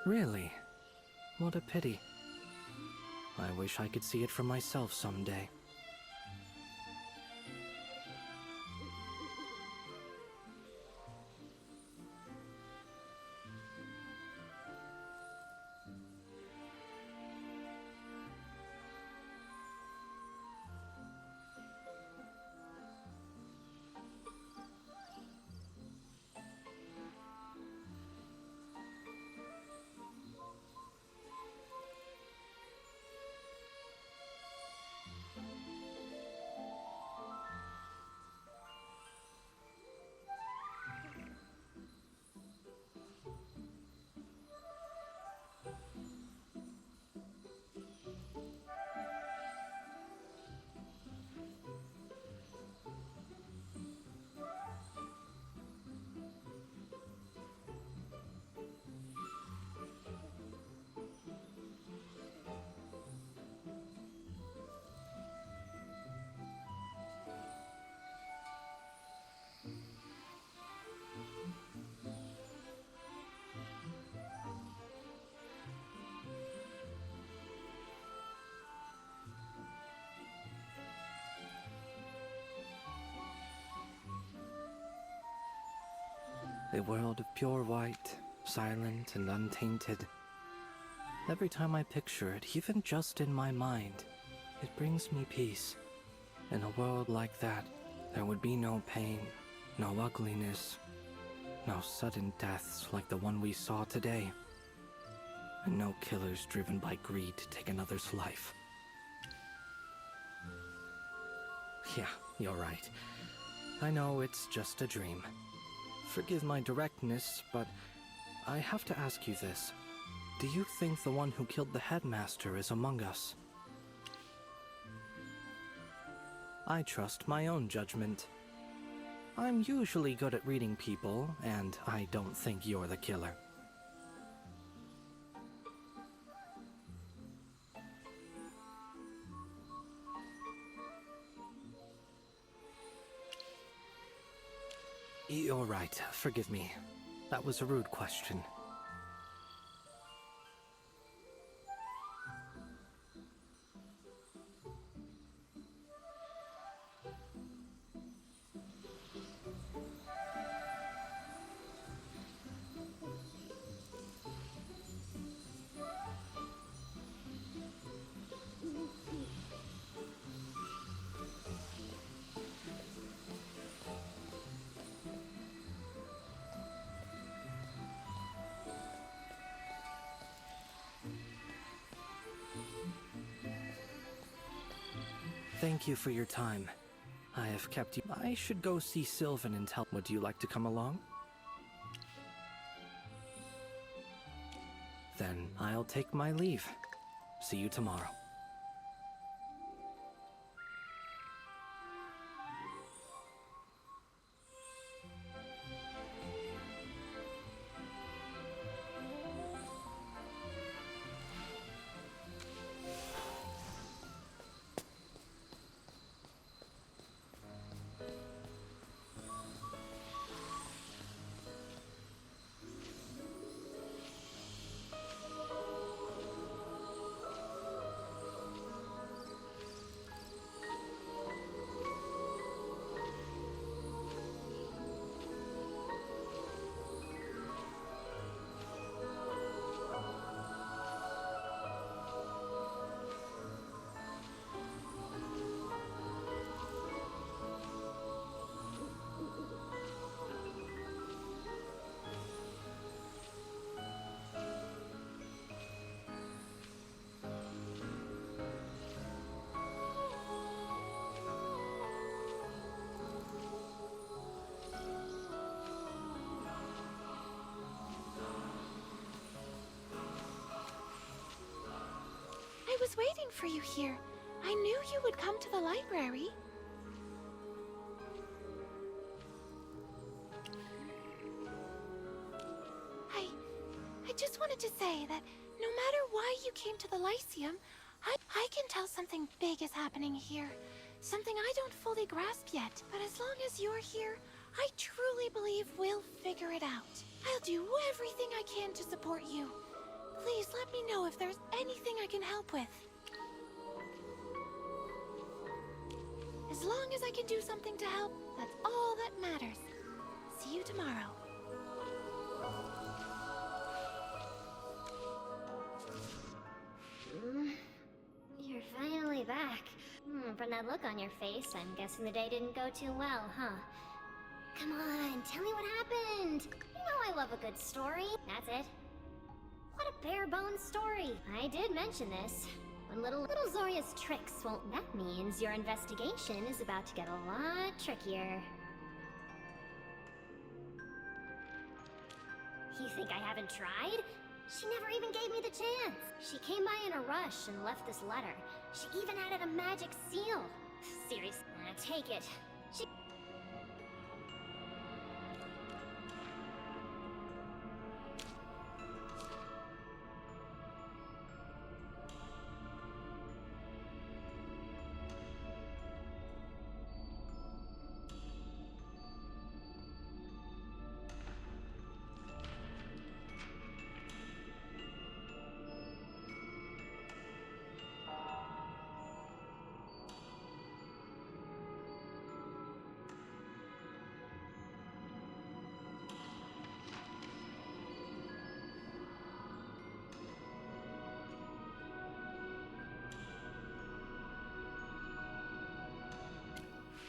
Really? What a pity. I wish I could see it for myself someday. A world of pure white, silent and untainted. Every time I picture it, even just in my mind, it brings me peace. In a world like that, there would be no pain, no ugliness, no sudden deaths like the one we saw today, and no killers driven by greed to take another's life. Yeah, you're right. I know it's just a dream. Forgive my directness, but I have to ask you this. Do you think the one who killed the headmaster is among us? I trust my own judgment. I'm usually good at reading people, and I don't think you're the killer. You're right. Forgive me. That was a rude question. Thank you for your time. I have kept you. I should go see Sylvan and tell. Would you like to come along? Then I'll take my leave. See you tomorrow. I was waiting for you here. I knew you would come to the library. I just wanted to say that no matter why you came to the Lyceum, I can tell something big is happening here. Something I don't fully grasp yet. But as long as you're here, I truly believe we'll figure it out. I'll do everything I can to support you. Please let me know if there's anything I can help with. As long as I can do something to help, that's all that matters. See you tomorrow. You're finally back. From that look on your face, I'm guessing the day didn't go too well, huh? Come on, tell me what happened. You know I love a good story. That's it. What a bare-bones story. I did mention this. When little Zoria's tricks won't... That means your investigation is about to get a lot trickier. You think I haven't tried? She never even gave me the chance. She came by in a rush and left this letter. She even added a magic seal. Seriously, take it. She...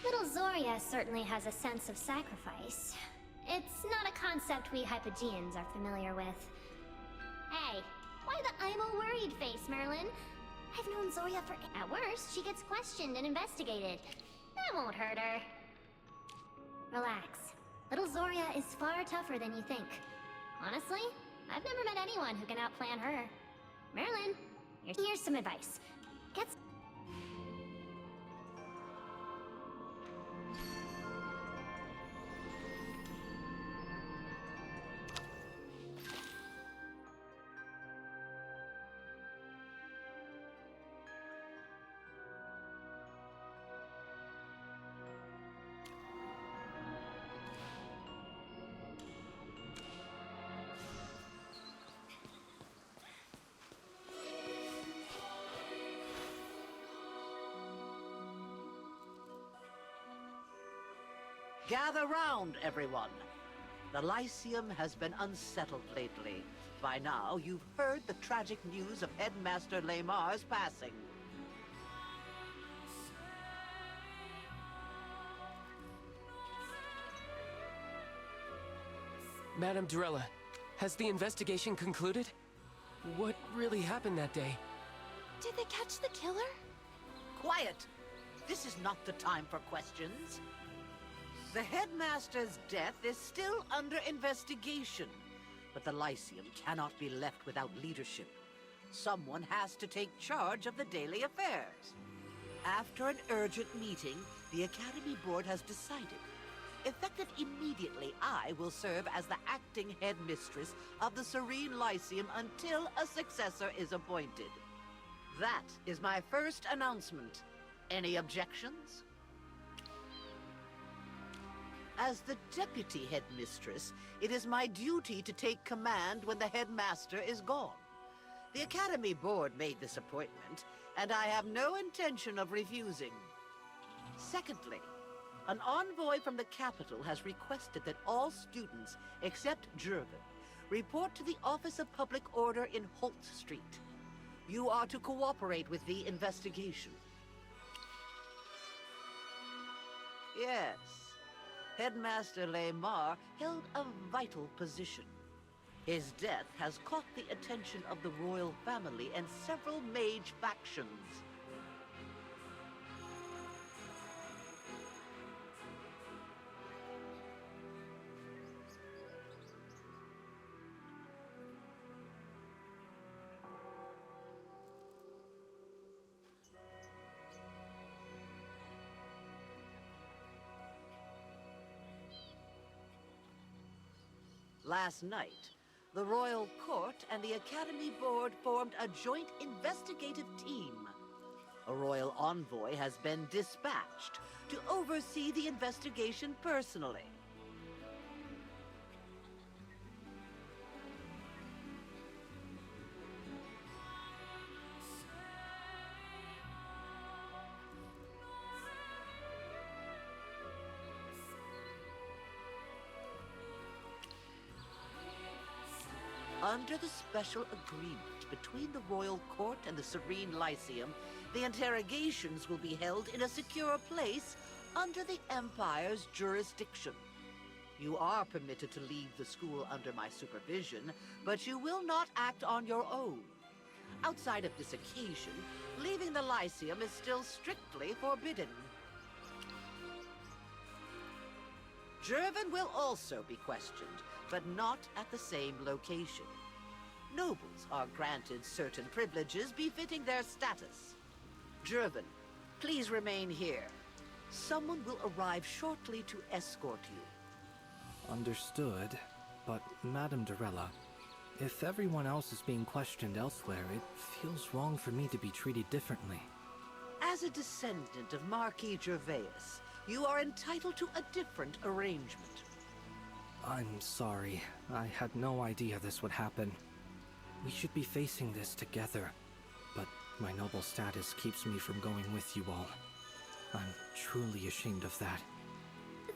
Little Zoria certainly has a sense of sacrifice. It's not a concept we Hypogeans are familiar with. Hey, why the I'm a worried face, Merlin? I've known Zoria for... At worst, she gets questioned and investigated. That won't hurt her. Relax. Little Zoria is far tougher than you think. Honestly, I've never met anyone who can outplan her. Merlin, here's some advice. Get... Gather round, everyone. The Lyceum has been unsettled lately. By now, you've heard the tragic news of Headmaster Lamar's passing. Madame Durella, has the investigation concluded? What really happened that day? Did they catch the killer? Quiet! This is not the time for questions. The Headmaster's death is still under investigation, but the Lyceum cannot be left without leadership. Someone has to take charge of the daily affairs. After an urgent meeting, the Academy Board has decided. Effective immediately, I will serve as the acting headmistress of the Serene Lyceum until a successor is appointed. That is my first announcement. Any objections? As the deputy headmistress, it is my duty to take command when the headmaster is gone. The Academy Board made this appointment, and I have no intention of refusing. Secondly, an envoy from the capital has requested that all students, except Jurgen, report to the Office of Public Order in Holt Street. You are to cooperate with the investigation. Yes. Headmaster Lamar held a vital position. His death has caught the attention of the royal family and several mage factions. Last night, the Royal Court and the Academy Board formed a joint investigative team. A royal envoy has been dispatched to oversee the investigation personally. Under the special agreement between the Royal Court and the Serene Lyceum, the interrogations will be held in a secure place under the Empire's jurisdiction. You are permitted to leave the school under my supervision, but you will not act on your own. Outside of this occasion, leaving the Lyceum is still strictly forbidden. Jervin will also be questioned, but not at the same location. Nobles are granted certain privileges befitting their status. Jervin, please remain here. Someone will arrive shortly to escort you. Understood, but Madame Dorella, if everyone else is being questioned elsewhere, it feels wrong for me to be treated differently. As a descendant of Marquis Gervais, you are entitled to a different arrangement. I'm sorry. I had no idea this would happen. We should be facing this together, but my noble status keeps me from going with you all. I'm truly ashamed of that.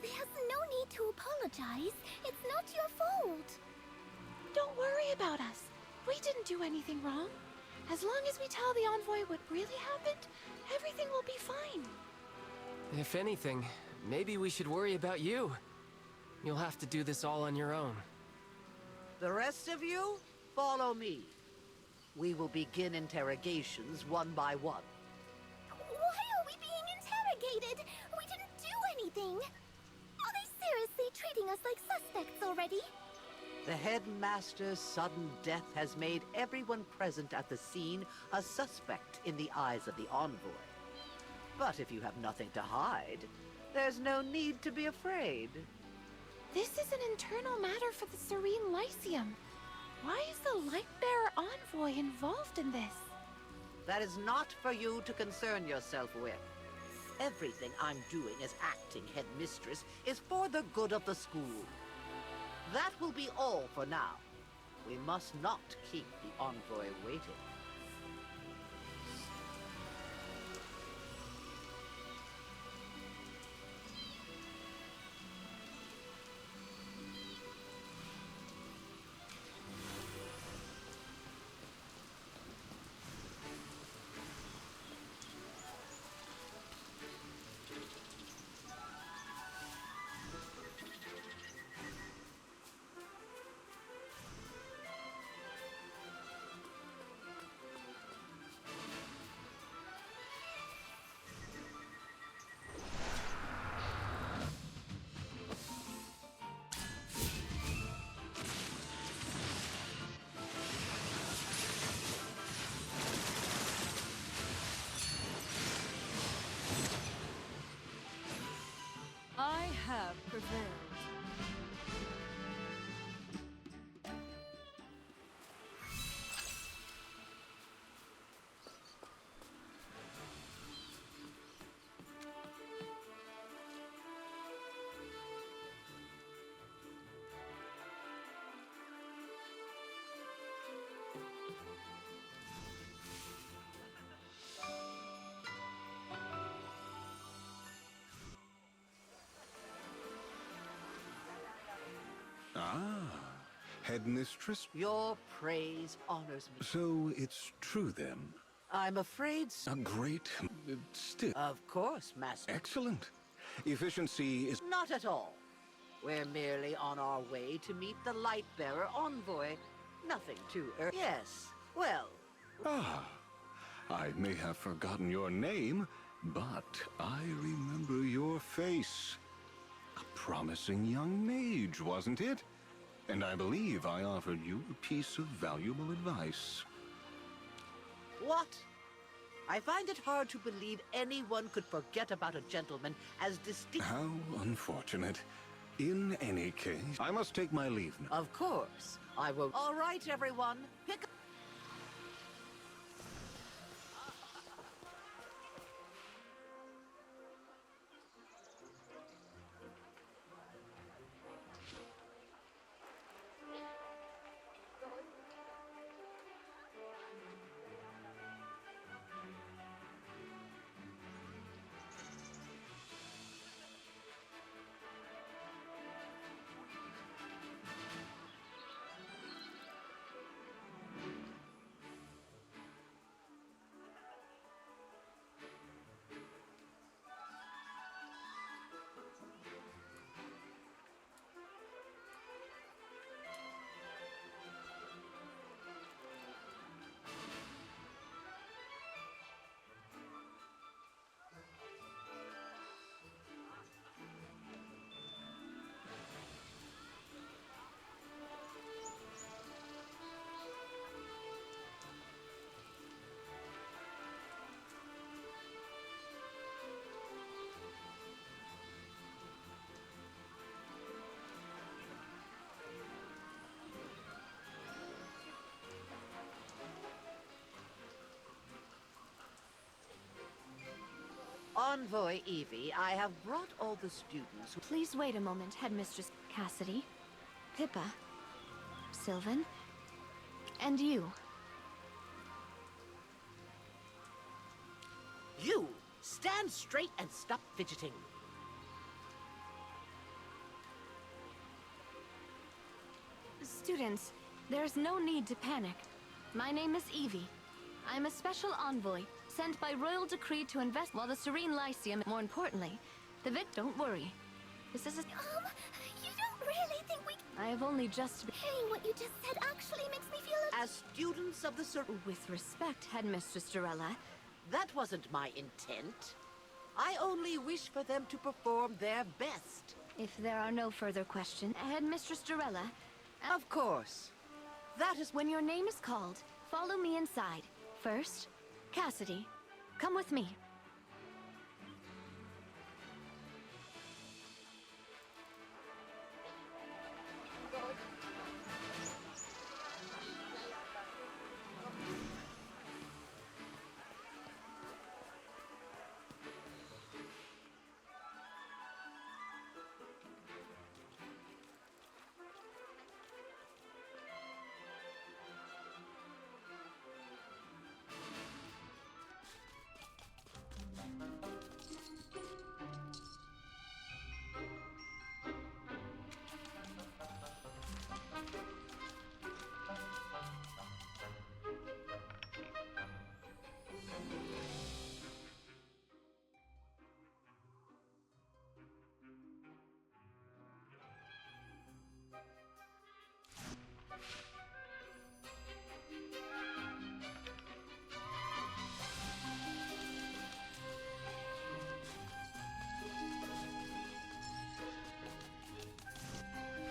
There's no need to apologize. It's not your fault. Don't worry about us. We didn't do anything wrong. As long as we tell the envoy what really happened, everything will be fine. If anything, maybe we should worry about you. You'll have to do this all on your own. The rest of you, follow me. We will begin interrogations one by one. Why are we being interrogated? We didn't do anything. Are they seriously treating us like suspects already? The headmaster's sudden death has made everyone present at the scene a suspect in the eyes of the envoy. But if you have nothing to hide, there's no need to be afraid. This is an internal matter for the Serene Lyceum. Why is the Lightbearer envoy involved in this? That is not for you to concern yourself with. Everything I'm doing as acting headmistress is for the good of the school. That will be all for now. We must not keep the envoy waiting. I have prevailed. Ah, headmistress? Your praise honors me. So it's true then? I'm afraid so. A great still. Of course, Master. Excellent. Efficiency is... Not at all. We're merely on our way to meet the Lightbearer envoy. Nothing too early. Yes, well... Ah, I may have forgotten your name, but I remember your face. A promising young mage, wasn't it? And I believe I offered you a piece of valuable advice. What? I find it hard to believe anyone could forget about a gentleman as distinct... How unfortunate. In any case, I must take my leave now. Of course. I will... All right, everyone. Pick up... Envoy Evie, I have brought all the students. Please wait a moment, Headmistress Cassidy, Pippa, Sylvan, and you. You! Stand straight and stop fidgeting. Students, there's no need to panic. My name is Evie. I'm a special envoy, sent by royal decree to invest while the Serene Lyceum, more importantly, the don't worry. This is a... You don't really think we... I have only just... Hearing what you just said actually makes me feel... As students of the With respect, Headmistress Dorella... That wasn't my intent. I only wish for them to perform their best. If there are no further questions, Headmistress Dorella... Of course. That is... When your name is called, follow me inside. First, Cassidy, come with me.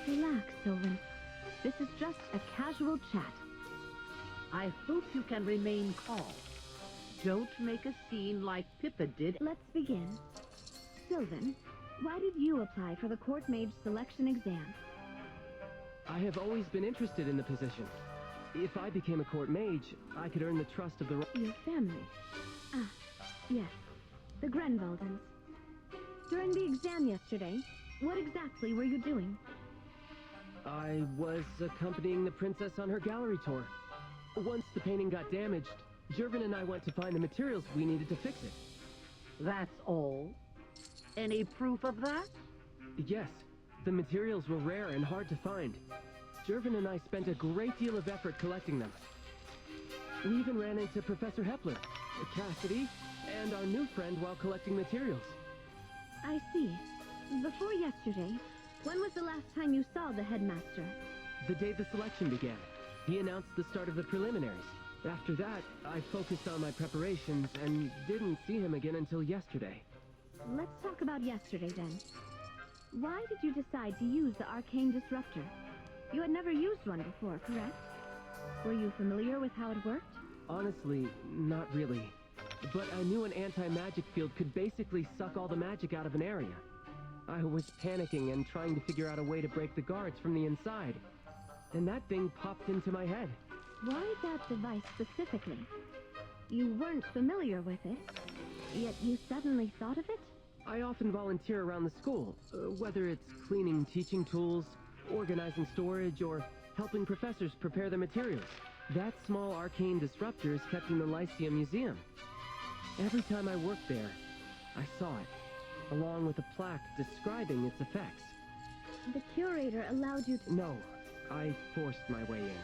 Relax, Sylvan. This is just a casual chat. I hope you can remain calm. Don't make a scene like Pippa did. Let's begin. Sylvan, why did you apply for the Court Mage selection exam? I have always been interested in the position. If I became a court mage, I could earn the trust of the... Your family? Ah, yes. The Grenvaldens. During the exam yesterday, what exactly were you doing? I was accompanying the princess on her gallery tour. Once the painting got damaged, Jervin and I went to find the materials we needed to fix it. That's all? Any proof of that? Yes, the materials were rare and hard to find. Jervin and I spent a great deal of effort collecting them. We even ran into Professor Hepler, Cassidy, and our new friend while collecting materials. I see. Before yesterday, when was the last time you saw the headmaster? The day the selection began. He announced the start of the preliminaries. After that, I focused on my preparations and didn't see him again until yesterday. Let's talk about yesterday then. Why did you decide to use the Arcane Disruptor? You had never used one before, correct? Were you familiar with how it worked? Honestly, not really. But I knew an anti-magic field could basically suck all the magic out of an area. I was panicking and trying to figure out a way to break the guards from the inside. And that thing popped into my head. Why that device specifically? You weren't familiar with it, yet you suddenly thought of it? I often volunteer around the school, whether it's cleaning teaching tools, organizing storage, or helping professors prepare the materials. That small arcane disruptor is kept in the Lyceum Museum. Every time I worked there, I saw it, along with a plaque describing its effects. The curator allowed you to... No, I forced my way in.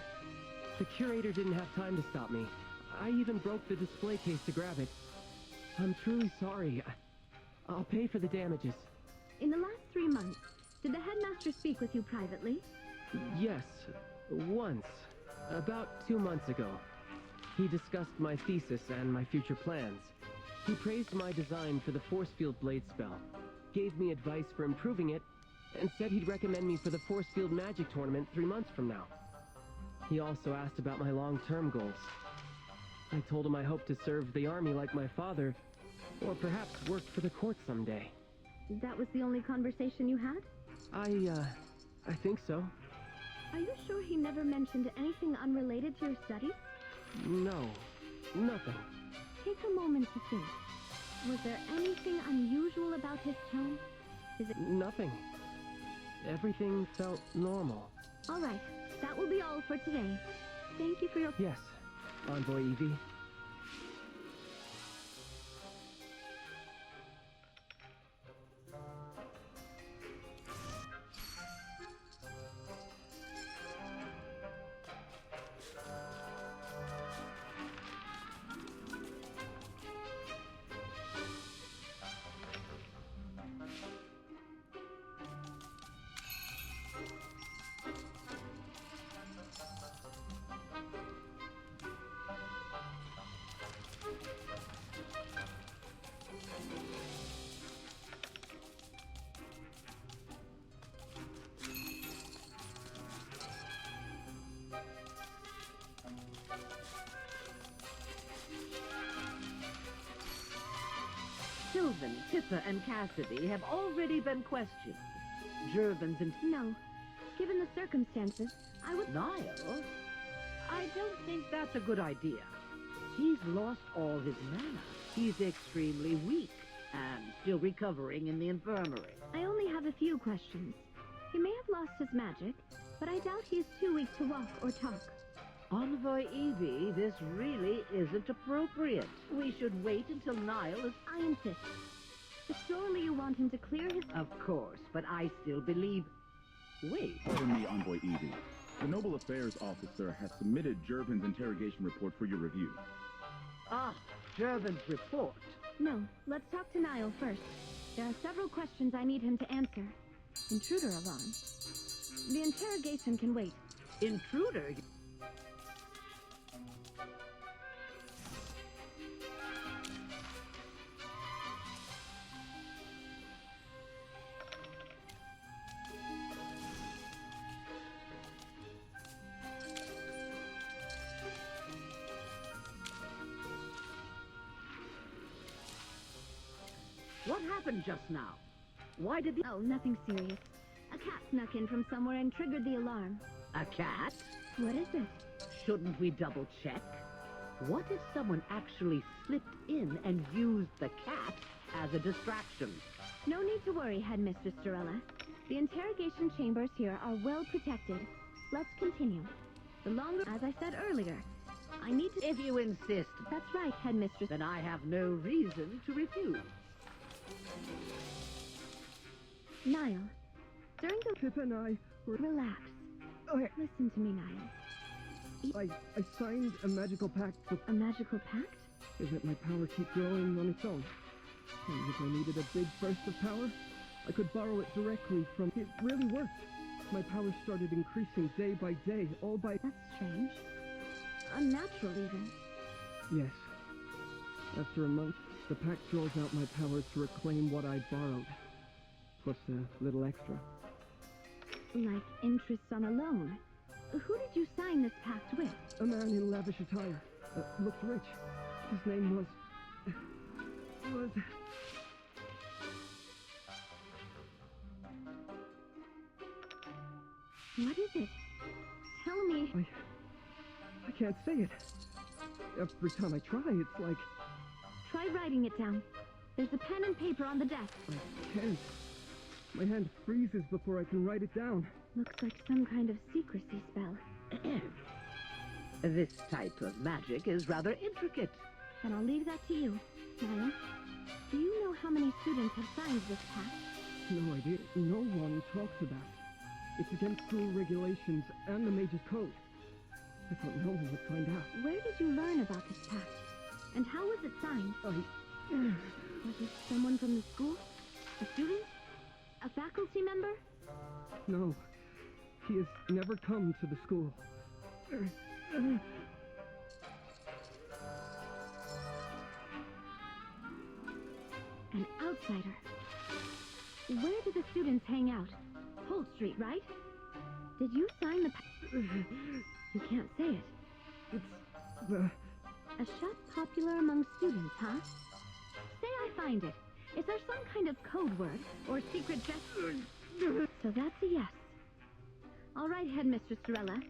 The curator didn't have time to stop me. I even broke the display case to grab it. I'm truly sorry. I'll pay for the damages. In the last 3 months, did the headmaster speak with you privately? Yes, once. About 2 months ago. He discussed my thesis and my future plans. He praised my design for the force field blade spell, gave me advice for improving it, and said he'd recommend me for the force field magic tournament 3 months from now. He also asked about my long-term goals. I told him I hoped to serve the army like my father, or perhaps work for the court someday. That was the only conversation you had? I think so. Are you sure he never mentioned anything unrelated to your studies? No, nothing. Take a moment to think. Was there anything unusual about his tone? Is it... Nothing. Everything felt normal. All right, that will be all for today. Thank you for your... Yes, Envoy Evie. Sylvan, Pippa, and Cassidy have already been questioned. Jervins and... No. Given the circumstances, I would... Niall? I don't think that's a good idea. He's lost all his mana. He's extremely weak and still recovering in the infirmary. I only have a few questions. He may have lost his magic, but I doubt he is too weak to walk or talk. Envoy Evie, this really isn't appropriate. We should wait until Niall is... I insist. But surely you want him to clear his... Of course, but I still believe... Wait. Pardon me, Envoy Evie. The Noble Affairs Officer has submitted Jervin's interrogation report for your review. Ah, Jervin's report. No, let's talk to Niall first. There are several questions I need him to answer. Intruder alarm. The interrogation can wait. Intruder? What happened just now? Why did the... Oh, nothing serious. A cat snuck in from somewhere and triggered the alarm. A cat? What is it? Shouldn't we double check? What if someone actually slipped in and used the cat as a distraction? No need to worry, Headmistress Dorella. The interrogation chambers here are well protected. Let's continue. The longer... As I said earlier, I need to... If you insist. That's right, Headmistress. Then I have no reason to refuse. Niall, during the... Pippa and I were... Relax. Okay. Listen to me, Niall. I signed a magical pact with... A magical pact? So that my power keep growing on its own. And if I needed a big burst of power, I could borrow it directly from... It really worked. My power started increasing day by day, all by... That's strange. Unnatural, even. Yes. After a month, the pact draws out my power to reclaim what I borrowed. Plus a little extra. Like interest on a loan. Who did you sign this pact with? A man in lavish attire. Looked rich. His name was... What is it? Tell me. I can't say it. Every time I try, it's like... Try writing it down. There's a pen and paper on the desk. I can't. My hand freezes before I can write it down. Looks like some kind of secrecy spell. This type of magic is rather intricate. Then I'll leave that to you. Niall, do you know how many students have signed this pact? No idea. No one talks about it. It's against school regulations and the Mage's Code. I thought no one would find out. Where did you learn about this pact? And how was it signed? Was it someone from the school? A student? A faculty member? No. He has never come to the school. An outsider. Where do the students hang out? Holt Street, right? Did you sign the You can't say it. It's the... A shop popular among students, huh? Say I find it. Is there some kind of code word or secret gesture? So that's a yes. All right, Headmistress Dorella.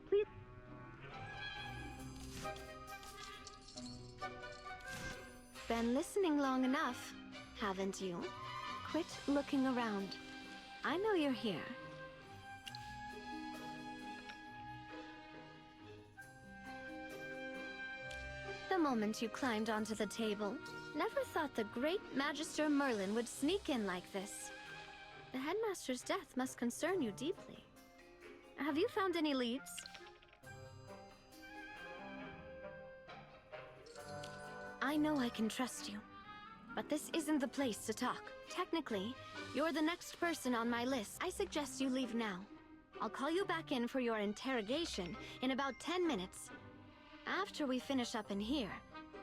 Please... been listening long enough, haven't you? Quit looking around. I know you're here. The moment you climbed onto the table, never thought the great Magister Merlin would sneak in like this. The headmaster's death must concern you deeply. Have you found any leads? I know I can trust you, but this isn't the place to talk. Technically, you're the next person on my list. I suggest you leave now. I'll call you back in for your interrogation in about 10 minutes. After we finish up in here,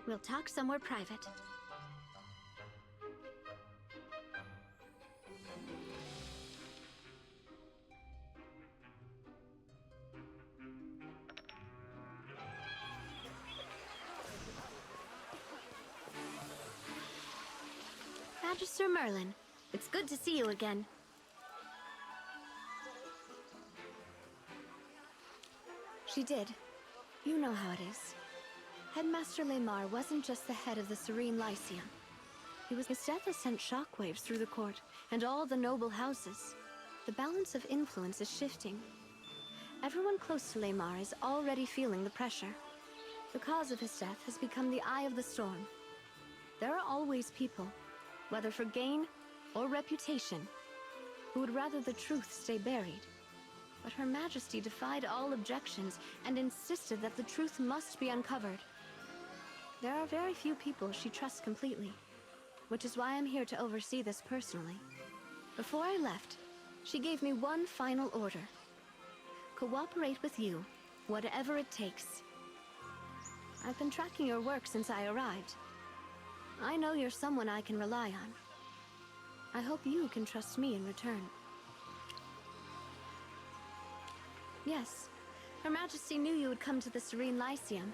we'll talk somewhere private. Magister Merlin, it's good to see you again. She did. You know how it is. Headmaster Lemar wasn't just the head of the Serene Lyceum. His death has sent shockwaves through the court and all the noble houses. The balance of influence is shifting. Everyone close to Lemar is already feeling the pressure. The cause of his death has become the eye of the storm. There are always people, whether for gain or reputation, who would rather the truth stay buried. But Her Majesty defied all objections and insisted that the truth must be uncovered. There are very few people she trusts completely, which is why I'm here to oversee this personally. Before I left, she gave me one final order. Cooperate with you, whatever it takes. I've been tracking your work since I arrived. I know you're someone I can rely on. I hope you can trust me in return. Yes, Her Majesty knew you would come to the Serene Lyceum,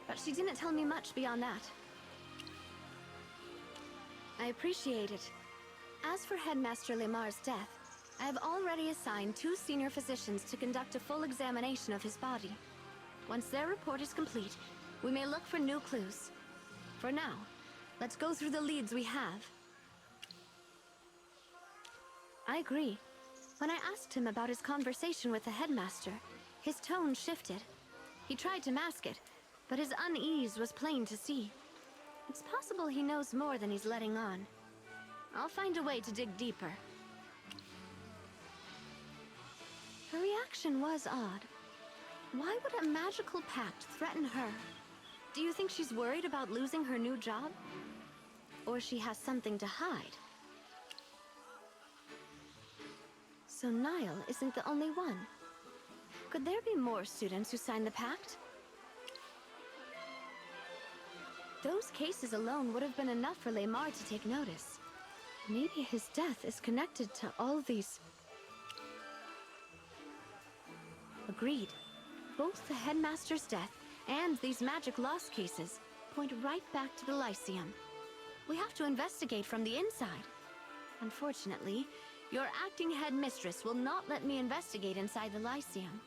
but she didn't tell me much beyond that. I appreciate it. As for Headmaster Lemar's death, I have already assigned 2 senior physicians to conduct a full examination of his body. Once their report is complete, we may look for new clues. For now, let's go through the leads we have. I agree. When I asked him about his conversation with the headmaster, his tone shifted. He tried to mask it, but his unease was plain to see. It's possible he knows more than he's letting on. I'll find a way to dig deeper. Her reaction was odd. Why would a magical pact threaten her? Do you think she's worried about losing her new job? Or she has something to hide? So Niall isn't the only one. Could there be more students who signed the pact? Those cases alone would have been enough for Lemar to take notice. Maybe his death is connected to all these... Agreed. Both the headmaster's death and these magic loss cases point right back to the Lyceum. We have to investigate from the inside. Unfortunately, your acting headmistress will not let me investigate inside the Lyceum.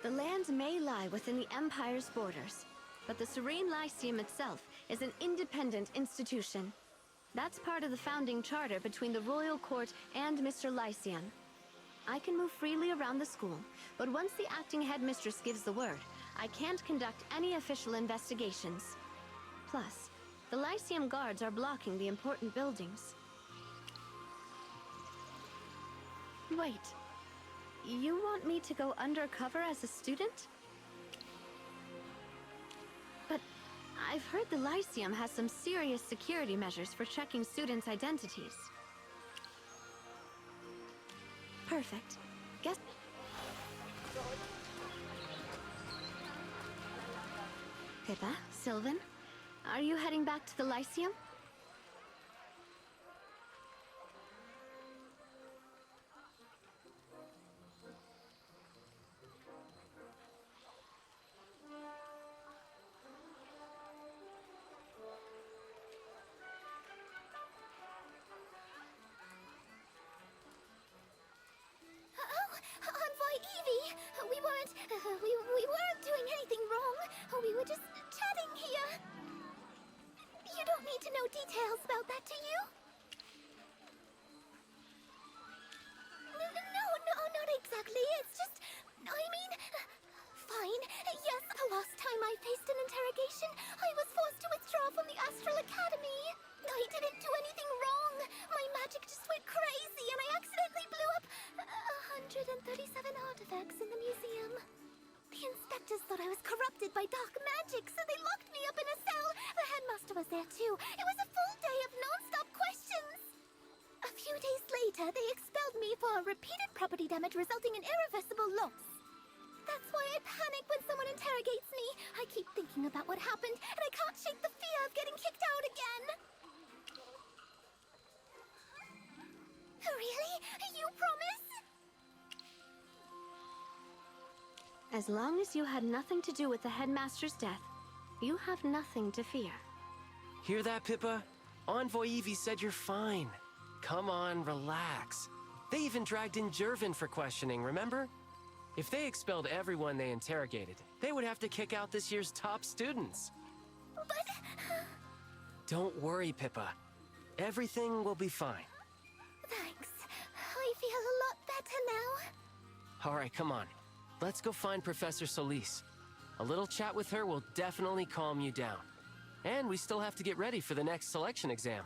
The land may lie within the Empire's borders, but the Serene Lyceum itself is an independent institution. That's part of the founding charter between the Royal Court and Mr. Lyceum. I can move freely around the school, but once the acting headmistress gives the word, I can't conduct any official investigations. Plus, the Lyceum guards are blocking the important buildings. Wait, you want me to go undercover as a student? But I've heard the Lyceum has some serious security measures for checking students' identities. Perfect. Guess... Pippa, Sylvan, are you heading back to the Lyceum? We weren't doing anything wrong. We were just chatting by dark magic, so they locked me up in a cell. The headmaster was there too. It was a full day of non-stop questions. A few days later, they expelled me for repeated property damage resulting in irreversible loss. That's why I panic when someone interrogates me. I keep thinking about what happened, and I can't shake the fear of getting kicked out again. Really? You promise? As long as you had nothing to do with the headmaster's death, you have nothing to fear. Hear that, Pippa? Envoy Evie said you're fine. Come on, relax. They even dragged in Jervin for questioning, remember? If they expelled everyone they interrogated, they would have to kick out this year's top students. But... Don't worry, Pippa. Everything will be fine. Thanks. I feel a lot better now. All right, come on. Let's go find Professor Solis. A little chat with her will definitely calm you down. And we still have to get ready for the next selection exam.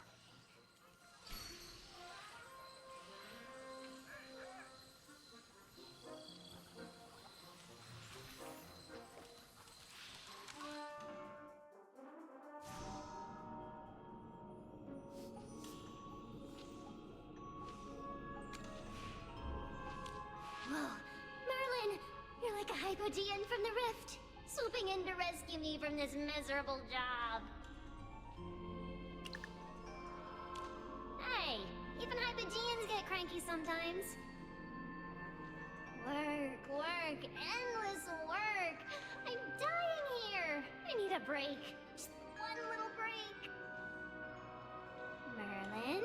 Whoa. Merlin! You're like a Hypogean from the Rift, swooping in to rescue me from this miserable job. Hey, even Hypogeans get cranky sometimes. Work, endless work. I'm dying here. I need a break. Just one little break. Merlin,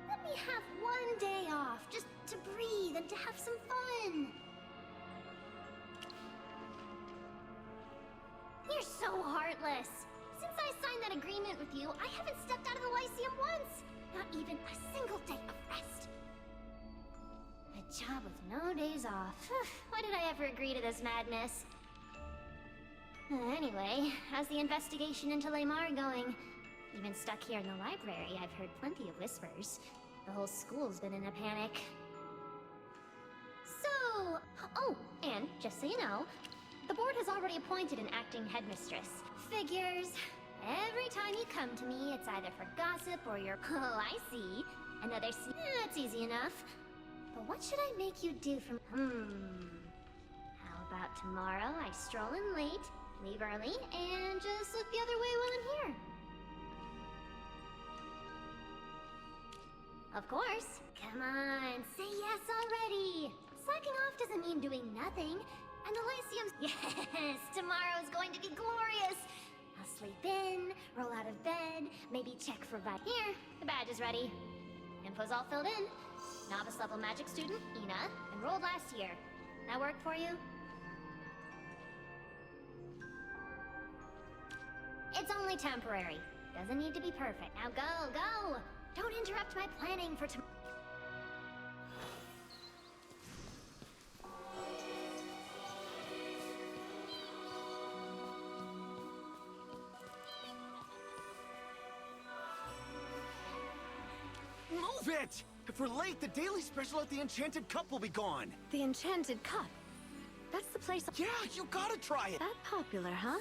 let me have one day off, just to breathe and to have some fun. You're so heartless. Since I signed that agreement with you, I haven't stepped out of the Lyceum once. Not even a single day of rest. A job with no days off. Why did I ever agree to this madness? Anyway, how's the investigation into Lamar going? Even stuck here in the library, I've heard plenty of whispers. The whole school's been in a panic. So... Oh, and just so you know, the board has already appointed an acting headmistress. Figures. Every time you come to me, it's either for gossip or you're... Oh, I see. Another... That's easy enough. But what should I make you do from... How about tomorrow I stroll in late, leave early, and just look the other way while I'm here? Of course. Come on, say yes already. Slacking off doesn't mean doing nothing. And the Lyceum's... Yes, tomorrow's going to be glorious. I'll sleep in, roll out of bed, maybe check for Here, the badge is ready. Info's all filled in. Novice level magic student, Ina, enrolled last year. That work for you? It's only temporary. Doesn't need to be perfect. Now go! Don't interrupt my planning for tomorrow. Move it! If we're late, the daily special at the Enchanted Cup will be gone. The Enchanted Cup? That's the place... Yeah, you gotta try it! That popular, huh?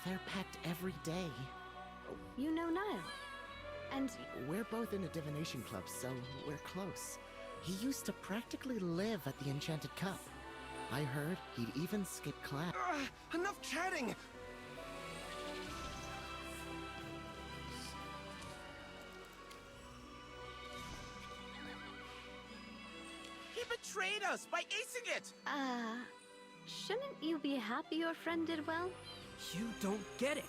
They're packed every day. You know Niall. And... We're both in a divination club, so we're close. He used to practically live at the Enchanted Cup. I heard he'd even skip class. Enough chatting! He betrayed us by acing it! Shouldn't you be happy your friend did well? You don't get it.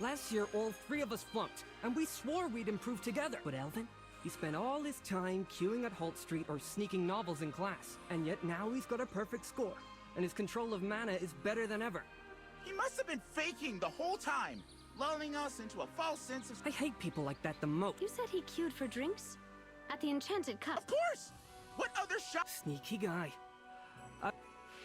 Last year, all three of us flunked, and we swore we'd improve together. But Elvin, he spent all his time queuing at Holt Street or sneaking novels in class, and yet now he's got a perfect score, and his control of mana is better than ever. He must have been faking the whole time, lulling us into a false sense of... I hate people like that the most. You said he queued for drinks? At the Enchanted Cup? Of course! What other shop? Sneaky guy.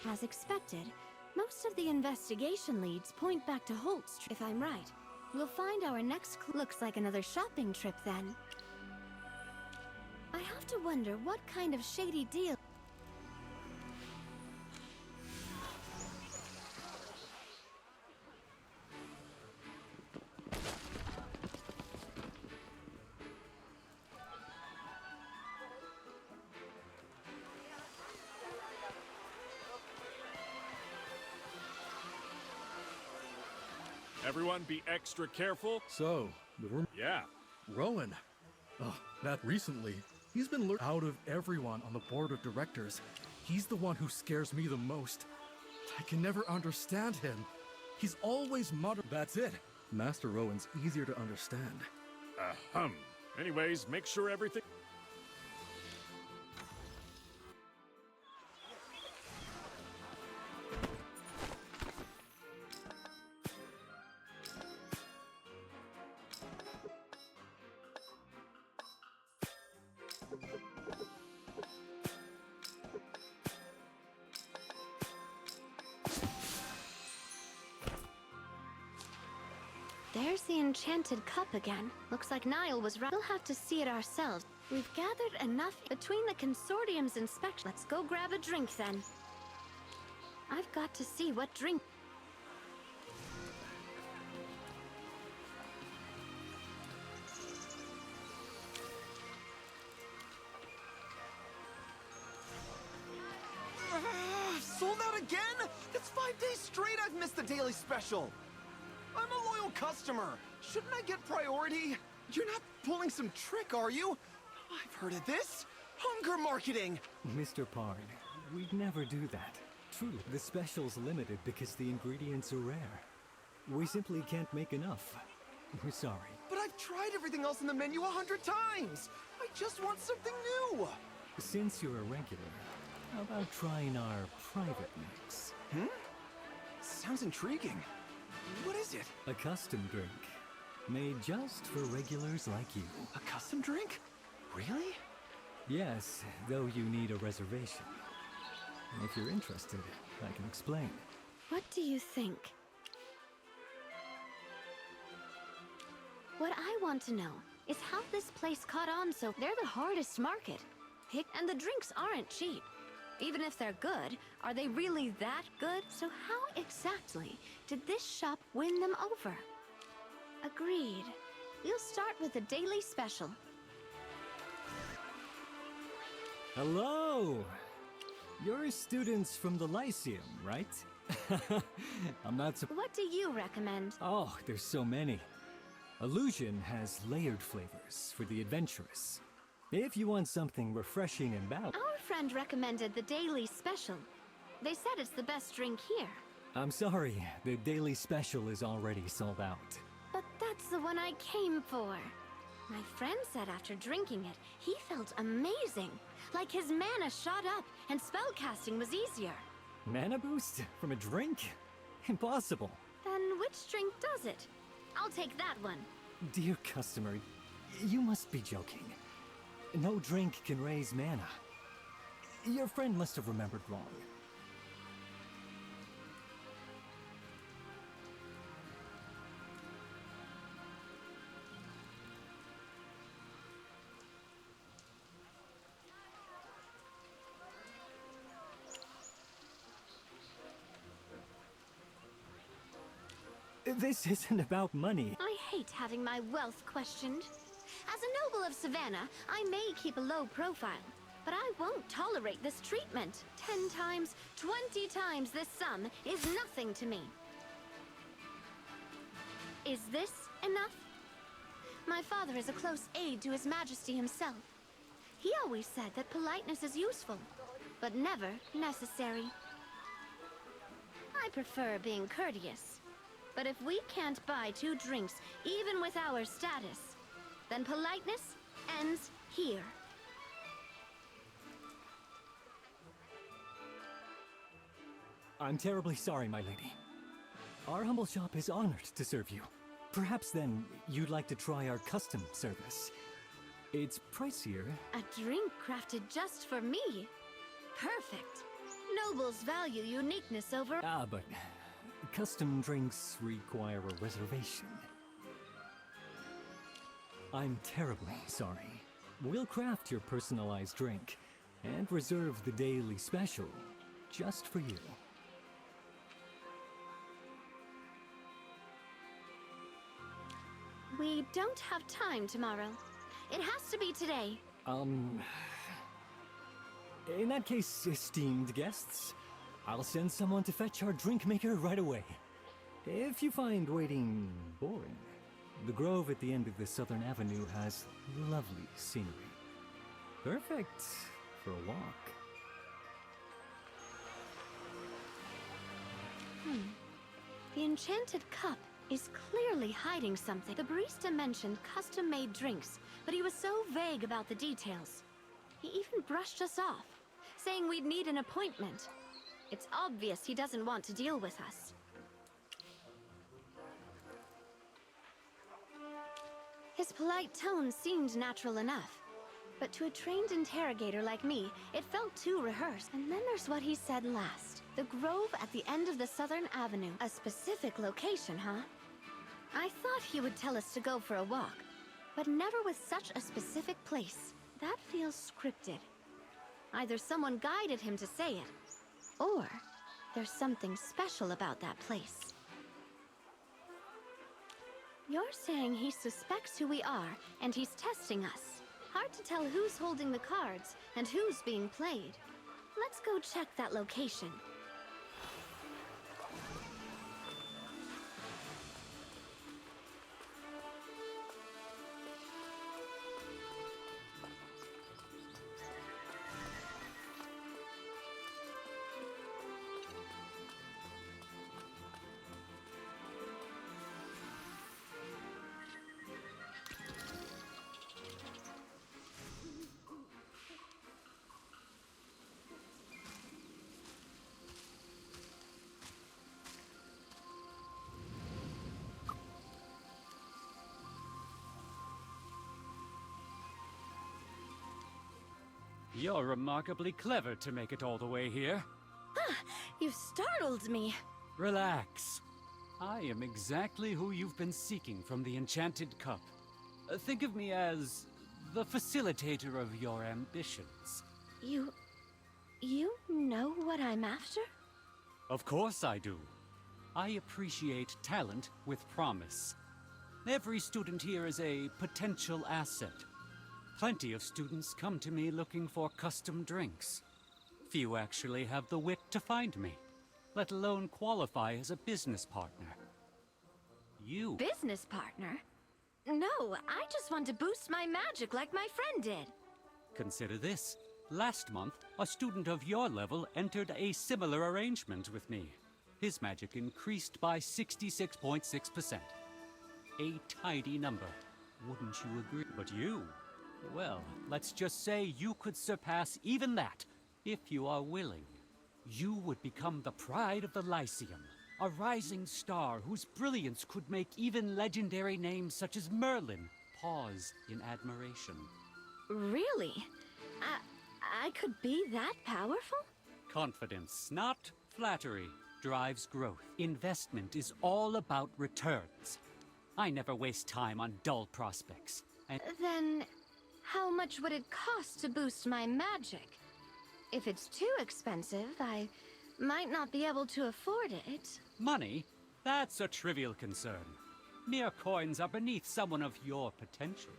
As expected, most of the investigation leads point back to Holt Street, if I'm right. We'll find our next clue. Looks like another shopping trip, then. I have to wonder what kind of shady deal... Everyone be extra careful. So, the room. Yeah. Rowan. Oh, that recently. He's been out of everyone on the board of directors. He's the one who scares me the most. I can never understand him. He's always muttering. That's it. Master Rowan's easier to understand. Ahem. Anyways, make sure everything... There's the enchanted cup again. Looks like Niall was right. We'll have to see it ourselves. We've gathered enough between the consortium's inspection. Let's go grab a drink then. I've got to see what drink. Sold out again? It's 5 days straight I've missed the daily special. I'm a loyal customer. Shouldn't I get priority? You're not pulling some trick, are you? I've heard of this. Hunger marketing. Mr. Pard, we'd never do that. Truly, the special's limited because the ingredients are rare. We simply can't make enough. We're sorry. But I've tried everything else in the menu 100 times. I just want something new. Since you're a regular, how about trying our private mix? Sounds intriguing. What is it? A custom drink. Made just for regulars like you. A custom drink? Really? Yes, though you need a reservation. If you're interested, I can explain. What do you think? What I want to know is how this place caught on so they're the hardest market. And the drinks aren't cheap. Even if they're good, are they really that good? So how exactly did this shop win them over? Agreed. We'll start with the daily special. Hello! You're students from the Lyceum, right? I'm not so... What do you recommend? Oh, there's so many. Illusion has layered flavors for the adventurous. If you want something refreshing and balanced... Our friend recommended the daily special. They said it's the best drink here. I'm sorry, the daily special is already sold out. But that's the one I came for. My friend said after drinking it, he felt amazing. Like his mana shot up and spellcasting was easier. Mana boost from a drink? Impossible. Then which drink does it? I'll take that one. Dear customer, you must be joking. No drink can raise mana. Your friend must have remembered wrong. This isn't about money. I hate having my wealth questioned. As a noble of Savannah, I may keep a low profile, but I won't tolerate this treatment. 10 times, 20 times this sum is nothing to me. Is this enough? My father is a close aide to His Majesty himself. He always said that politeness is useful, but never necessary. I prefer being courteous. But if we can't buy 2 drinks, even with our status, then politeness ends here. I'm terribly sorry, my lady. Our humble shop is honored to serve you. Perhaps then you'd like to try our custom service. It's pricier. A drink crafted just for me. Perfect. Nobles value uniqueness over... Ah, but custom drinks require a reservation. I'm terribly sorry. We'll craft your personalized drink and reserve the daily special just for you. We don't have time tomorrow. It has to be today. In that case, esteemed guests, I'll send someone to fetch our drink maker right away. If you find waiting boring, the grove at the end of the Southern Avenue has lovely scenery. Perfect for a walk. The Enchanted Cup is clearly hiding something. The barista mentioned custom-made drinks, but he was so vague about the details. He even brushed us off, saying we'd need an appointment. It's obvious he doesn't want to deal with us. His polite tone seemed natural enough, but to a trained interrogator like me, it felt too rehearsed. And then there's what he said last. The grove at the end of the Southern Avenue. A specific location, huh? I thought he would tell us to go for a walk, but never with such a specific place. That feels scripted. Either someone guided him to say it, or there's something special about that place. You're saying he suspects who we are, and he's testing us. Hard to tell who's holding the cards and who's being played. Let's go check that location. You're remarkably clever to make it all the way here. You startled me. Relax. I am exactly who you've been seeking from the Enchanted Cup. Think of me as the facilitator of your ambitions. You know what I'm after? Of course I do. I appreciate talent with promise. Every student here is a potential asset. Plenty of students come to me looking for custom drinks. Few actually have the wit to find me, let alone qualify as a business partner. You... Business partner? No, I just want to boost my magic like my friend did. Consider this. Last month, a student of your level entered a similar arrangement with me. His magic increased by 66.6%. A tidy number, wouldn't you agree? But you... well, let's just say you could surpass even that, if you are willing. You would become the pride of the Lyceum, a rising star whose brilliance could make even legendary names such as Merlin pause in admiration. Really? I could be that powerful? Confidence, not flattery, drives growth. Investment is all about returns. I never waste time on dull prospects. And Then... how much would it cost to boost my magic? If it's too expensive, I might not be able to afford it. money? That's a trivial concern. Mere coins are beneath someone of your potential.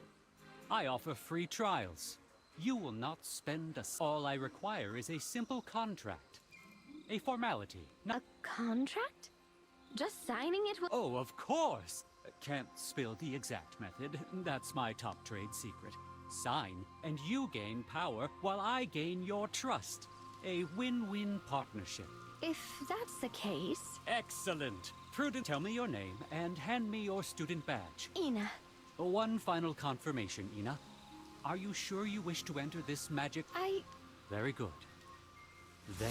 I offer free trials. You will not spend all I require is a simple contract. A formality. A contract? Just signing it will— Oh, of course! Can't spill the exact method. That's my top trade secret. Sign, and you gain power while I gain your trust. A win-win partnership. If that's the case... Excellent! Prudent, tell me your name and hand me your student badge. Ina. One final confirmation, Ina. Are you sure you wish to enter this magic? Very good. Then...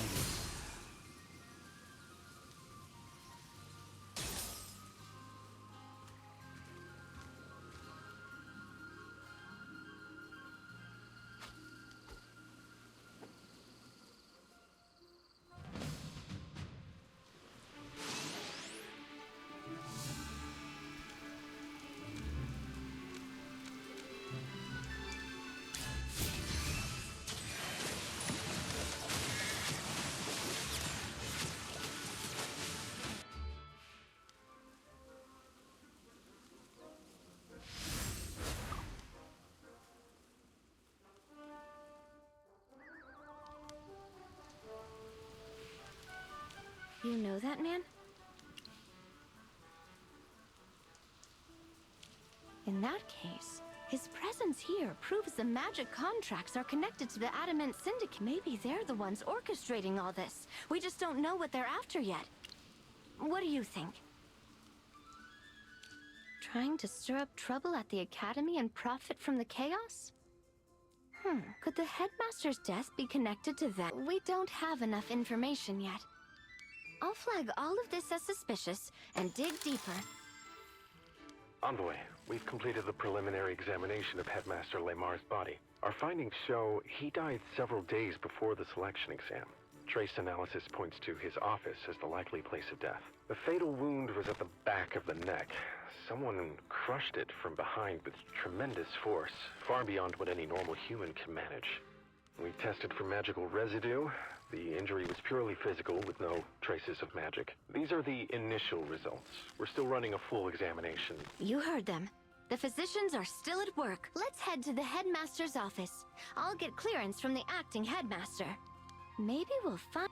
You know that man? In that case, his presence here proves the magic contracts are connected to the Adamant Syndicate. Maybe they're the ones orchestrating all this. We just don't know what they're after yet. What do you think? Trying to stir up trouble at the Academy and profit from the chaos? Could the headmaster's death be connected to that? We don't have enough information yet. I'll flag all of this as suspicious and dig deeper. Envoy, we've completed the preliminary examination of Headmaster Lemar's body. Our findings show he died several days before the selection exam. Trace analysis points to his office as the likely place of death. The fatal wound was at the back of the neck. Someone crushed it from behind with tremendous force, far beyond what any normal human can manage. We tested for magical residue. The injury was purely physical with no traces of magic. These are the initial results. We're still running a full examination. You heard them. The physicians are still at work. Let's head to the headmaster's office. I'll get clearance from the acting headmaster. Maybe we'll find...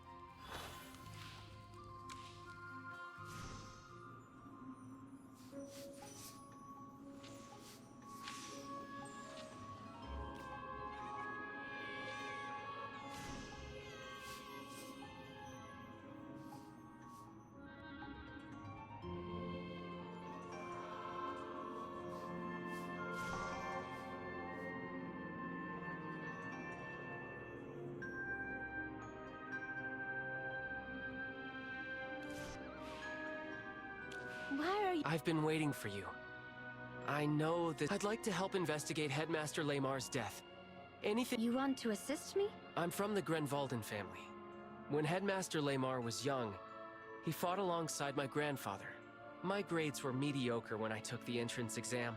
Why are you... I've been waiting for you. I know that I'd like to help investigate Headmaster Lemar's death. Anything... You want to assist me? I'm from the Grenvalden family. When Headmaster Lemar was young, he fought alongside my grandfather. My grades were mediocre when I took the entrance exam.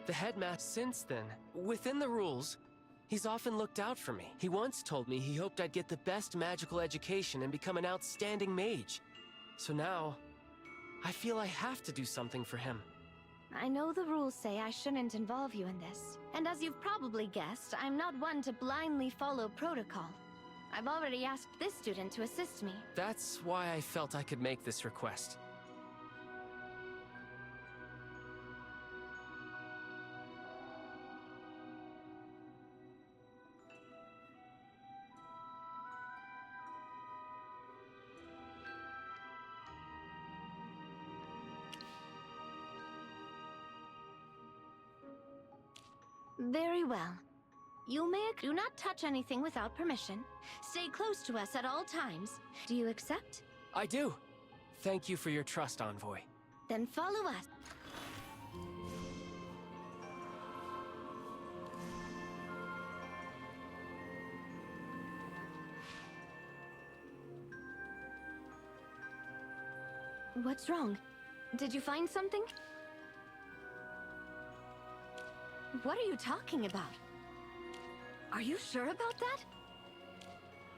The headmaster since then, within the rules, he's often looked out for me. He once told me he hoped I'd get the best magical education and become an outstanding mage. So now, I feel I have to do something for him. I know the rules say I shouldn't involve you in this. And as you've probably guessed, I'm not one to blindly follow protocol. I've already asked this student to assist me. That's why I felt I could make this request. Very well. You may do not touch anything without permission. Stay close to us at all times. Do you accept? I do. Thank you for your trust, Envoy. Then follow us. What's wrong? Did you find something? What are you talking about? Are you sure about that?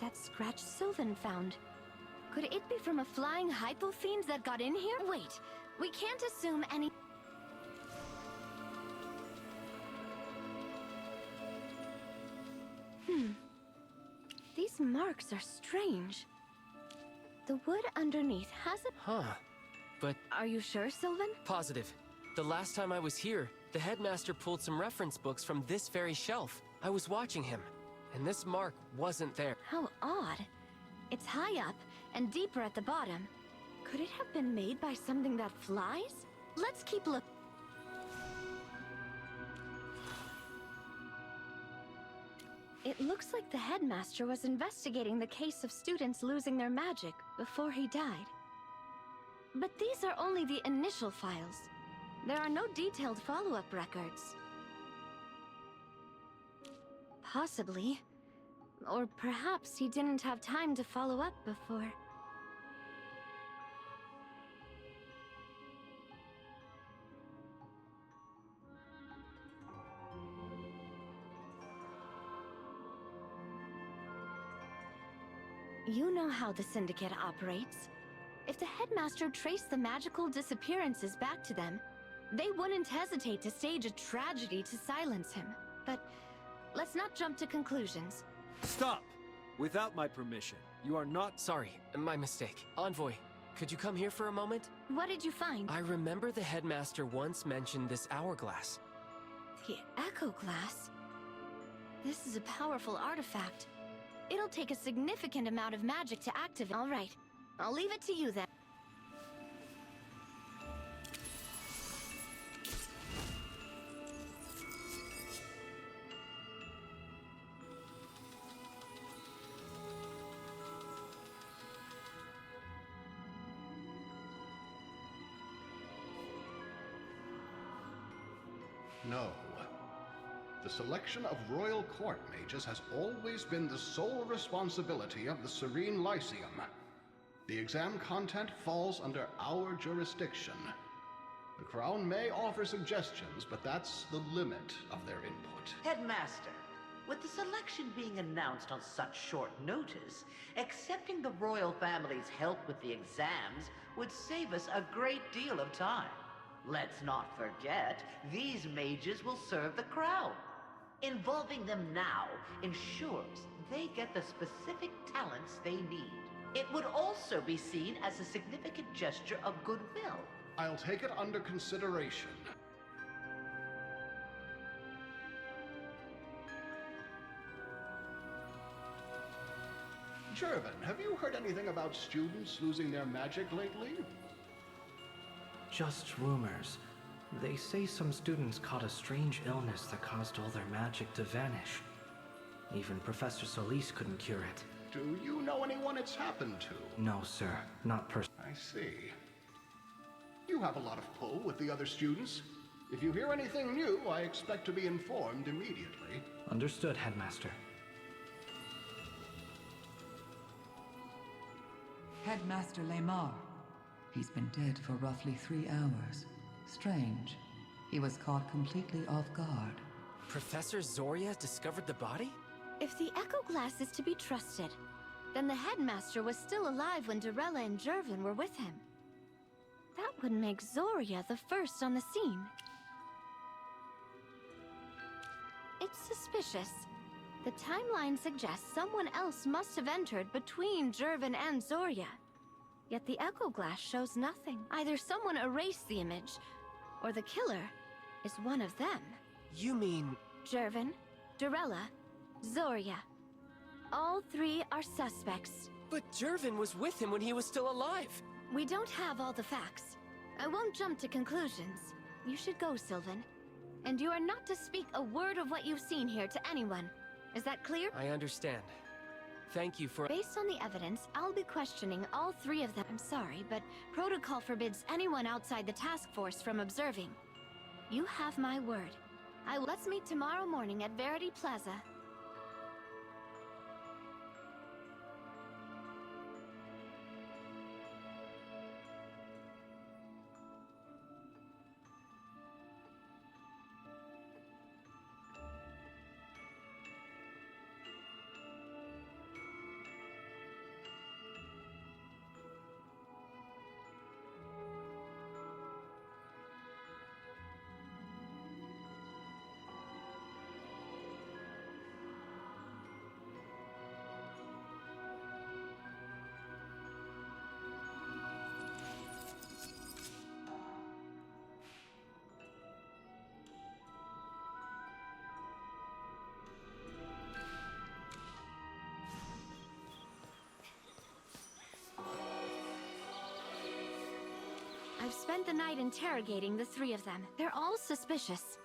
That scratch Sylvan found. Could it be from a flying hypofiend that got in here? Wait, we can't assume any... These marks are strange. The wood underneath has a... Huh. But... Are you sure, Sylvan? Positive. The last time I was here, the headmaster pulled some reference books from this very shelf. I was watching him, and this mark wasn't there. How odd. It's high up and deeper at the bottom. Could it have been made by something that flies? Let's keep looking. It looks like the headmaster was investigating the case of students losing their magic before he died. But these are only the initial files. There are no detailed follow-up records. Possibly. Or perhaps he didn't have time to follow up before. You know how the Syndicate operates. If the headmaster traced the magical disappearances back to them, they wouldn't hesitate to stage a tragedy to silence him. But let's not jump to conclusions. Stop! Without my permission, you are not... Sorry, my mistake. Envoy, could you come here for a moment? What did you find? I remember the headmaster once mentioned this hourglass. The Echo Glass? This is a powerful artifact. It'll take a significant amount of magic to activate. All right, I'll leave it to you then. No. The selection of royal court mages has always been the sole responsibility of the Serene Lyceum. The exam content falls under our jurisdiction. The Crown may offer suggestions, but that's the limit of their input. Headmaster, with the selection being announced on such short notice, accepting the royal family's help with the exams would save us a great deal of time. Let's not forget, these mages will serve the crown. Involving them now ensures they get the specific talents they need. It would also be seen as a significant gesture of goodwill. I'll take it under consideration. Jervin, have you heard anything about students losing their magic lately? Just rumors. They say some students caught a strange illness that caused all their magic to vanish. Even Professor Solis couldn't cure it. Do you know anyone it's happened to? No, sir. Not personally. I see. You have a lot of pull with the other students. If you hear anything new, I expect to be informed immediately. Understood, Headmaster. Headmaster Lemar. He's been dead for roughly 3 hours. Strange. He was caught completely off guard. Professor Zoria discovered the body? If the Echo Glass is to be trusted, then the headmaster was still alive when Dorella and Jervin were with him. That would make Zoria the first on the scene. It's suspicious. The timeline suggests someone else must have entered between Jervin and Zoria. Yet the Echo Glass shows nothing. Either someone erased the image, or the killer is one of them. You mean... Jervin, Dorella, Zoria. All 3 are suspects. But Jervin was with him when he was still alive. We don't have all the facts. I won't jump to conclusions. You should go, Sylvan. And you are not to speak a word of what you've seen here to anyone. Is that clear? I understand. Thank you for... Based on the evidence, I'll be questioning all 3 of them. I'm sorry, but protocol forbids anyone outside the task force from observing. You have my word. Let's meet tomorrow morning at Verity Plaza. I've spent the night interrogating the 3 of them. They're all suspicious.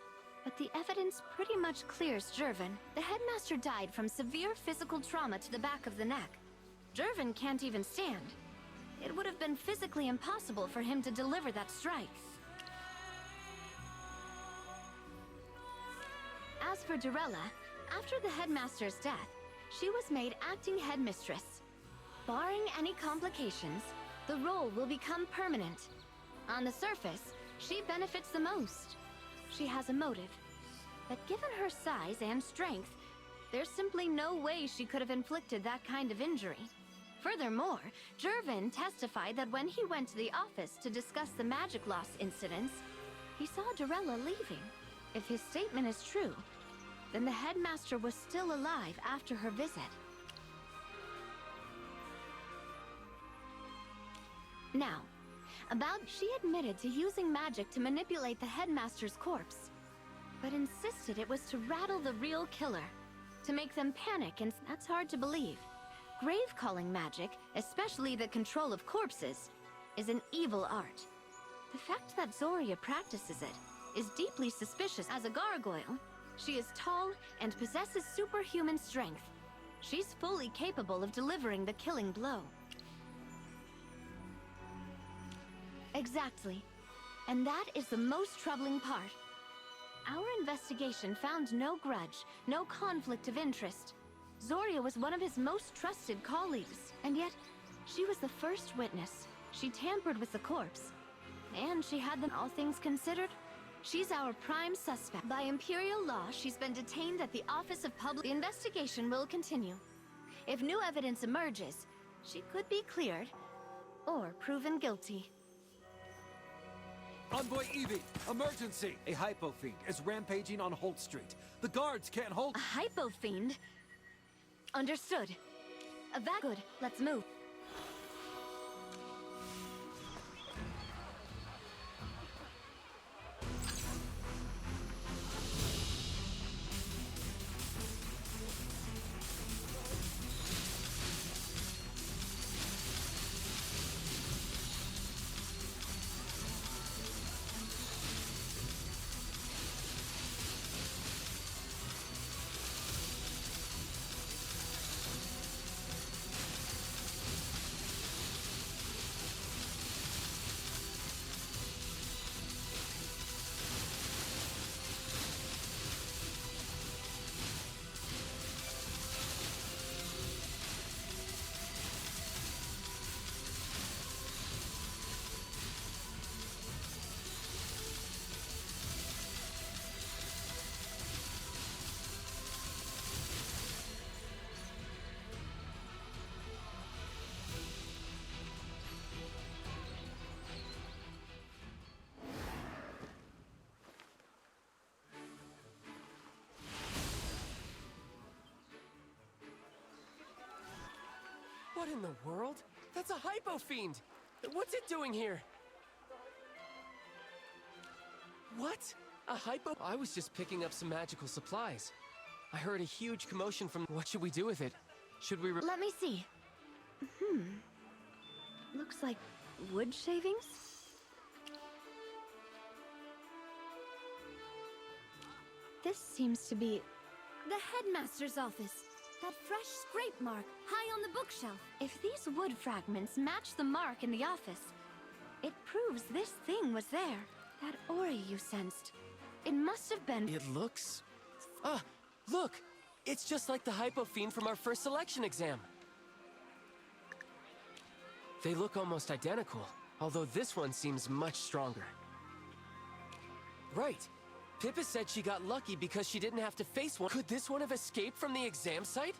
But the evidence pretty much clears Jervin. The headmaster died from severe physical trauma to the back of the neck. Jervin can't even stand. It would have been physically impossible for him to deliver that strike. As for Dorella, after the headmaster's death, she was made acting headmistress. Barring any complications, the role will become permanent. On the surface, she benefits the most. She has a motive. But given her size and strength, there's simply no way she could have inflicted that kind of injury. Furthermore, Jervin testified that when he went to the office to discuss the magic loss incidents, he saw Dorella leaving. If his statement is true, then the headmaster was still alive after her visit. Now, she admitted to using magic to manipulate the headmaster's corpse. but insisted it was to rattle the real killer, to make them panic, and that's hard to believe. Grave-calling magic, especially the control of corpses, is an evil art. The fact that Zoria practices it is deeply suspicious. As a gargoyle, she is tall and possesses superhuman strength. She's fully capable of delivering the killing blow. Exactly. And that is the most troubling part. Our investigation found no grudge, no conflict of interest. Zoria was one of his most trusted colleagues, and yet she was the first witness. She tampered with the corpse, and she had them. All things considered, she's our prime suspect. By Imperial law, she's been detained at the Office of Public... The investigation will continue. If new evidence emerges, she could be cleared, or proven guilty. Envoy Evie, emergency! A hypo fiend is rampaging on Holt Street. The guards can't hold... A hypo fiend? Understood. Good, let's move. What in the world? That's a hypo fiend! What's it doing here? What? A hypo? I was just picking up some magical supplies. I heard a huge commotion from... What should we do with it? Should we... Let me see. Looks like wood shavings? This seems to be the headmaster's office. That fresh scrape mark, high on the bookshelf. If these wood fragments match the mark in the office, it proves this thing was there. That aura you sensed. It must have been... It looks... Ah, look! It's just like the hypo fiend from our first selection exam. They look almost identical, although this one seems much stronger. Right. Pippa said she got lucky because she didn't have to face one. Could this one have escaped from the exam site?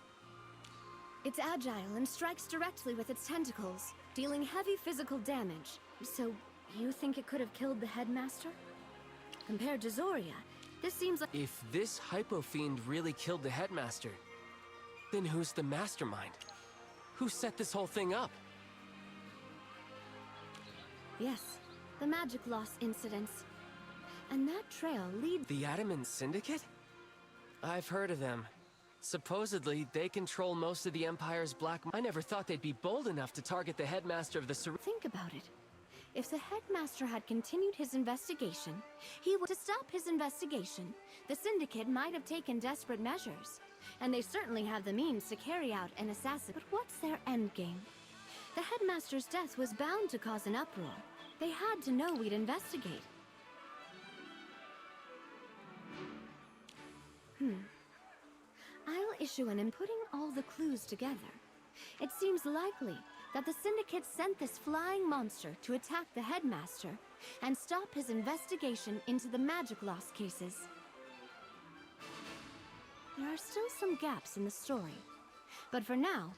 It's agile and strikes directly with its tentacles, dealing heavy physical damage. So, you think it could have killed the headmaster? Compared to Zoria, this seems like... If this hypo fiend really killed the headmaster, then who's the mastermind? Who set this whole thing up? Yes, the magic loss incidents. And that trail leads... The Adamant Syndicate? I've heard of them. Supposedly, they control most of the Empire's black... I never thought they'd be bold enough to target the headmaster of the... Think about it. If the headmaster had continued his investigation, he would... To stop his investigation, the Syndicate might have taken desperate measures. And they certainly have the means to carry out an assassin. But what's their endgame? The headmaster's death was bound to cause an uproar. They had to know we'd investigate. I'll issue an putting all the clues together. It seems likely that the Syndicate sent this flying monster to attack the headmaster and stop his investigation into the magic loss cases. There are still some gaps in the story, but for now,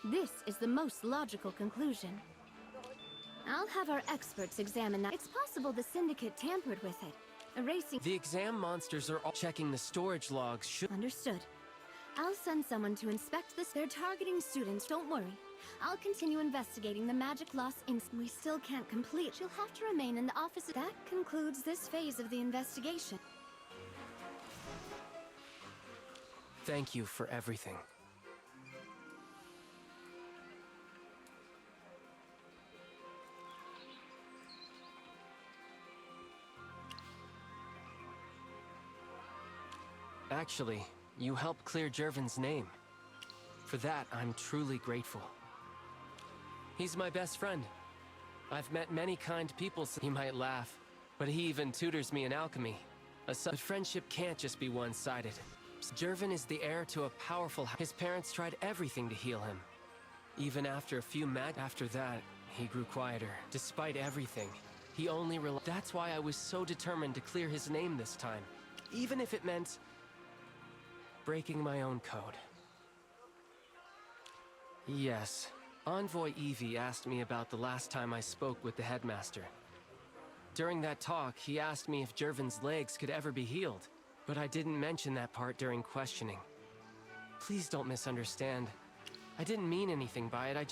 this is the most logical conclusion. I'll have our experts examine that. It's possible the Syndicate tampered with it, erasing... The exam monsters are all checking the storage logs. Understood. I'll send someone to inspect this. They're targeting students, don't worry. I'll continue investigating the magic loss we still can't complete. She'll have to remain in the office. That concludes this phase of the investigation. Thank you for everything. Actually, you helped clear Jervin's name. For that, I'm truly grateful. He's my best friend. I've met many kind people. He might laugh, but he even tutors me in alchemy. But friendship can't just be one-sided. Jervin is the heir to a powerful house. His parents tried everything to heal him. Even after a few after that, he grew quieter. Despite everything, he only That's why I was so determined to clear his name this time. Even if it meant breaking my own code. Yes, Envoy Evie asked me about the last time I spoke with the headmaster. During that talk, he asked me if Jervin's legs could ever be healed, but I didn't mention that part during questioning. Please don't misunderstand. I didn't mean anything by it, I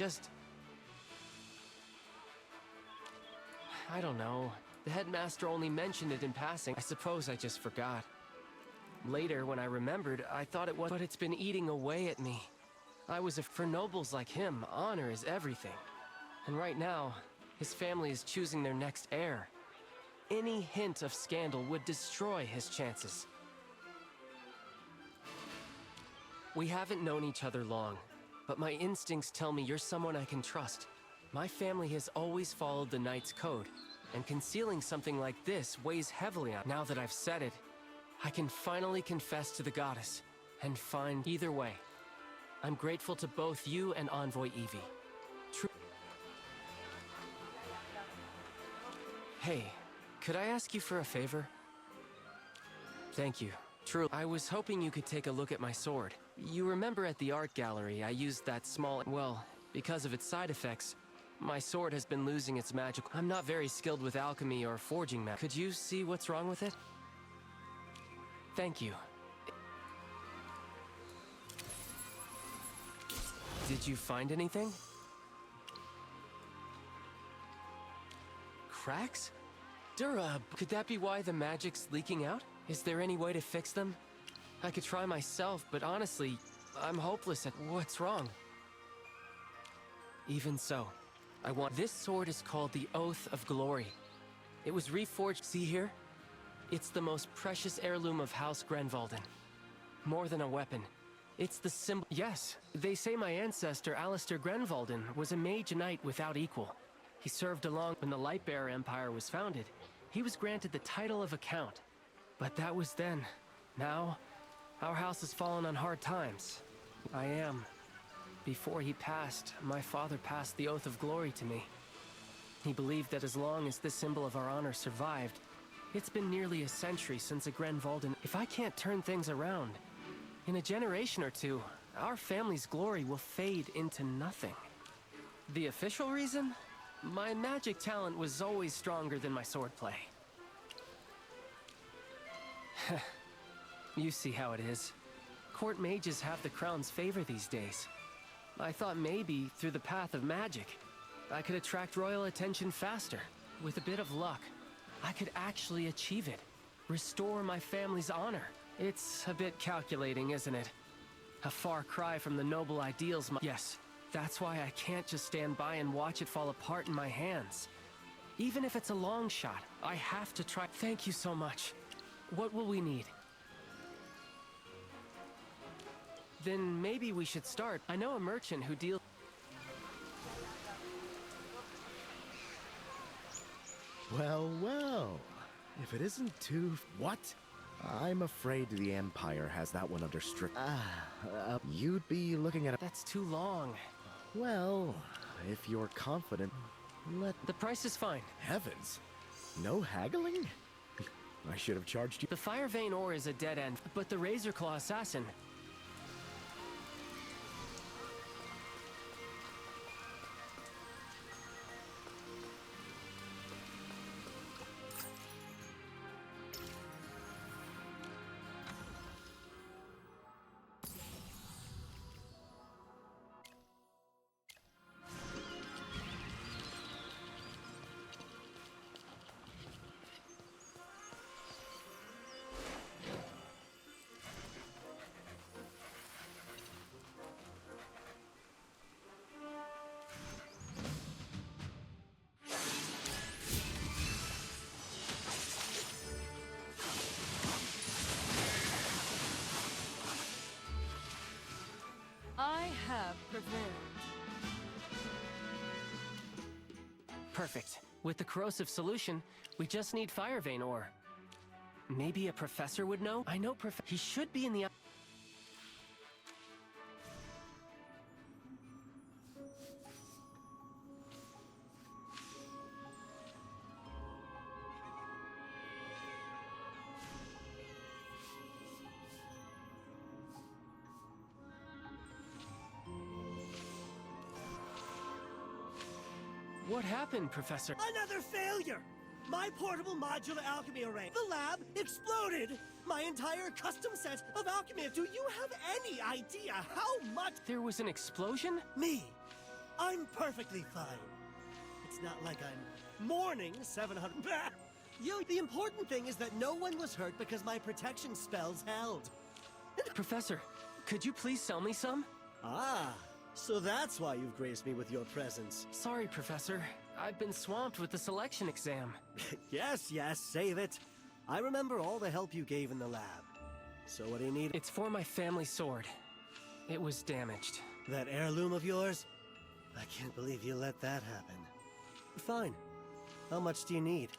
don't know. The headmaster only mentioned it in passing. I suppose I just forgot. Later, when I remembered, I thought it was, but it's been eating away at me. For nobles like him, honor is everything. And right now, his family is choosing their next heir. Any hint of scandal would destroy his chances. We haven't known each other long, but my instincts tell me you're someone I can trust. My family has always followed the Knight's Code, and concealing something like this weighs heavily on. Now that I've said it, I can finally confess to the goddess, and find either way. I'm grateful to both you and Envoy Evie. Hey, could I ask you for a favor? Thank you. True. I was hoping you could take a look at my sword. You remember at the art gallery, I used that small... Well, because of its side effects, my sword has been losing its magic. I'm not very skilled with alchemy or forging. Could you see what's wrong with it? Thank you. Did you find anything? Cracks? Durab, could that be why the magic's leaking out? Is there any way to fix them? I could try myself, but honestly, I'm hopeless at what's wrong. Even so, this sword is called the Oath of Glory. It was reforged, see here? It's the most precious heirloom of House Grenvalden. More than a weapon. It's the symbol. Yes, they say my ancestor, Alistair Grenvalden, was a mage knight without equal. He served along when the Lightbearer Empire was founded. He was granted the title of a count. But that was then. Now, our house has fallen on hard times. I am. Before he passed, my father passed the Oath of Glory to me. He believed that as long as this symbol of our honor survived, it's been nearly a century since a Grenvalden. If I can't turn things around, in a generation or two, our family's glory will fade into nothing. The official reason? My magic talent was always stronger than my swordplay. You see how it is. Court mages have the crown's favor these days. I thought maybe, through the path of magic, I could attract royal attention faster. With a bit of luck, I could actually achieve it. Restore my family's honor. It's a bit calculating, isn't it? A far cry from the noble ideals Yes, that's why I can't just stand by and watch it fall apart in my hands. Even if it's a long shot, I have to try. Thank you so much. What will we need? Then maybe we should start. I know a merchant who deals... Well, well. If it isn't too... What? I'm afraid the Empire has that one under strict... you'd be looking at... That's too long. Well, if you're confident, The price is fine. Heavens! No haggling? I should have charged you... The Fire Vein ore is a dead end, but the Razor Claw Assassin... have prevailed. Perfect. With the corrosive solution, we just need fire vein ore. Maybe a professor would know? I know he should be in the... What happened, Professor? Another failure! My portable modular alchemy array, the lab, exploded! My entire custom set of alchemy. Do you have any idea how much— There was an explosion? Me. I'm perfectly fine. It's not like I'm mourning 700— The important thing is that no one was hurt because my protection spells held. Professor, could you please sell me some? Ah, so that's why you've graced me with your presence. Sorry, Professor. I've been swamped with the selection exam. Yes, save it. I remember all the help you gave in the lab. So what do you need? It's for my family sword. It was damaged. That heirloom of yours? I can't believe you let that happen. Fine. How much do you need?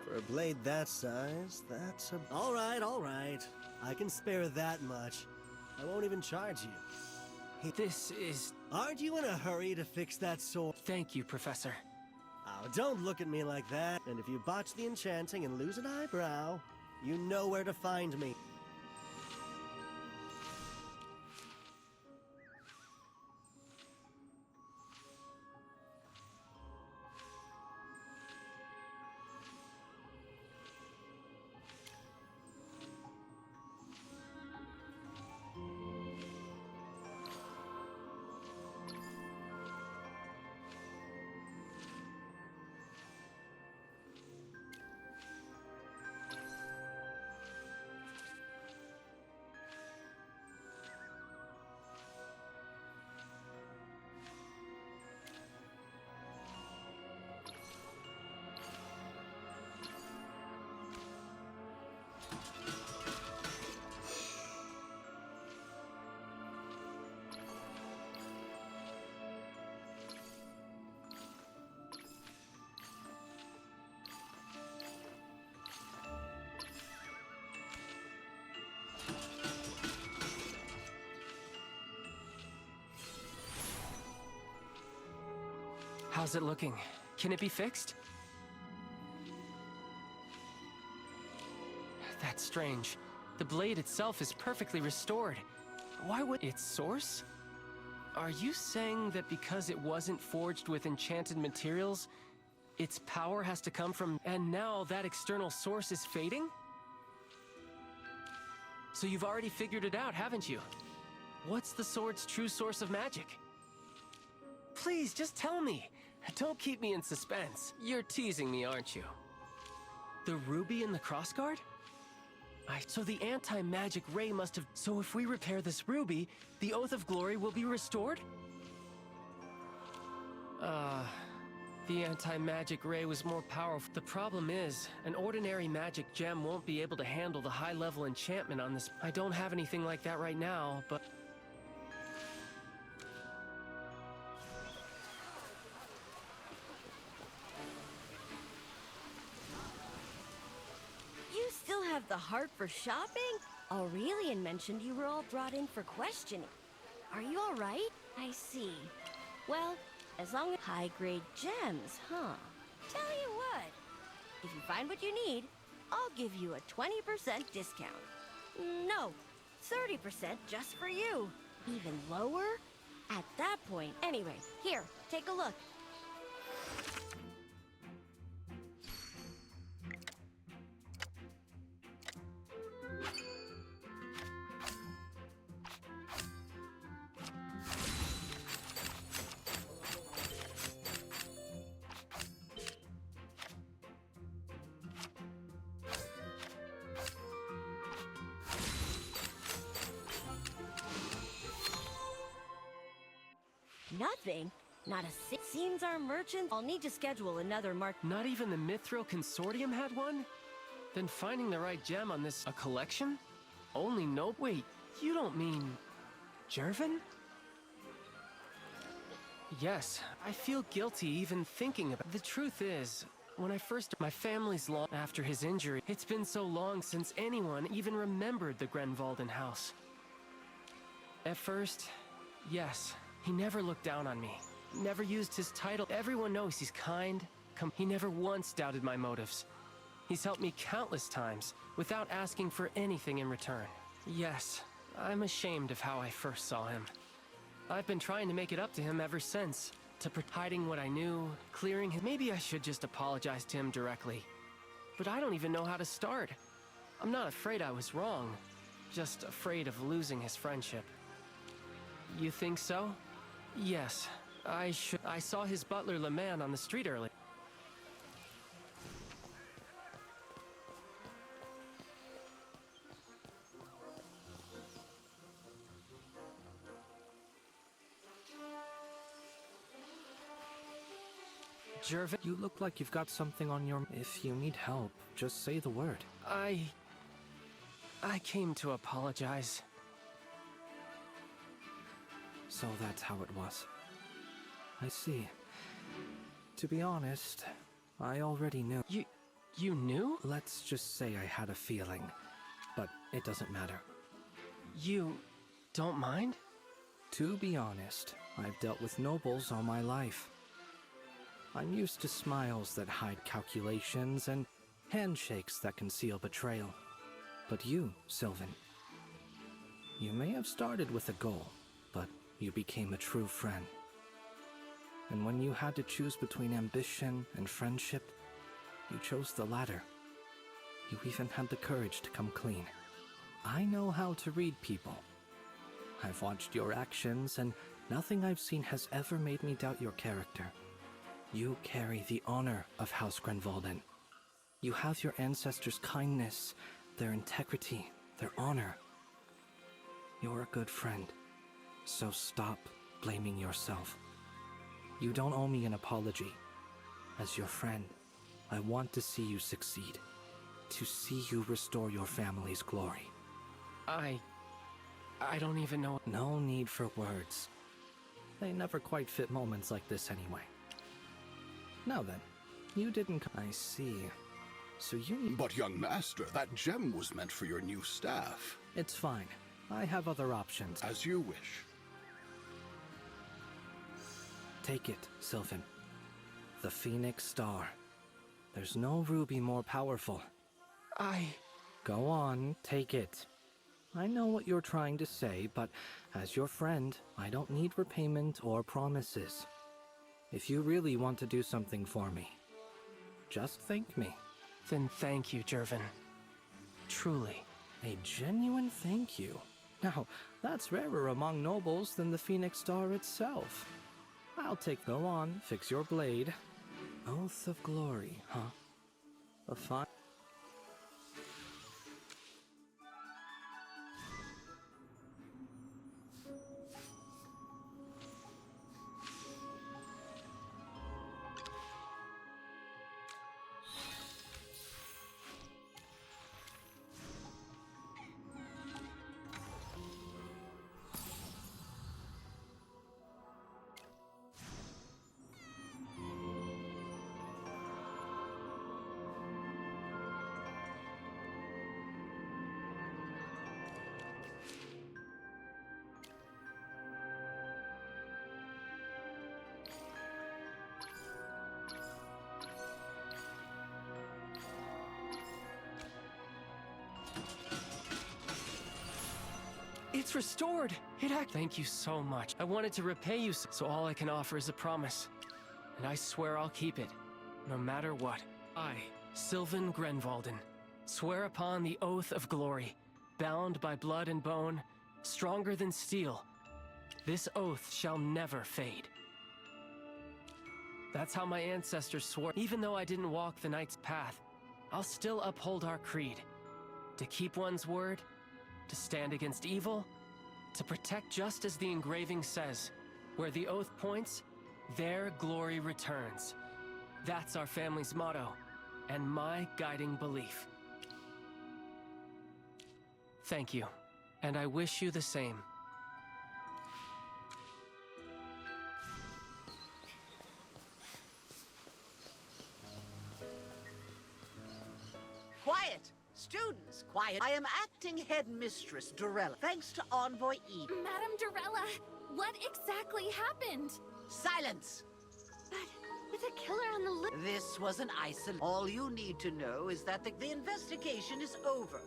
For a blade that size, that's a... All right. I can spare that much. I won't even charge you. This is... Aren't you in a hurry to fix that sword? Thank you, Professor. Oh, don't look at me like that. And if you botch the enchanting and lose an eyebrow, you know where to find me. How's it looking? Can it be fixed? That's strange. The blade itself is perfectly restored. Why would its source? Are you saying that because it wasn't forged with enchanted materials, its power has to come from... And now that external source is fading? So you've already figured it out, haven't you? What's the sword's true source of magic? Please, just tell me. Don't keep me in suspense. You're teasing me, aren't you? The ruby in the crossguard? So the anti-magic ray must have... So if we repair this ruby, the Oath of Glory will be restored? The anti-magic ray was more powerful. The problem is, an ordinary magic gem won't be able to handle the high-level enchantment on this. I don't have anything like that right now, but... You still have the heart for shopping? Aurelian mentioned you were all brought in for questioning. Are you all right? I see. Well, as long as high-grade gems, huh? Tell you what, if you find what you need, I'll give you a 20% discount. No, 30% just for you. Even lower? At that point. Anyway, here, take a look. Nothing? Not a seems our merchants. I'll need to schedule another mark. Not even the Mithril Consortium had one? Then finding the right gem on this... a collection? Only no... Wait, you don't mean... Jervin? Yes, I feel guilty even thinking about... The truth is, when I first... My family's long after his injury. It's been so long since anyone even remembered the Grenvalden house. At first, yes, he never looked down on me. Never used his title. Everyone knows he's kind. He never once doubted my motives. He's helped me countless times without asking for anything in return. Yes, I'm ashamed of how I first saw him. I've been trying to make it up to him ever since. Hiding what I knew, clearing him. Maybe I should just apologize to him directly. But I don't even know how to start. I'm not afraid I was wrong. Just afraid of losing his friendship. You think so? Yes, I should. I saw his butler LeMan on the street earlier. Jervin? You look like you've got something on your... If you need help, just say the word. I came to apologize. So that's how it was. I see. To be honest, I already knew. You knew? Let's just say I had a feeling, but it doesn't matter. You don't mind? To be honest, I've dealt with nobles all my life. I'm used to smiles that hide calculations and handshakes that conceal betrayal. But you, Sylvan, you may have started with a goal, but you became a true friend. And when you had to choose between ambition and friendship, you chose the latter. You even had the courage to come clean. I know how to read people. I've watched your actions, and nothing I've seen has ever made me doubt your character. You carry the honor of House Grenvalden. You have your ancestors' kindness, their integrity, their honor. You're a good friend, so stop blaming yourself. You don't owe me an apology. As your friend, I want to see you succeed, to see you restore your family's glory. I don't even know... No need for words. They never quite fit moments like this anyway. Now then, you didn't... I see. So you... But young master, that gem was meant for your new staff. It's fine. I have other options. As you wish. Take it, Sylvan. The Phoenix Star. There's no ruby more powerful. Go on, take it. I know what you're trying to say, but as your friend, I don't need repayment or promises. If you really want to do something for me, just thank me. Then thank you, Jervin. Truly. A genuine thank you. Now, that's rarer among nobles than the Phoenix Star itself. I'll take... Go on, fix your blade. Oath of Glory, huh? A fine... It's restored! Thank you so much. I wanted to repay you, so all I can offer is a promise. And I swear I'll keep it, no matter what. I, Sylvan Grenvalden, swear upon the Oath of Glory, bound by blood and bone, stronger than steel. This oath shall never fade. That's how my ancestors swore. Even though I didn't walk the Knight's path, I'll still uphold our creed. To keep one's word, to stand against evil, to protect just as the engraving says. Where the oath points, there glory returns. That's our family's motto, and my guiding belief. Thank you. And I wish you the same. Quiet! Students, quiet. I am acting headmistress Dorella, thanks to Envoy Eden. Madam Dorella, what exactly happened? Silence! But with a killer on the list... This was an isolation. All you need to know is that the investigation is over.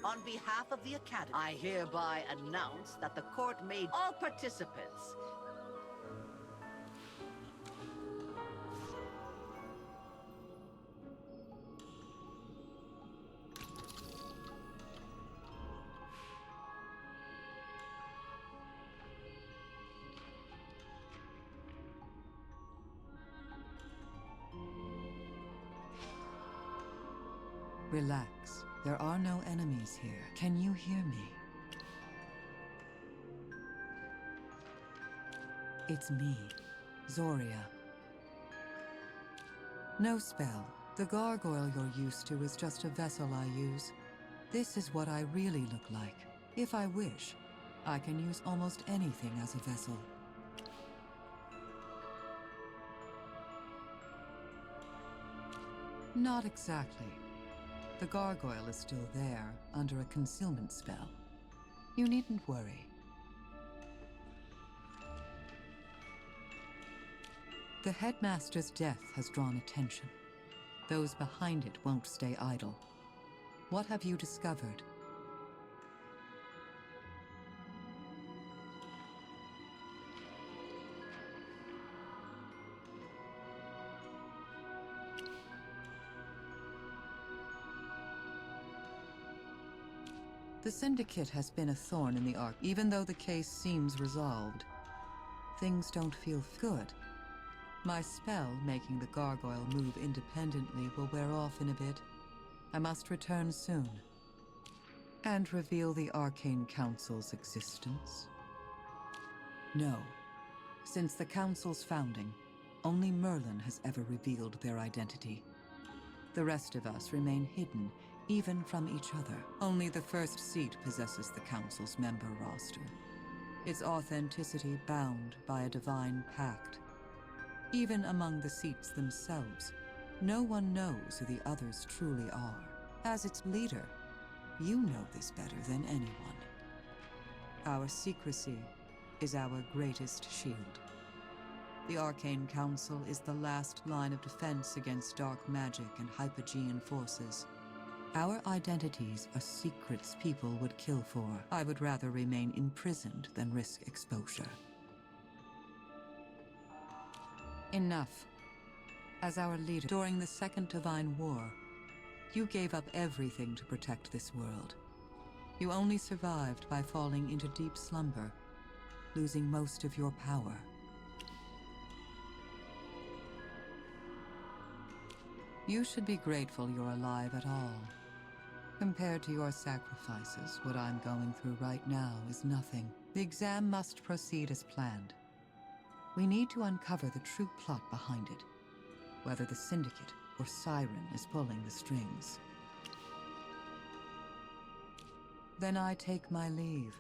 On behalf of the Academy, I hereby announce that the court made all participants Relax. There are no enemies here. Can you hear me? It's me, Zoria. No spell. The gargoyle you're used to is just a vessel I use. This is what I really look like. If I wish, I can use almost anything as a vessel. Not exactly. The gargoyle is still there, under a concealment spell. You needn't worry. The headmaster's death has drawn attention. Those behind it won't stay idle. What have you discovered? The Syndicate has been a thorn in the arc, even though the case seems resolved. Things don't feel good. My spell making the gargoyle move independently will wear off in a bit. I must return soon. And reveal the Arcane Council's existence? No. Since the Council's founding, only Merlin has ever revealed their identity. The rest of us remain hidden, even from each other. Only the first seat possesses the Council's member roster. Its authenticity bound by a divine pact. Even among the seats themselves, no one knows who the others truly are. As its leader, you know this better than anyone. Our secrecy is our greatest shield. The Arcane Council is the last line of defense against dark magic and hypogean forces. Our identities are secrets people would kill for. I would rather remain imprisoned than risk exposure. Enough. As our leader during the Second Divine War, you gave up everything to protect this world. You only survived by falling into deep slumber, losing most of your power. You should be grateful you're alive at all. Compared to your sacrifices, what I'm going through right now is nothing. The exam must proceed as planned. We need to uncover the true plot behind it, whether the Syndicate or Siren is pulling the strings. Then I take my leave.